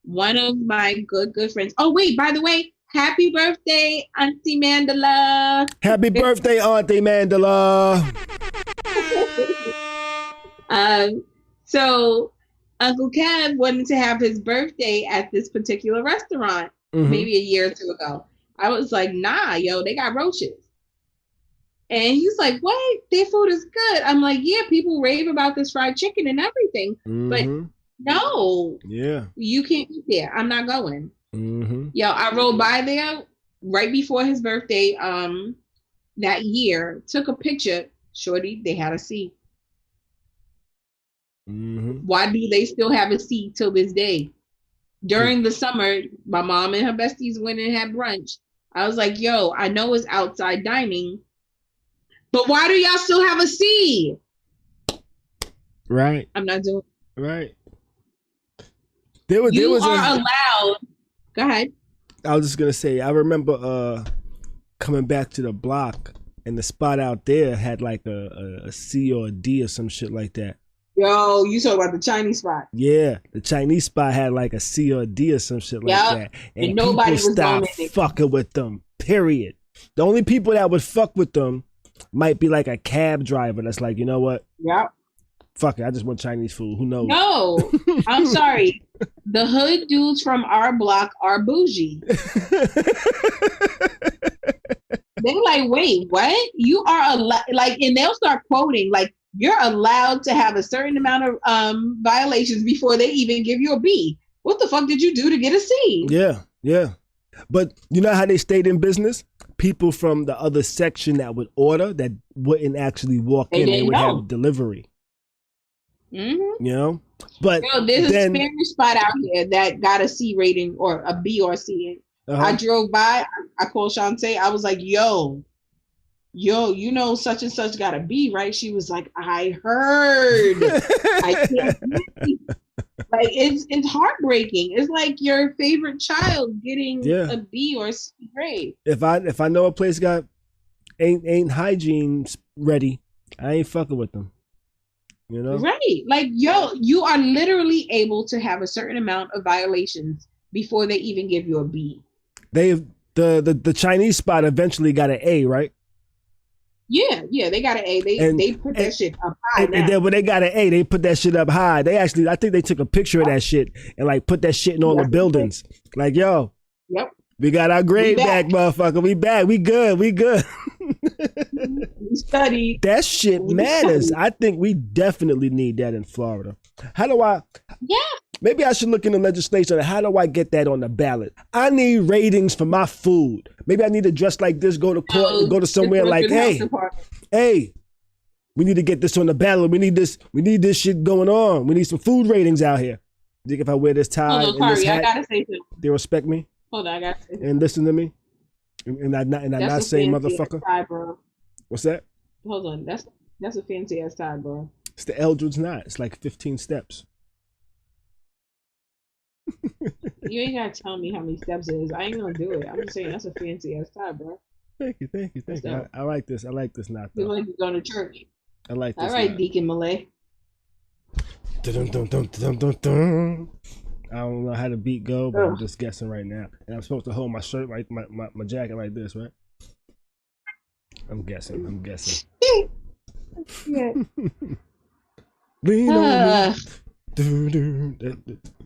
One of my good friends. Oh, wait, by the way, happy birthday, Auntie Mandela. Happy birthday, Auntie Mandela. So Uncle Kev wanted to have his birthday at this particular restaurant maybe a year or 2 ago. I was like, nah, yo, they got roaches. And he's like, what? Their food is good. I'm like, yeah, people rave about this fried chicken and everything. But no. Yeah. You can't eat there. I'm not going. Yo, I rode by there right before his birthday that year, took a picture. Shorty, they had a C. Why do they still have a C till this day? During the summer, my mom and her besties went and had brunch. I was like, yo, I know it's outside dining, but why do y'all still have a C? Right. I'm not doing it. Right. You are allowed. Go ahead. I was just gonna say, I remember coming back to the block, and the spot out there had like a C or a D or some shit like that. Yo, you talking about the Chinese spot? Yeah, the Chinese spot had like a C or a D or some shit like that, and nobody was stopped fucking with them. Period. The only people that would fuck with them might be like a cab driver that's like, you know what? Yep. Fuck it, I just want Chinese food. Who knows? No, I'm sorry. The hood dudes from our block are bougie. They're like, wait, what? You are like, and they'll start quoting like, you're allowed to have a certain amount of violations before they even give you a B. What the fuck did you do to get a C? Yeah. But you know how they stayed in business? People from the other section that would order that wouldn't actually walk in. They would have delivery. Mm-hmm. You know, but there's a Spanish spot out here that got a C rating or a B or C. I drove by. I called Shantae. I was like, "Yo, you know such and such got a B, right?" She was like, "I heard." I can't believe. Like it's heartbreaking. It's like your favorite child getting a B or C grade. If I know a place got ain't hygiene ready, I ain't fucking with them. You know? Right. Like, you are literally able to have a certain amount of violations before they even give you a B. The Chinese spot eventually got an A, right? Yeah, they got an A. They put that shit up high. And then when they got an A, they put that shit up high. They actually, I think they took a picture of that shit and like put that shit in all the buildings. Like, yo, we got our grade back, motherfucker. We back. We good. We studied. That shit matters. I think we definitely need that in Florida. How do I? Yeah. Maybe I should look into legislation. How do I get that on the ballot? I need ratings for my food. Maybe I need to dress like this, go to court, and go to somewhere like, hey, we need to get this on the ballot. We need this shit going on. We need some food ratings out here. Think if I wear this tie and this hat, I gotta say something. They respect me. Hold on, I gotta say something. And listen to me. And I not say motherfucker. Tie, bro. What's that? Hold on, that's a fancy ass tie, bro. It's the Eldred's knot. It's like 15 steps. You ain't gotta tell me how many steps it is. I ain't gonna do it. I'm just saying that's a fancy ass tie, bro. Thank you. I like this. I like this knot. Feel like you're going to church. I like this. All right, knot. Deacon Malay. Dun, dun, dun, dun, dun, dun. I don't know how the beat go, but I'm just guessing right now. And I'm supposed to hold my shirt like my jacket like this, right? I'm guessing. Yeah. Lean on me.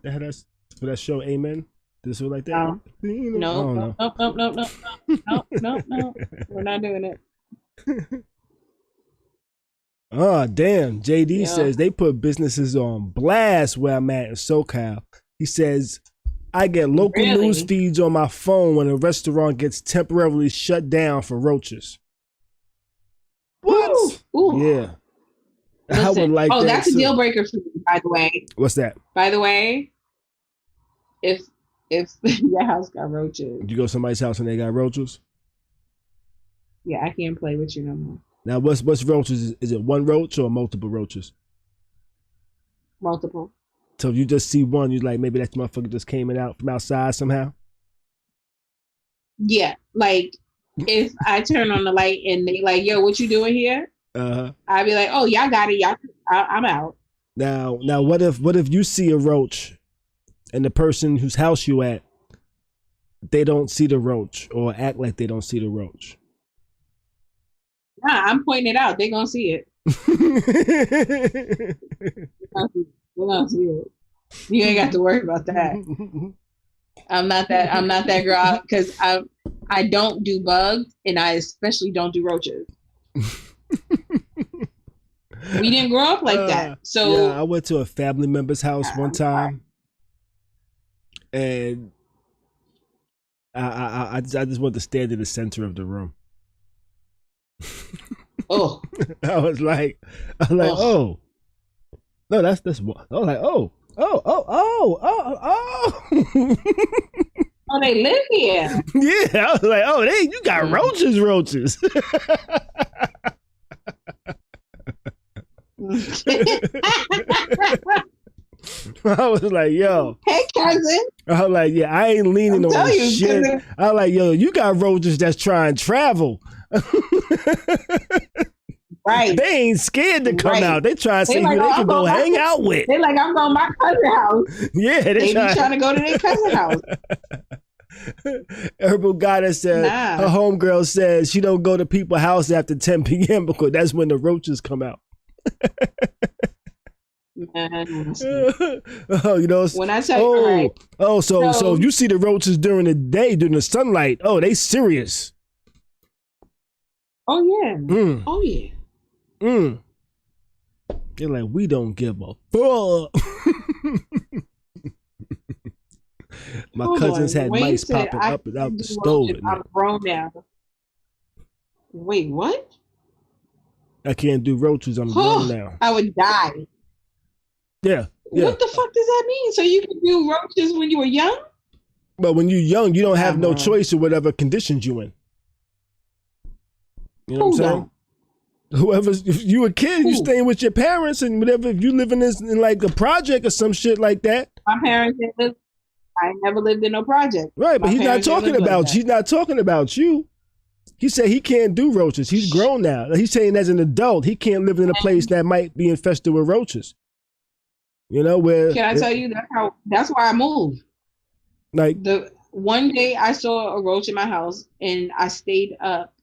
That's for that show, Amen. This was like that. No. We're not doing it. Oh, damn. JD says they put businesses on blast where I'm at in SoCal. He says, I get local news feeds on my phone when a restaurant gets temporarily shut down for roaches. What? Ooh. Yeah. Listen, I would like that. That's a deal breaker for me, by the way. What's that? By the way, if your house got roaches. Did you go to somebody's house and they got roaches? Yeah, I can't play with you no more. Now, what's roaches? Is it one roach or multiple roaches? Multiple. So if you just see one, you're like, maybe that motherfucker just came out from outside somehow? Yeah, like if I turn on the light and they like, yo, what you doing here? I'd be like, oh, y'all got it. I'm out. Now, what if you see a roach and the person whose house you at, they don't see the roach or act like they don't see the roach? Nah, I'm pointing it out. They gonna see it. We're gonna see it. You ain't got to worry about that. I'm not that girl because I don't do bugs and I especially don't do roaches. We didn't grow up like that. So yeah, I went to a family member's house one time, and I just wanted to stand in the center of the room. Oh, I was like, oh, no, that's what I was like, oh. Oh, they live here. Yeah, I was like, oh, you got roaches. I was like, yo. Hey, cousin. I was like, yeah, I ain't leaning on shit. Cousin. I was like, yo, you got roaches that's trying to travel. Right. They ain't scared to come out. They try to see who they can go hang out with. They like, I'm going to my cousin's house. Yeah, they be trying to go to their cousin's house. Herbal Goddess said her homegirl says she don't go to people's house after 10 p.m. because that's when the roaches come out. Oh, you know, when I tell you, so if you see the roaches during the day, during the sunlight, oh, they serious. Oh yeah. Oh yeah. They're like, we don't give a fuck. My cousins had mice popping up and out the stove. I'm grown now. Wait, what? I can't do roaches. I'm grown now. I would die. Yeah. What the fuck does that mean? So you can do roaches when you were young? But when you're young, you don't have no choice of whatever conditions you in. You know what I'm saying? Whoever's, if you a kid, you staying with your parents and whatever. If you living in like a project or some shit like that. My parents didn't live. I never lived in no project. Right, but he's not talking about you. He's not talking about you. He said he can't do roaches. He's grown now. He's saying as an adult, he can't live in a place that might be infested with roaches. You know where? Can I tell you that's why I moved. Like the one day I saw a roach in my house and I stayed up.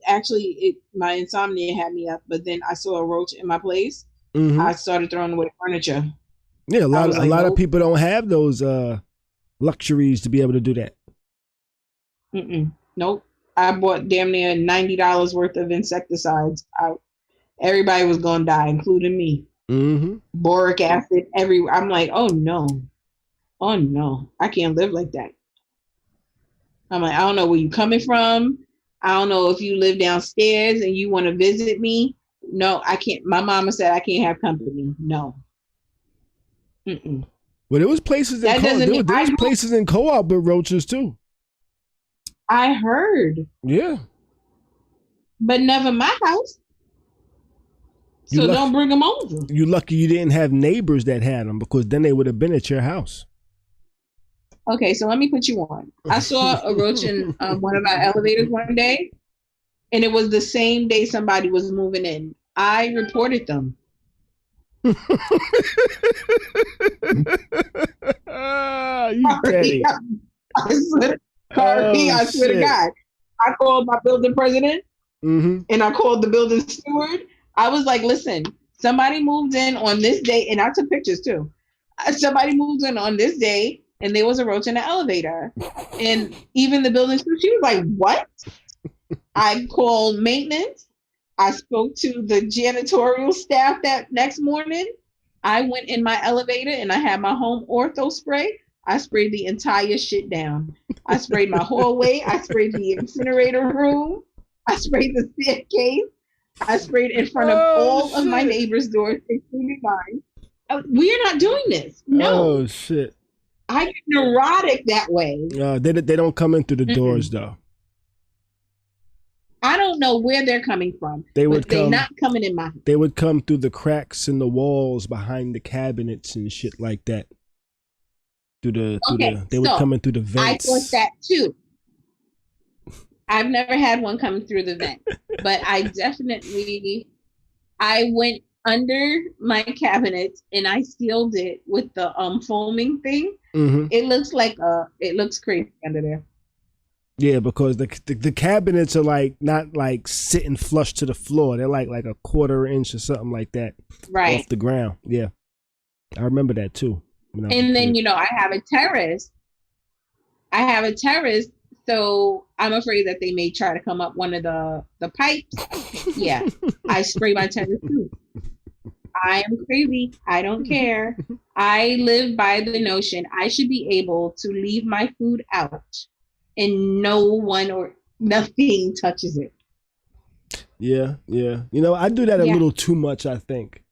Actually, my insomnia had me up, but then I saw a roach in my place. Mm-hmm. I started throwing away furniture. Yeah, a lot of people don't have those luxuries to be able to do that. Nope. I bought damn near $90 worth of insecticides. Everybody was gonna die, including me. Mm-hmm. Boric acid everywhere. I'm like, oh no, I can't live like that. I'm like, I don't know where you coming from. I don't know if you live downstairs and you want to visit me. No, I can't. My mama said I can't have company. No. Well, there was places in places in co-op with roaches too. I heard. Yeah. But never my house. So don't bring them over. You lucky you didn't have neighbors that had them, because then they would have been at your house. Okay, so let me put you on. I saw a roach in one of our elevators one day, and it was the same day somebody was moving in. I reported them. You petty. I swear to God. I called my building president, and I called the building steward. I was like, listen, somebody moved in on this day, and I took pictures too. Somebody moved in on this day, and there was a roach in the elevator. And even the building steward, she was like, what? I called maintenance. I spoke to the janitorial staff that next morning. I went in my elevator, and I had my home ortho spray. I sprayed the entire shit down. I sprayed my hallway. I sprayed the incinerator room. I sprayed the staircase. I sprayed in front of all of my neighbors' doors, including mine. We are not doing this. No. Oh, shit. I get neurotic that way. They don't come in through the doors, though. I don't know where they're coming from. They're not coming in my house. They would come through the cracks in the walls behind the cabinets and shit like that. They would come in through the vents. I thought that too. I've never had one come through the vent, but I went under my cabinet and I sealed it with the foaming thing. Mm-hmm. It looks crazy under there. Yeah, because the cabinets are like not like sitting flush to the floor. They're like a quarter inch or something like that, right, off the ground. Yeah, I remember that too. And then I have a terrace. So I'm afraid that they may try to come up one of the pipes. Yeah, I spray my terrace too. I am crazy. I don't care. I live by the notion I should be able to leave my food out and no one or nothing touches it. Yeah. I do that a little too much, I think.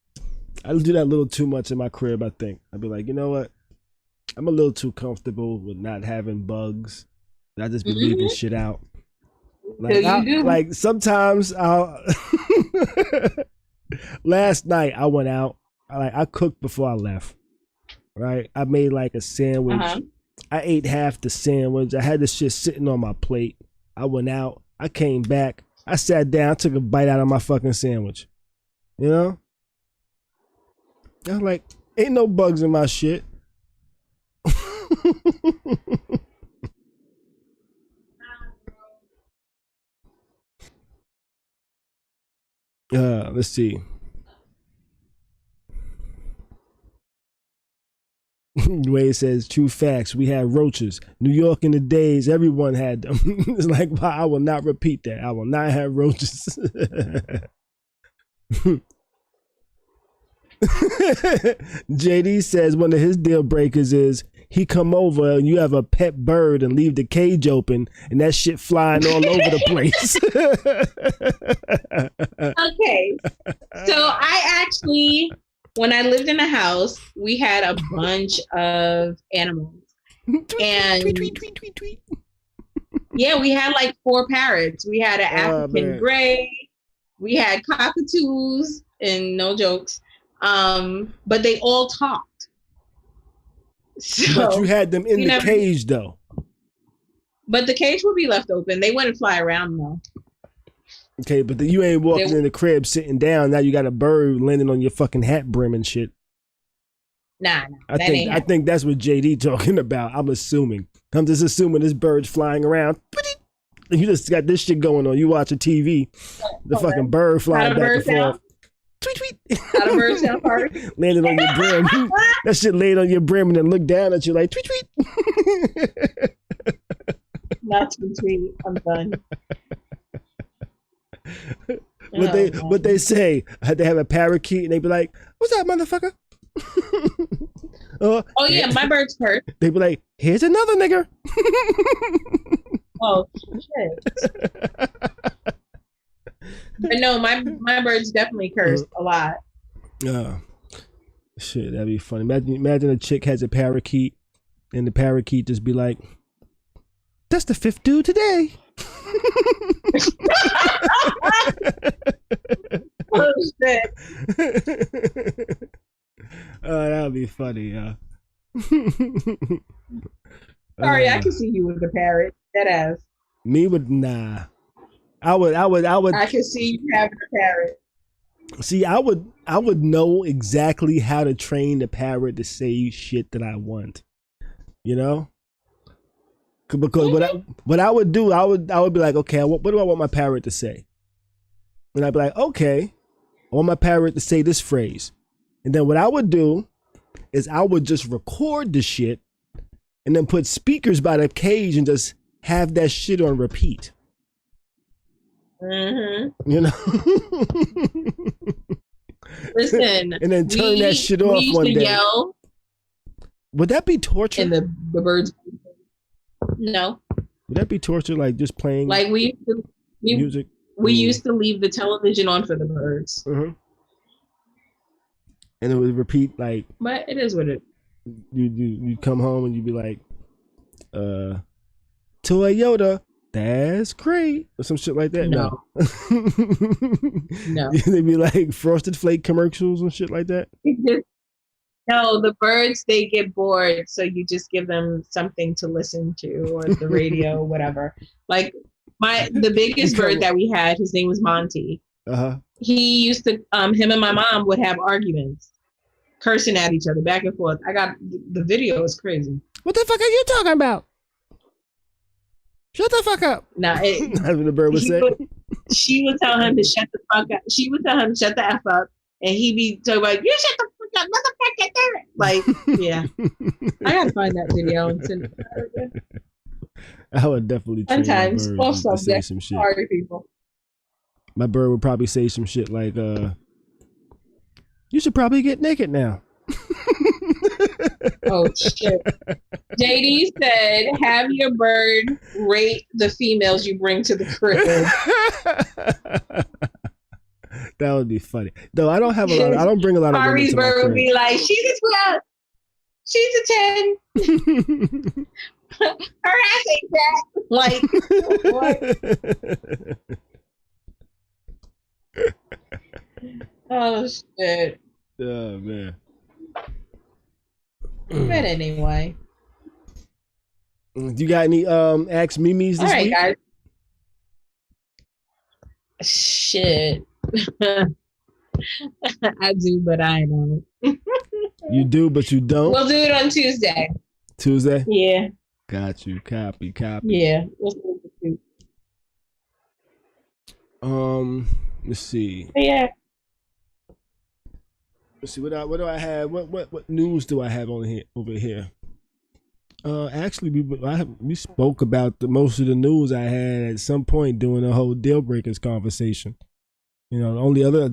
I do that a little too much in my crib, I think. I'd be like, you know what? I'm a little too comfortable with not having bugs. I just be leaving shit out. Like sometimes I'll last night I went out. I cooked before I left. Right? I made like a sandwich. I ate half the sandwich. I had this shit sitting on my plate. I went out. I came back. I sat down. I took a bite out of my fucking sandwich. You know? I was like, ain't no bugs in my shit. Let's see. Wade says, true facts. We had roaches. New York in the days, everyone had them. It's like, wow, I will not repeat that. I will not have roaches. JD says one of his deal breakers is he come over and you have a pet bird and leave the cage open and that shit flying all over the place. Okay. So I actually when I lived in a house, we had a bunch of animals. And tweet. Yeah, we had like 4 parrots. We had an African gray. We had cockatoos, and no jokes. But they all talked. So, but you had them in the cage, though. But the cage would be left open. They wouldn't fly around, though. Okay, but you ain't walking in the crib sitting down. Now you got a bird landing on your fucking hat brim and shit. Nah. I think that's what JD talking about. I'm assuming. I'm just assuming this bird's flying around. And you just got this shit going on. You watching TV. The fucking bird flying back and forth. Tweet. How the bird sound, Khary? Landed on your brim. That shit laid on your brim and then looked down at you like tweet. Not tweet. I'm done. What they say, they have a parakeet and they be like, "What's up, motherfucker?" Oh yeah, my bird's hurt. They be like, "Here's another nigger." Oh shit. But no, my bird's definitely cursed a lot. Shit, that'd be funny. Imagine a chick has a parakeet and the parakeet just be like, "That's the 5th dude today." Oh shit. That would be funny, Sorry, I can see you with a parrot. That ass. Me with nah. I would. I can see you having a parrot. See, I would know exactly how to train the parrot to say shit that I want. You know? Because what I would do, I would be like, okay, what do I want my parrot to say? And I'd be like, okay, I want my parrot to say this phrase. And then what I would do is I would just record the shit and then put speakers by the cage and just have that shit on repeat. Mm-hmm. You know? Listen. And then turn that shit off one day. Yell. Would that be torture? And the birds. No. Would that be torture? Like just playing like music? We used to leave the television on for the birds. Mm-hmm. And it would repeat like. But it is what it. You come home and you'd be like, Toyota, that's great, or some shit like that. No. No. They'd be like Frosted Flake commercials and shit like that. No, the birds, they get bored, so you just give them something to listen to, or the radio, whatever. Like the biggest bird that we had, his name was Monty. He used to, him and my mom would have arguments, cursing at each other back and forth. I got the video is crazy. What the fuck are you talking about? Shut the fuck up. Nah, that's what the bird would say. She would tell him to shut the fuck up. She would tell him to shut the F up, and he'd be talking like, "You shut the fuck up, motherfucker!" Like, yeah. I gotta find that video and send it. I would definitely train sometimes off to say subject. some shit. Sorry, people. My bird would probably say some shit like, "You should probably get naked now." Oh shit. JD said, have your bird rate the females you bring to the crib. That would be funny. Though I don't have a lot. I don't bring a lot of women Khary's to my bird crib. would be like, she's a 12. She's a 10. Her ass ain't that. Like, what? Oh shit. Oh man. But anyway. You got any Ask Mimis this week? Guys. Shit. I do, but I don't. You do, but you don't? We'll do it on Tuesday. Tuesday? Yeah. Got you. Copy. Yeah. Let's see. Yeah. Let's see. What do I have? What news do I have on here over here? Actually, we spoke about most of the news I had at some point during the whole deal breakers conversation. You know, the only other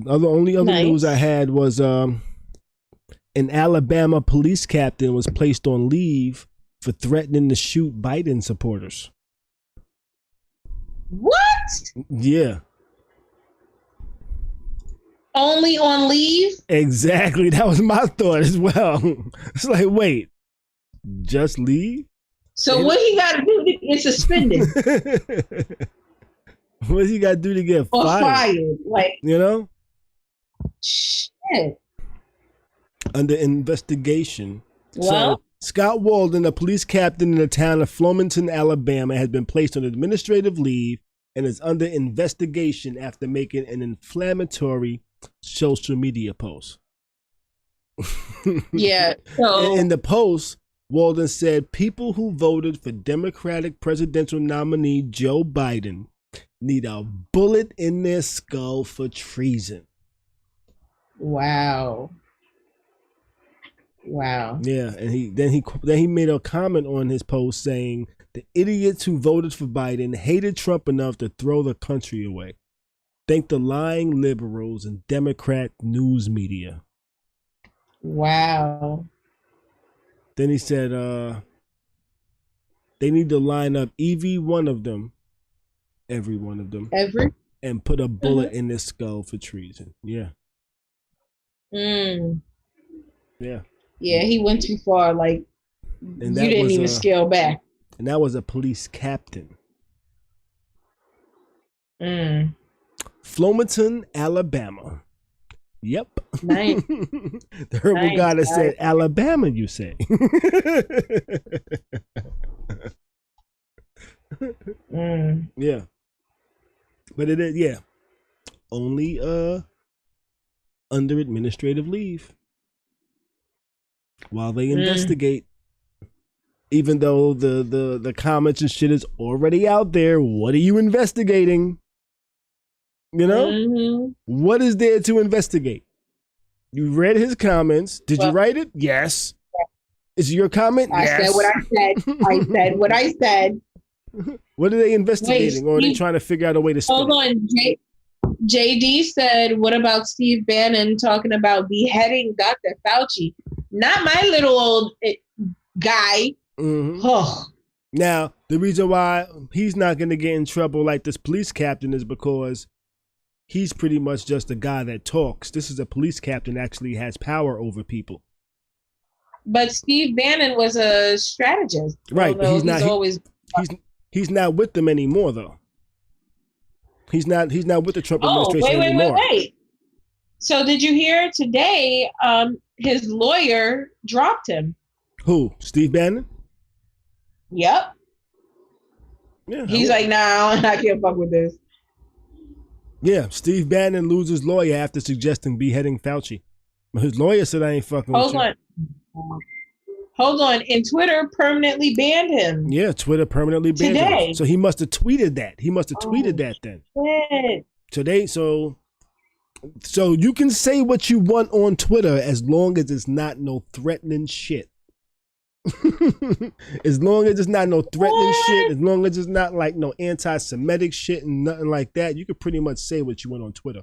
nice. news I had was an Alabama police captain was placed on leave for threatening to shoot Biden supporters. What? Yeah. only on leave? Exactly. That was my thought as well. It's like, wait, just leave? So what he got to do to get suspended? What he got to do to get or fired? Like, you know? Shit. Under investigation. Well, so Scott Walden, a police captain in the town of Flomaton, Alabama, has been placed on administrative leave and is under investigation after making an inflammatory social media post. Yeah. So in the post, Walden said people who voted for Democratic presidential nominee Joe Biden need a bullet in their skull for treason. Wow. Yeah, and he made a comment on his post saying the idiots who voted for Biden hated Trump enough to throw the country away. Thank the lying liberals and Democrat news media. Wow. Then he said they need to line up every one of them, and put a bullet in their skull for treason. Yeah. Yeah. Yeah, he went too far. Like, and you didn't even scale back. And that was a police captain. Flomaton, Alabama. Yep. Nice. The herbal goddess said, Alabama, you say. Yeah. But it is, yeah. Only under administrative leave. While they investigate. Even though the comments and shit is already out there, what are you investigating? You know? What is there to investigate? You read his comments. Did you write it? Yes. Is it your comment? I said what I said. I said what I said. What are they investigating? Or are they trying to figure out a way to spin Hold on. JD said, what about Steve Bannon talking about beheading Dr. Fauci? Not my little old guy. Oh. Now, the reason why he's not going to get in trouble like this police captain is because he's pretty much just a guy that talks. This is a police captain that actually has power over people. But Steve Bannon was a strategist. Right, but he's not he's not with them anymore though. He's not with the Trump administration anymore. Wait. So did you hear today his lawyer dropped him? Who? Steve Bannon? Yep. Yeah, he's like, nah, I can't fuck with this. Yeah, Steve Bannon loses lawyer after suggesting beheading Fauci. His lawyer said, I ain't fucking with you. Hold on. And Twitter permanently banned him. Yeah, Twitter permanently banned him. So he must have tweeted that. He must have tweeted that then. Shit. So you can say what you want on Twitter as long as it's not no threatening shit. As long as it's not no threatening shit, as long as it's not like no anti-Semitic shit and nothing like that, you can pretty much say what you want on Twitter.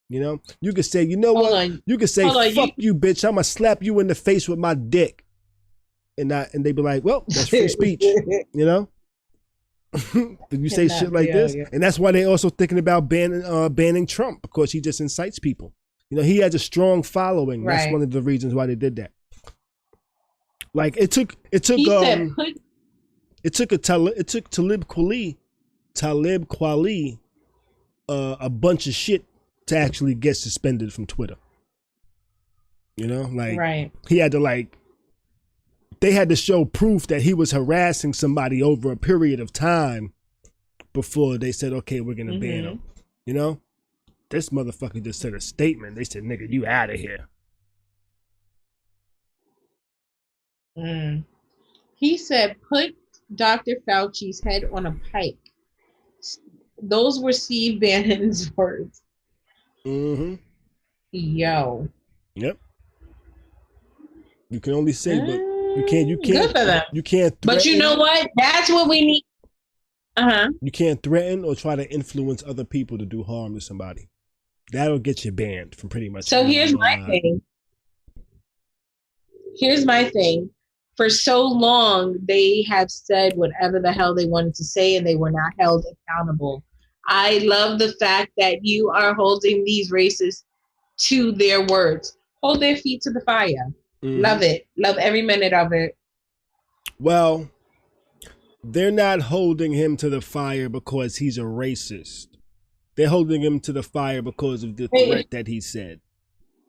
You know, you could say, you know what? You could say, fuck you, bitch. I'm gonna slap you in the face with my dick, and they'd be like, well, that's free speech. You know, if you say shit like this, and that's why they also thinking about banning Trump, because he just incites people. You know, he has a strong following. Right. That's one of the reasons why they did that. Like it took Talib Kweli a bunch of shit to actually get suspended from Twitter. You know, like he had to they had to show proof that he was harassing somebody over a period of time before they said, okay, we're gonna ban him. You know, this motherfucker just said a statement. They said, nigga, you out of here. He said, put Dr. Fauci's head on a pike. Those were Steve Bannon's words. Yo. Yep. You can only say, but you can't. Good for them. You can't. But you know what? That's what we need. You can't threaten or try to influence other people to do harm to somebody. That'll get you banned from pretty much. So here's my thing. For so long, they have said whatever the hell they wanted to say, and they were not held accountable. I love the fact that you are holding these racists to their words. Hold their feet to the fire. Mm-hmm. Love it. Love every minute of it. Well, they're not holding him to the fire because he's a racist. They're holding him to the fire because of the threat that he said.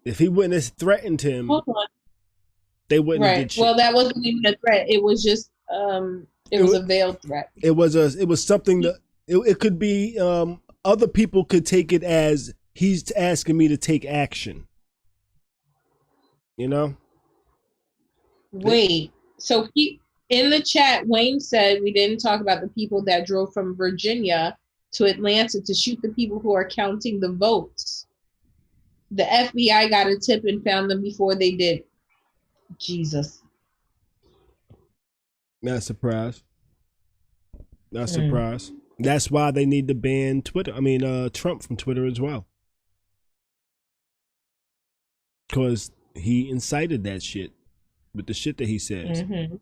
If he wouldn't have threatened him, they wouldn't have did shit. Well, that wasn't even a threat. It was just it was a veiled threat. It was something that it could be other people could take it as he's asking me to take action. You know? Wait. So in the chat, Wayne said we didn't talk about the people that drove from Virginia to Atlanta to shoot the people who are counting the votes. The FBI got a tip and found them before they did. Jesus. Not surprised. Not surprised. That's why they need to ban Trump from Twitter as well. Because he incited that shit with the shit that he says. Mm-hmm.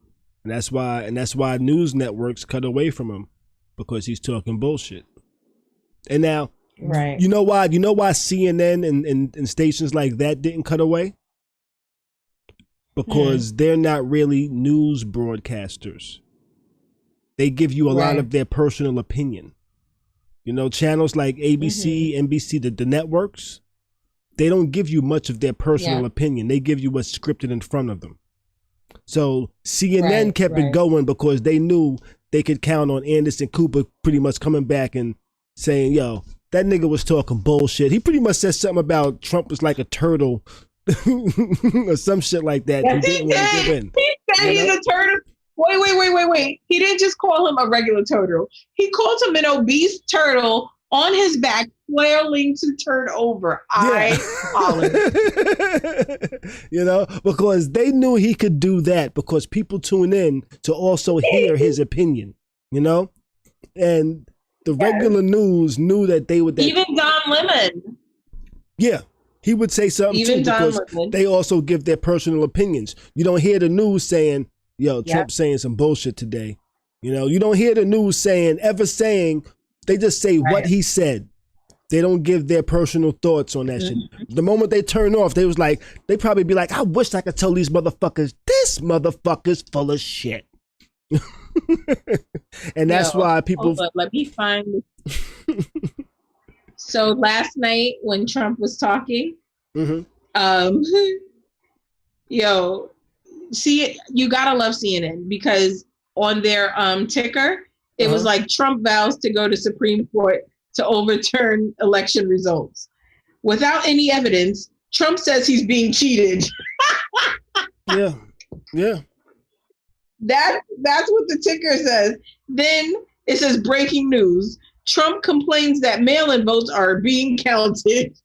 And that's why news networks cut away from him, because he's talking bullshit. And now, you know why CNN and stations like that didn't cut away? Because they're not really news broadcasters. They give you a lot of their personal opinion. You know, channels like ABC, NBC, the networks, they don't give you much of their personal opinion. They give you what's scripted in front of them. So CNN kept it going because they knew they could count on Anderson Cooper pretty much coming back and saying, yo, that nigga was talking bullshit. He pretty much said something about Trump was like a turtle or some shit like that. Yes, he didn't want to give in. He said he's a turtle. Wait. He didn't just call him a regular turtle. He called him an obese turtle on his back, flailing to turn over. I hollered. You know, because they knew he could do that because people tune in to also hear his opinion, you know? And the regular news knew that they would... Even Don Lemon. Yeah. He would say something too because they also give their personal opinions. You don't hear the news saying, yo, Trump's saying some bullshit today. You know, you don't hear the news ever saying, they just say what he said. They don't give their personal thoughts on that shit. The moment they turn off, they probably be like, I wish I could tell these motherfuckers, this motherfucker's full of shit. And that's why people... Hold up, let me find... So last night when Trump was talking, you gotta love CNN because on their ticker, it was like Trump vows to go to Supreme Court to overturn election results. Without any evidence, Trump says he's being cheated. Yeah. That's what the ticker says. Then it says breaking news. Trump complains that mail-in votes are being counted.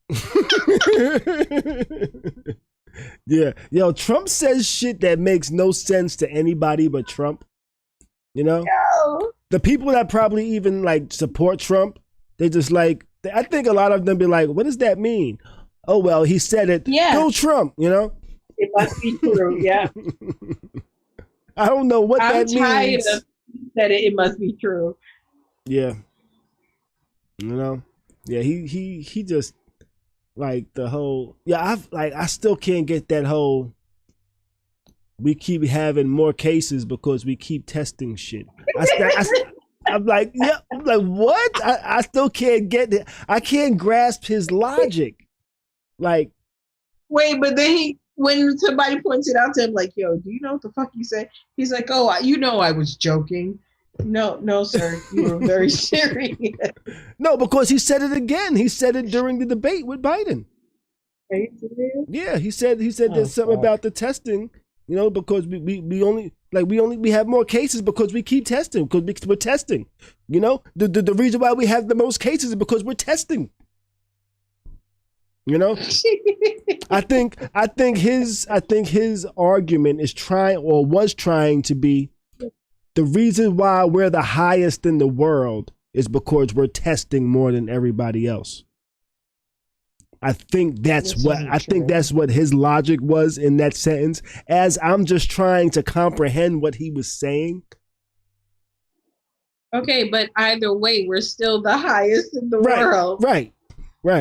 Yeah. Yo, Trump says shit that makes no sense to anybody but Trump. You know? No. The people that probably even like support Trump, they just like, I think a lot of them be like, what does that mean? Oh, well, he said it. Yeah. Go Trump, you know? It must be true, yeah. I don't know what that means. I'm tired of that it must be true. Yeah. You know? Yeah, he just like the whole, I still can't get that whole, we keep having more cases because we keep testing shit. I'm like, what? I still can't get it. I can't grasp his logic. Like, wait, but then when somebody points it out to him, like, yo, do you know what the fuck you said? He's like, oh, I was joking. No, sir, you were very serious. No, because he said it again. He said it during the debate with Biden. Yeah, he said there's something about the testing. You know, because we have more cases because we keep testing, because we're testing. You know, the reason why we have the most cases is because we're testing. You know, I think his argument was trying to be, the reason why we're the highest in the world is because we're testing more than everybody else. I think that's what his logic was in that sentence, as I'm just trying to comprehend what he was saying. Okay, but either way, we're still the highest in the world. Right.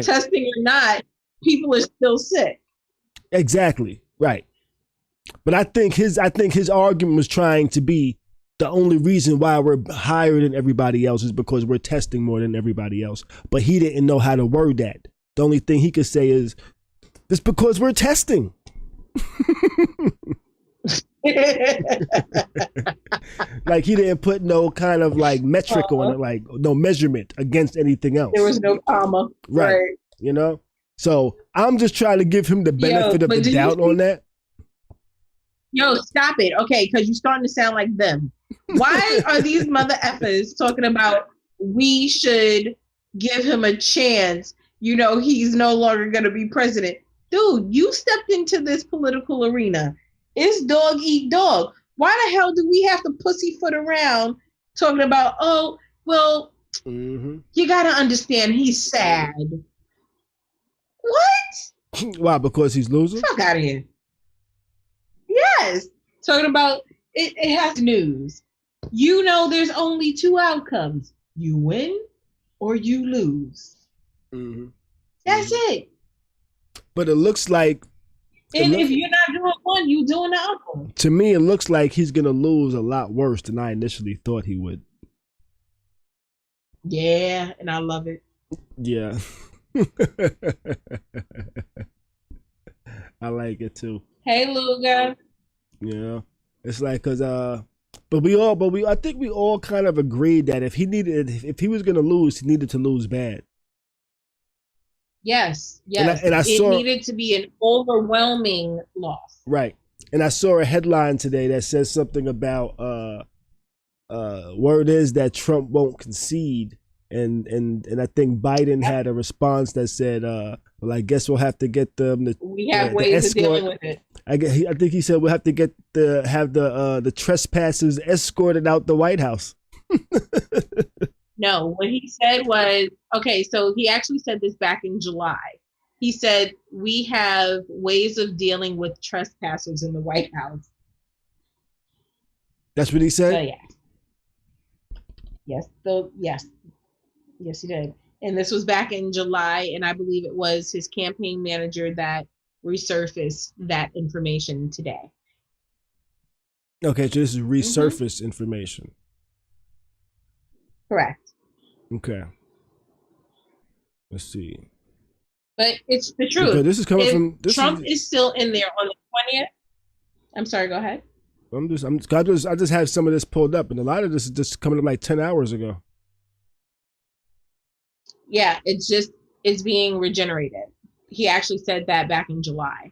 Testing or not, people are still sick. Exactly. Right. But I think his argument was trying to be the only reason why we're higher than everybody else is because we're testing more than everybody else. But he didn't know how to word that. The only thing he could say is, it's because we're testing. Like he didn't put no kind of like metric on it, like no measurement against anything else. There was no comma. Right. You know? So I'm just trying to give him the benefit of the doubt on that. Yo, stop it. Okay, because you're starting to sound like them. Why are these mother effers talking about we should give him a chance? You know, he's no longer going to be president. Dude, you stepped into this political arena. It's dog eat dog. Why the hell do we have to pussyfoot around talking about, oh, well, you got to understand he's sad. What? Why? Because he's losing? Fuck out of here. Yes. Talking about it has news. You know there's only two outcomes. You win or you lose. That's it. But it looks like... And if you're not doing one, you're doing the other. To me, it looks like he's going to lose a lot worse than I initially thought he would. Yeah, and I love it. Yeah. I like it too. Hey, Luga. Yeah, it's like because I think we all kind of agreed that if he was gonna lose, he needed to lose bad. Yes. And I saw, it needed to be an overwhelming loss. Right, and I saw a headline today that says something about word is that Trump won't concede. And I think Biden had a response that said, well, I guess we'll have to get them. We have ways of dealing with it. I think he said we'll have to have the trespassers escorted out the White House. No, what he said was, okay, so he actually said this back in July. He said, we have ways of dealing with trespassers in the White House. That's what he said? So, yeah. Yes. So, yes. Yes, he did. And this was back in July, and I believe it was his campaign manager that resurfaced that information today. Okay, so this is resurfaced information. Correct. Okay. Let's see. But it's the truth. Okay, this is coming from Trump is still in there on the 20th. I'm sorry, go ahead. I just have some of this pulled up, and a lot of this is just coming up like 10 hours ago. Yeah, it's being regenerated. He actually said that back in July.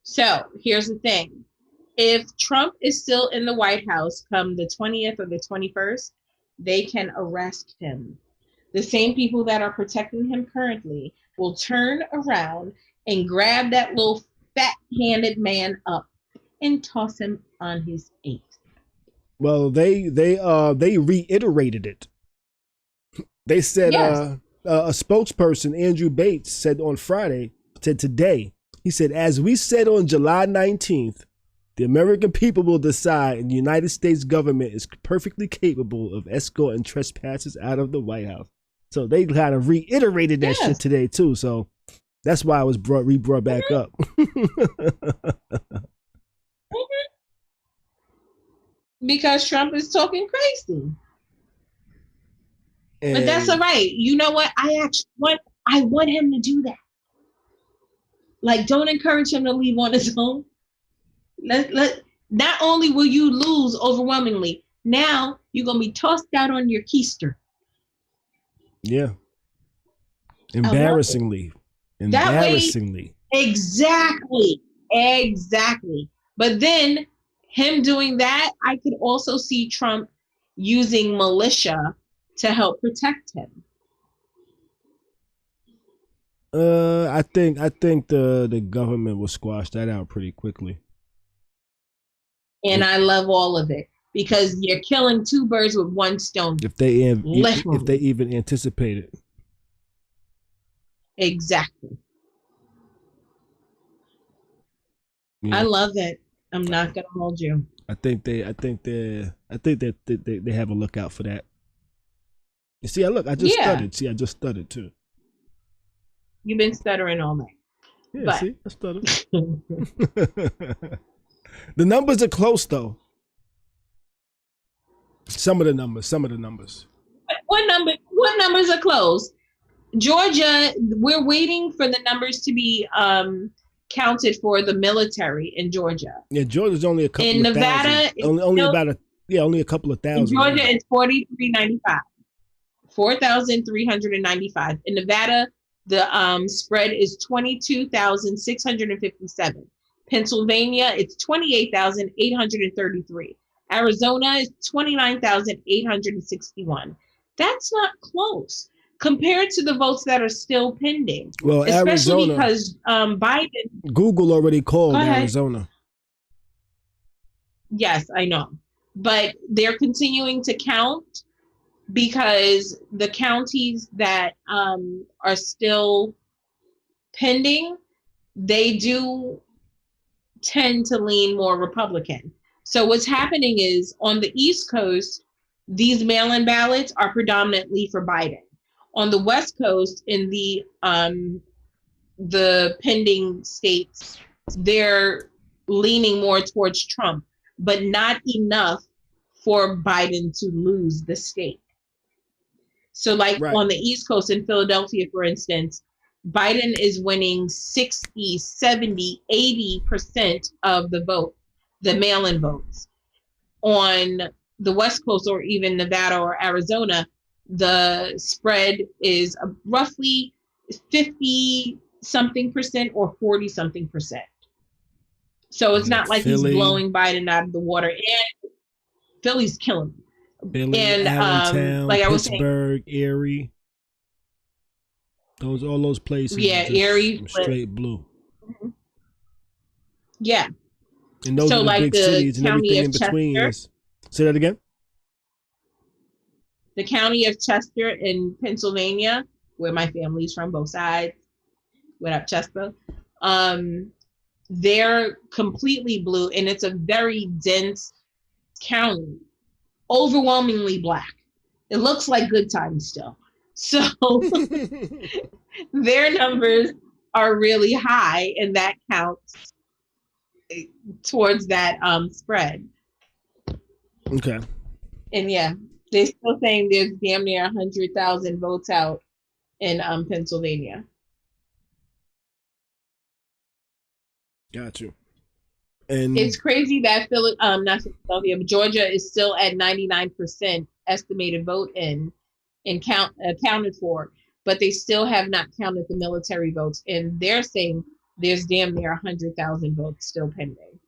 So here's the thing. If Trump is still in the White House come the 20th or the 21st, they can arrest him. The same people that are protecting him currently will turn around and grab that little fat-handed man up and toss him on his eight. Well, they reiterated it. They said a spokesperson, Andrew Bates, said today, he said, as we said on July 19th, the American people will decide and the United States government is perfectly capable of escorting trespassers out of the White House. So they kind of reiterated that shit today too. So that's why it was brought back up. Because Trump is talking crazy. But that's all right. You know what? I want him to do that. Like, don't encourage him to leave on his own. Not only will you lose overwhelmingly, now you're gonna be tossed out on your keister. Yeah. Embarrassingly. Exactly. But then him doing that, I could also see Trump using militia to help protect him. I think the government will squash that out pretty quickly. And I love all of it because you're killing two birds with one stone. If they even anticipate it. Exactly. Yeah. I love it. I'm not gonna hold you. I think they have a lookout for that. You see, I just studied. See, I just studied too. You've been stuttering all night. Yeah, but. See, I stuttered. The numbers are close, though. Some of the numbers. What numbers are close? Georgia, we're waiting for the numbers to be counted for the military in Georgia. Yeah, Georgia's only a couple in of Nevada, thousand. Only a couple of thousand. In Georgia, it's 4,395. 4,395. In Nevada, the spread is 22,657. Pennsylvania, it's 28,833. Arizona is 29,861. That's not close compared to the votes that are still pending. Well, especially Arizona, because Biden. Google already called Arizona. Yes, I know. But they're continuing to count because the counties that are still pending, they do tend to lean more Republican. So what's happening is on the East Coast, these mail-in ballots are predominantly for Biden. On the West Coast, in the pending states, they're leaning more towards Trump, but not enough for Biden to lose the state. So like on the East Coast in Philadelphia, for instance, Biden is winning 60, 70, 80% of the vote, the mail-in votes. On the West Coast or even Nevada or Arizona, the spread is roughly 50-something% or 40-something%. So it's not like Philly, he's blowing Biden out of the water. And Philly's killing him. Philly, and Allentown, like I was Pittsburgh, saying, Erie. All those places. Yeah, Erie. Straight blue. Mm-hmm. Yeah. And those are the big cities and everything in between. Say that again? The county of Chester in Pennsylvania, where my family's from, both sides. What up, Chester? They're completely blue, and it's a very dense county. Overwhelmingly Black. It looks like good times still. So their numbers are really high, and that counts towards that spread. Okay. And yeah, they're still saying there's damn near 100,000 votes out in Pennsylvania. Got you. And it's crazy that not Philadelphia, but Georgia is still at 99% estimated vote and accounted for, but they still have not counted the military votes, and they're saying there's damn near 100,000 votes still pending.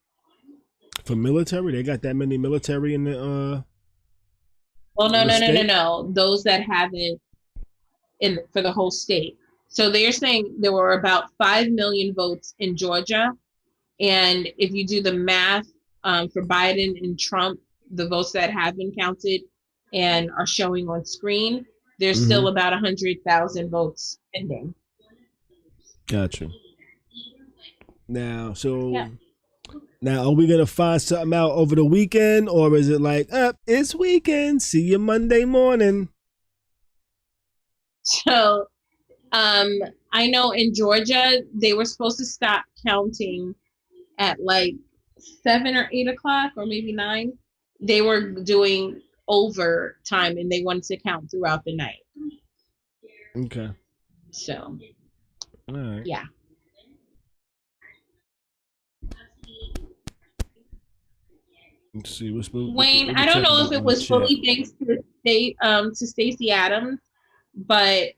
For military, they got that many military in the. Well, no. Those that haven't for the whole state. So they're saying there were about 5 million votes in Georgia. And if you do the math for Biden and Trump, the votes that have been counted and are showing on screen, there's still about 100,000 votes pending. Gotcha. Now, now are we going to find something out over the weekend, or is it like, it's weekend, see you Monday morning? So I know in Georgia, they were supposed to stop counting at like 7 or 8 o'clock or maybe 9. They were doing overtime and they wanted to count throughout the night. Okay. So, all right. Yeah. Let's see. Wayne, I don't know if it was fully thanks to Stacey Adams, but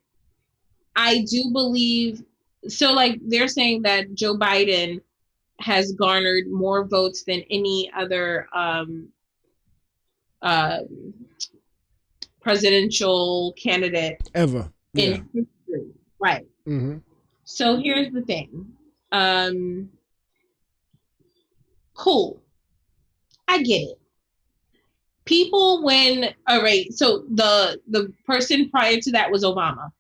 I do believe, so like they're saying that Joe Biden has garnered more votes than any other presidential candidate ever in history. Right. Mm-hmm. So here's the thing. Cool. I get it. People all right, so the person prior to that was Obama.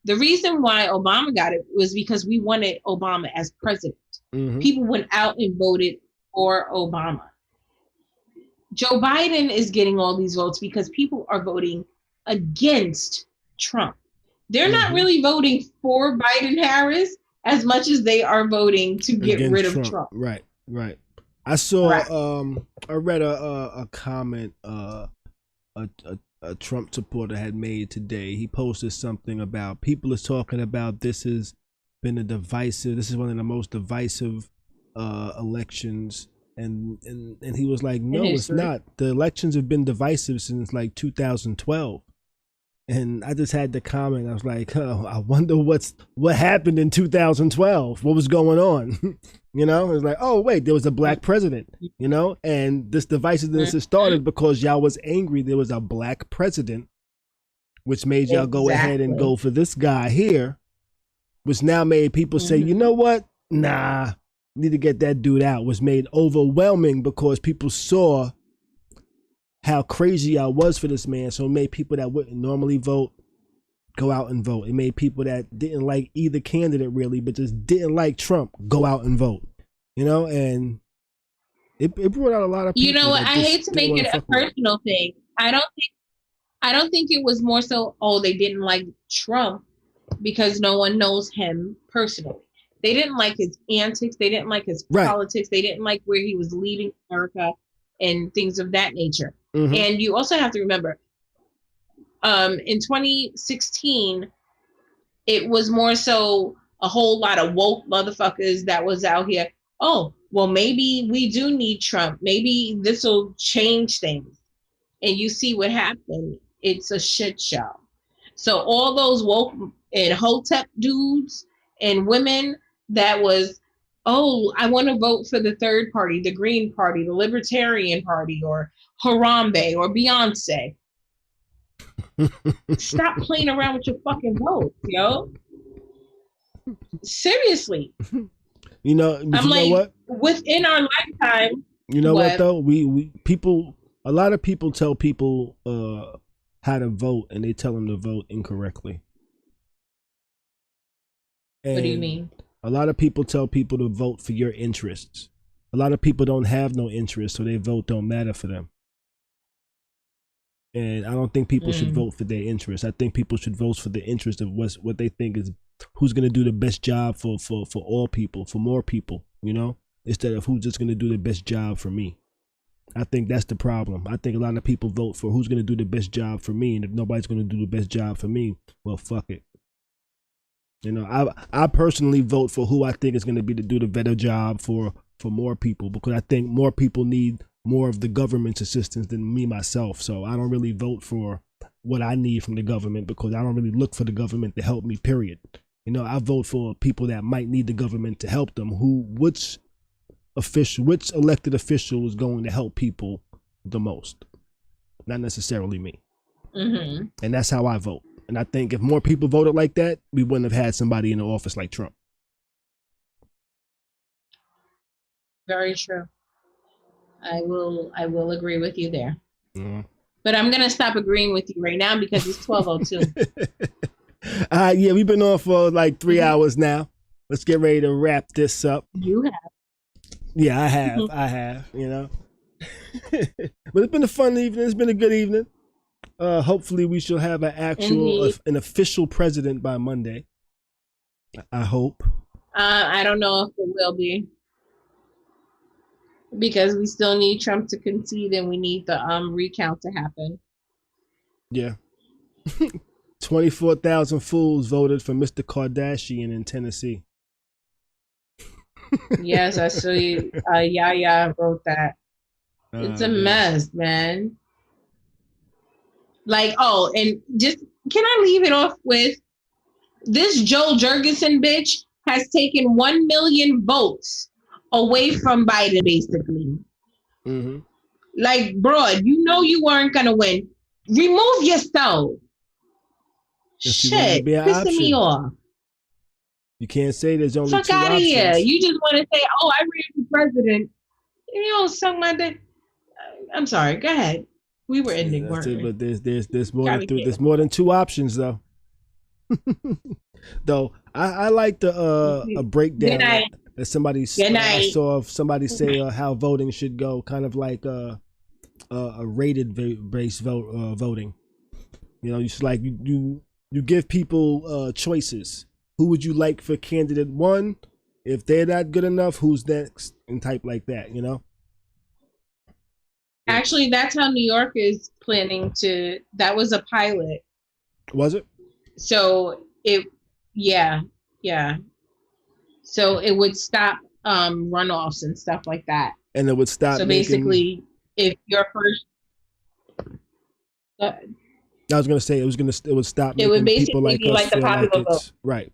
The reason why Obama got it was because we wanted Obama as president. Mm-hmm. People went out and voted for Obama. Joe Biden is getting all these votes because people are voting against Trump. they're not really voting for Biden Harris as much as they are voting to get rid of Trump. Right. I saw I read a comment a Trump supporter had made today. He posted something about people is talking about this is one of the most divisive elections, and he was like, no, it's not. The elections have been divisive since like 2012. And I just had to comment. I was like, oh, I wonder what happened in 2012. What was going on? You know, it was like, oh wait, there was a black president. You know, and this divisiveness started because y'all was angry there was a black president, which made y'all go ahead and go for this guy here, which now made people say, you know what? Nah, need to get that dude out. Was made overwhelming because people saw how crazy I was for this man. So it made people that wouldn't normally vote go out and vote. It made people that didn't like either candidate really, but just didn't like Trump, go out and vote. You know, and it brought out a lot of people. You know what? I hate to make it a personal thing. I don't think it was more so, they didn't like Trump because no one knows him personally. They didn't like his antics. They didn't like his politics. They didn't like where he was leading America and things of that nature. And you also have to remember, in 2016, it was more so a whole lot of woke motherfuckers that was out here. Oh, well, maybe we do need Trump. Maybe this will change things. And you see what happened. It's a shit show. So all those woke and hotep dudes and women that was, I want to vote for the third party, the Green Party, the Libertarian Party, or Harambe, or Beyonce. Stop playing around with your fucking vote, yo. Seriously. You know, I'm like, know what? Within our lifetime. You know what though? A lot of people tell people how to vote, and they tell them to vote incorrectly. And what do you mean? A lot of people tell people to vote for your interests. A lot of people don't have no interest, so their vote don't matter for them. And I don't think people should vote for their interests. I think people should vote for the interest of what they think is who's going to do the best job for all people, for more people, you know, instead of who's just going to do the best job for me. I think that's the problem. I think a lot of people vote for who's going to do the best job for me, and if nobody's going to do the best job for me, well, fuck it. You know, I personally vote for who I think is going to be to do the better job for more people, because I think more people need more of the government's assistance than me myself. So I don't really vote for what I need from the government, because I don't really look for the government to help me, period. You know, I vote for people that might need the government to help them, which elected official is going to help people the most, not necessarily me. And that's how I vote. And I think if more people voted like that, we wouldn't have had somebody in the office like Trump. Very true. I will agree with you there. But I'm gonna stop agreeing with you right now because it's 12:02. Yeah, we've been on for like 3 hours now. Let's get ready to wrap this up. You have. Yeah, I have. I have. You know. But it's been a fun evening. It's been a good evening. Hopefully we shall have an official president by Monday. I hope. I don't know if it will be, because we still need Trump to concede, and we need the recount to happen. Yeah. 24,000 fools voted for Mr. Kardashian in Tennessee. Yes, I see. Yaya wrote that. It's a mess, man. Like, and just, can I leave it off with this Joe Jurgensen bitch has taken 1 million votes away from Biden, basically. Like, bro, you know you weren't gonna win. Remove yourself. Shit, pissing me off. You can't say there's only fuck two out of options. here. You just want to say, I ran for president. You don't suck my dick. I'm sorry. Go ahead. We were ending, weren't we? But there's more than two options, though. Though I like a breakdown that somebody I saw of somebody say how voting should go, kind of like a rated based voting. You know, it's like you you give people choices. Who would you like for candidate one? If they're not good enough, who's next? And type like that, you know? Actually, that's how New York is planning to. That was a pilot. Was it? So yeah. So it would stop runoffs and stuff like that. And it would stop. So basically, if you're first, I was gonna say it would stop. It would making people basically like be us like the feel popular like it's vote. right.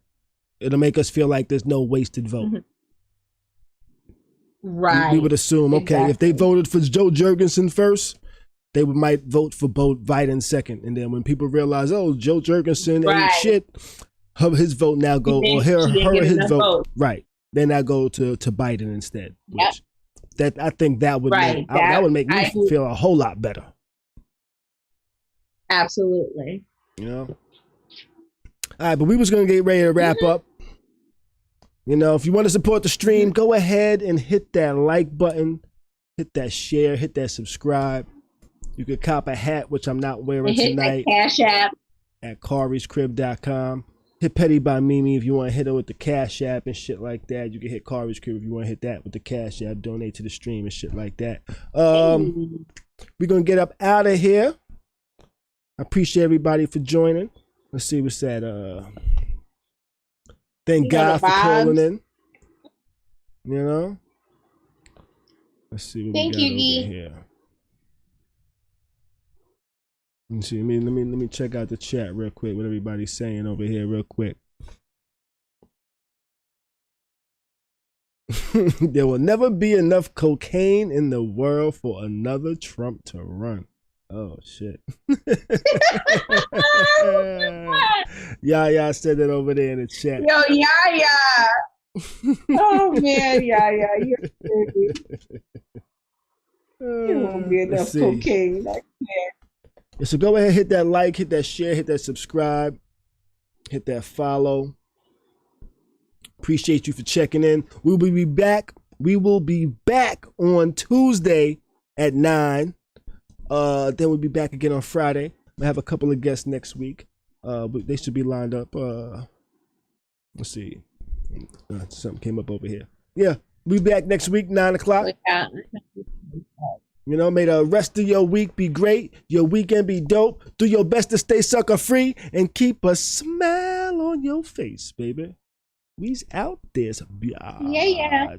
It'll make us feel like there's no wasted vote. Right. We would assume, okay, if they voted for Joe Jurgensen first, they might vote for Biden second, and then when people realize, oh, Joe Jurgensen ain't shit, his vote now go or his vote, right? Then I go to Biden instead. Which that I think that would that would make me feel a whole lot better. Absolutely. You know. All right, but we was gonna get ready to wrap up. You know, if you want to support the stream, go ahead and hit that like button, hit that share, hit that subscribe. You could cop a hat, which I'm not wearing tonight. Cash App at Khary'sCrib.com. Hit Petty by Mimi if you want to hit her with the Cash App and shit like that. You can hit Khary's Crib if you want to hit that with the Cash App. Donate to the stream and shit like that. We're gonna get up out of here. I appreciate everybody for joining. Let's see what's that. Thank God for calling in. You know. Let's see what we got over here. Let me see. Let me check out the chat real quick. What everybody's saying over here, real quick. There will never be enough cocaine in the world for another Trump to run. Oh shit. Yeah, said that over there in the chat. Yo, yeah. Oh man, yeah, you're crazy. You won't be enough cocaine. So go ahead, hit that like, hit that share, hit that subscribe, hit that follow. Appreciate you for checking in. We will be back. We will be back on Tuesday at 9. Then we'll be back again on Friday. I have a couple of guests next week. But they should be lined up. Let's see. Something came up over here. Yeah, we'll be back next week, 9 o'clock. You know, may the rest of your week be great. Your weekend be dope. Do your best to stay sucker free and keep a smile on your face, baby. We's out this biatch. Yeah.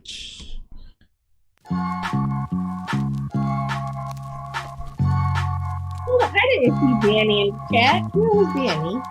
Well, I didn't see Danny in the chat. Where was Danny?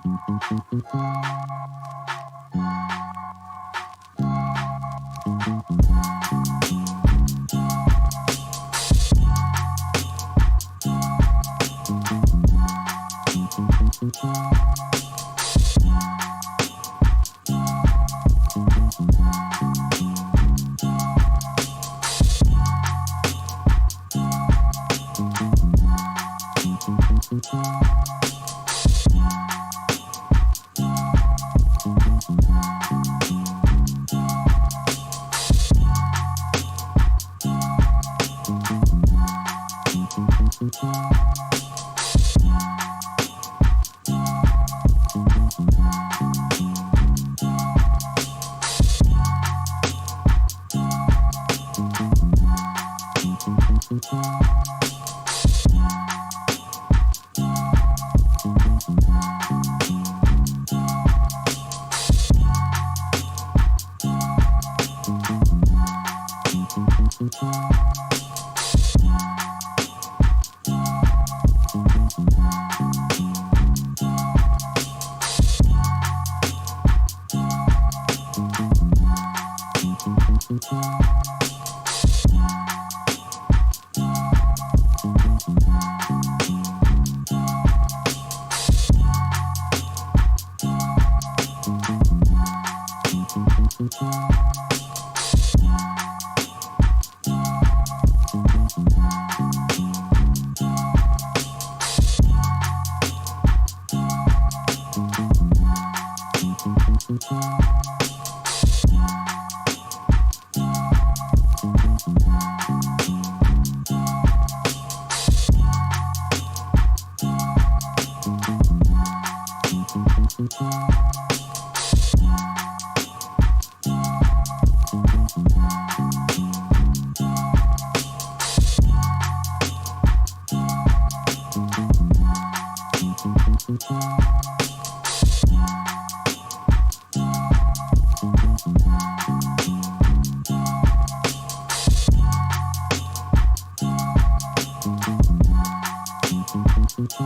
You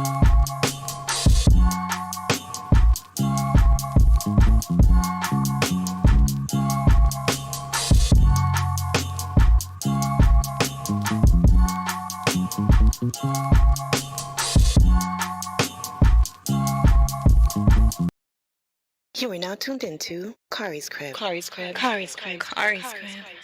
are now tuned into Khary's Crib. Khary's Crib. Khary's Crib. Khary's Crib.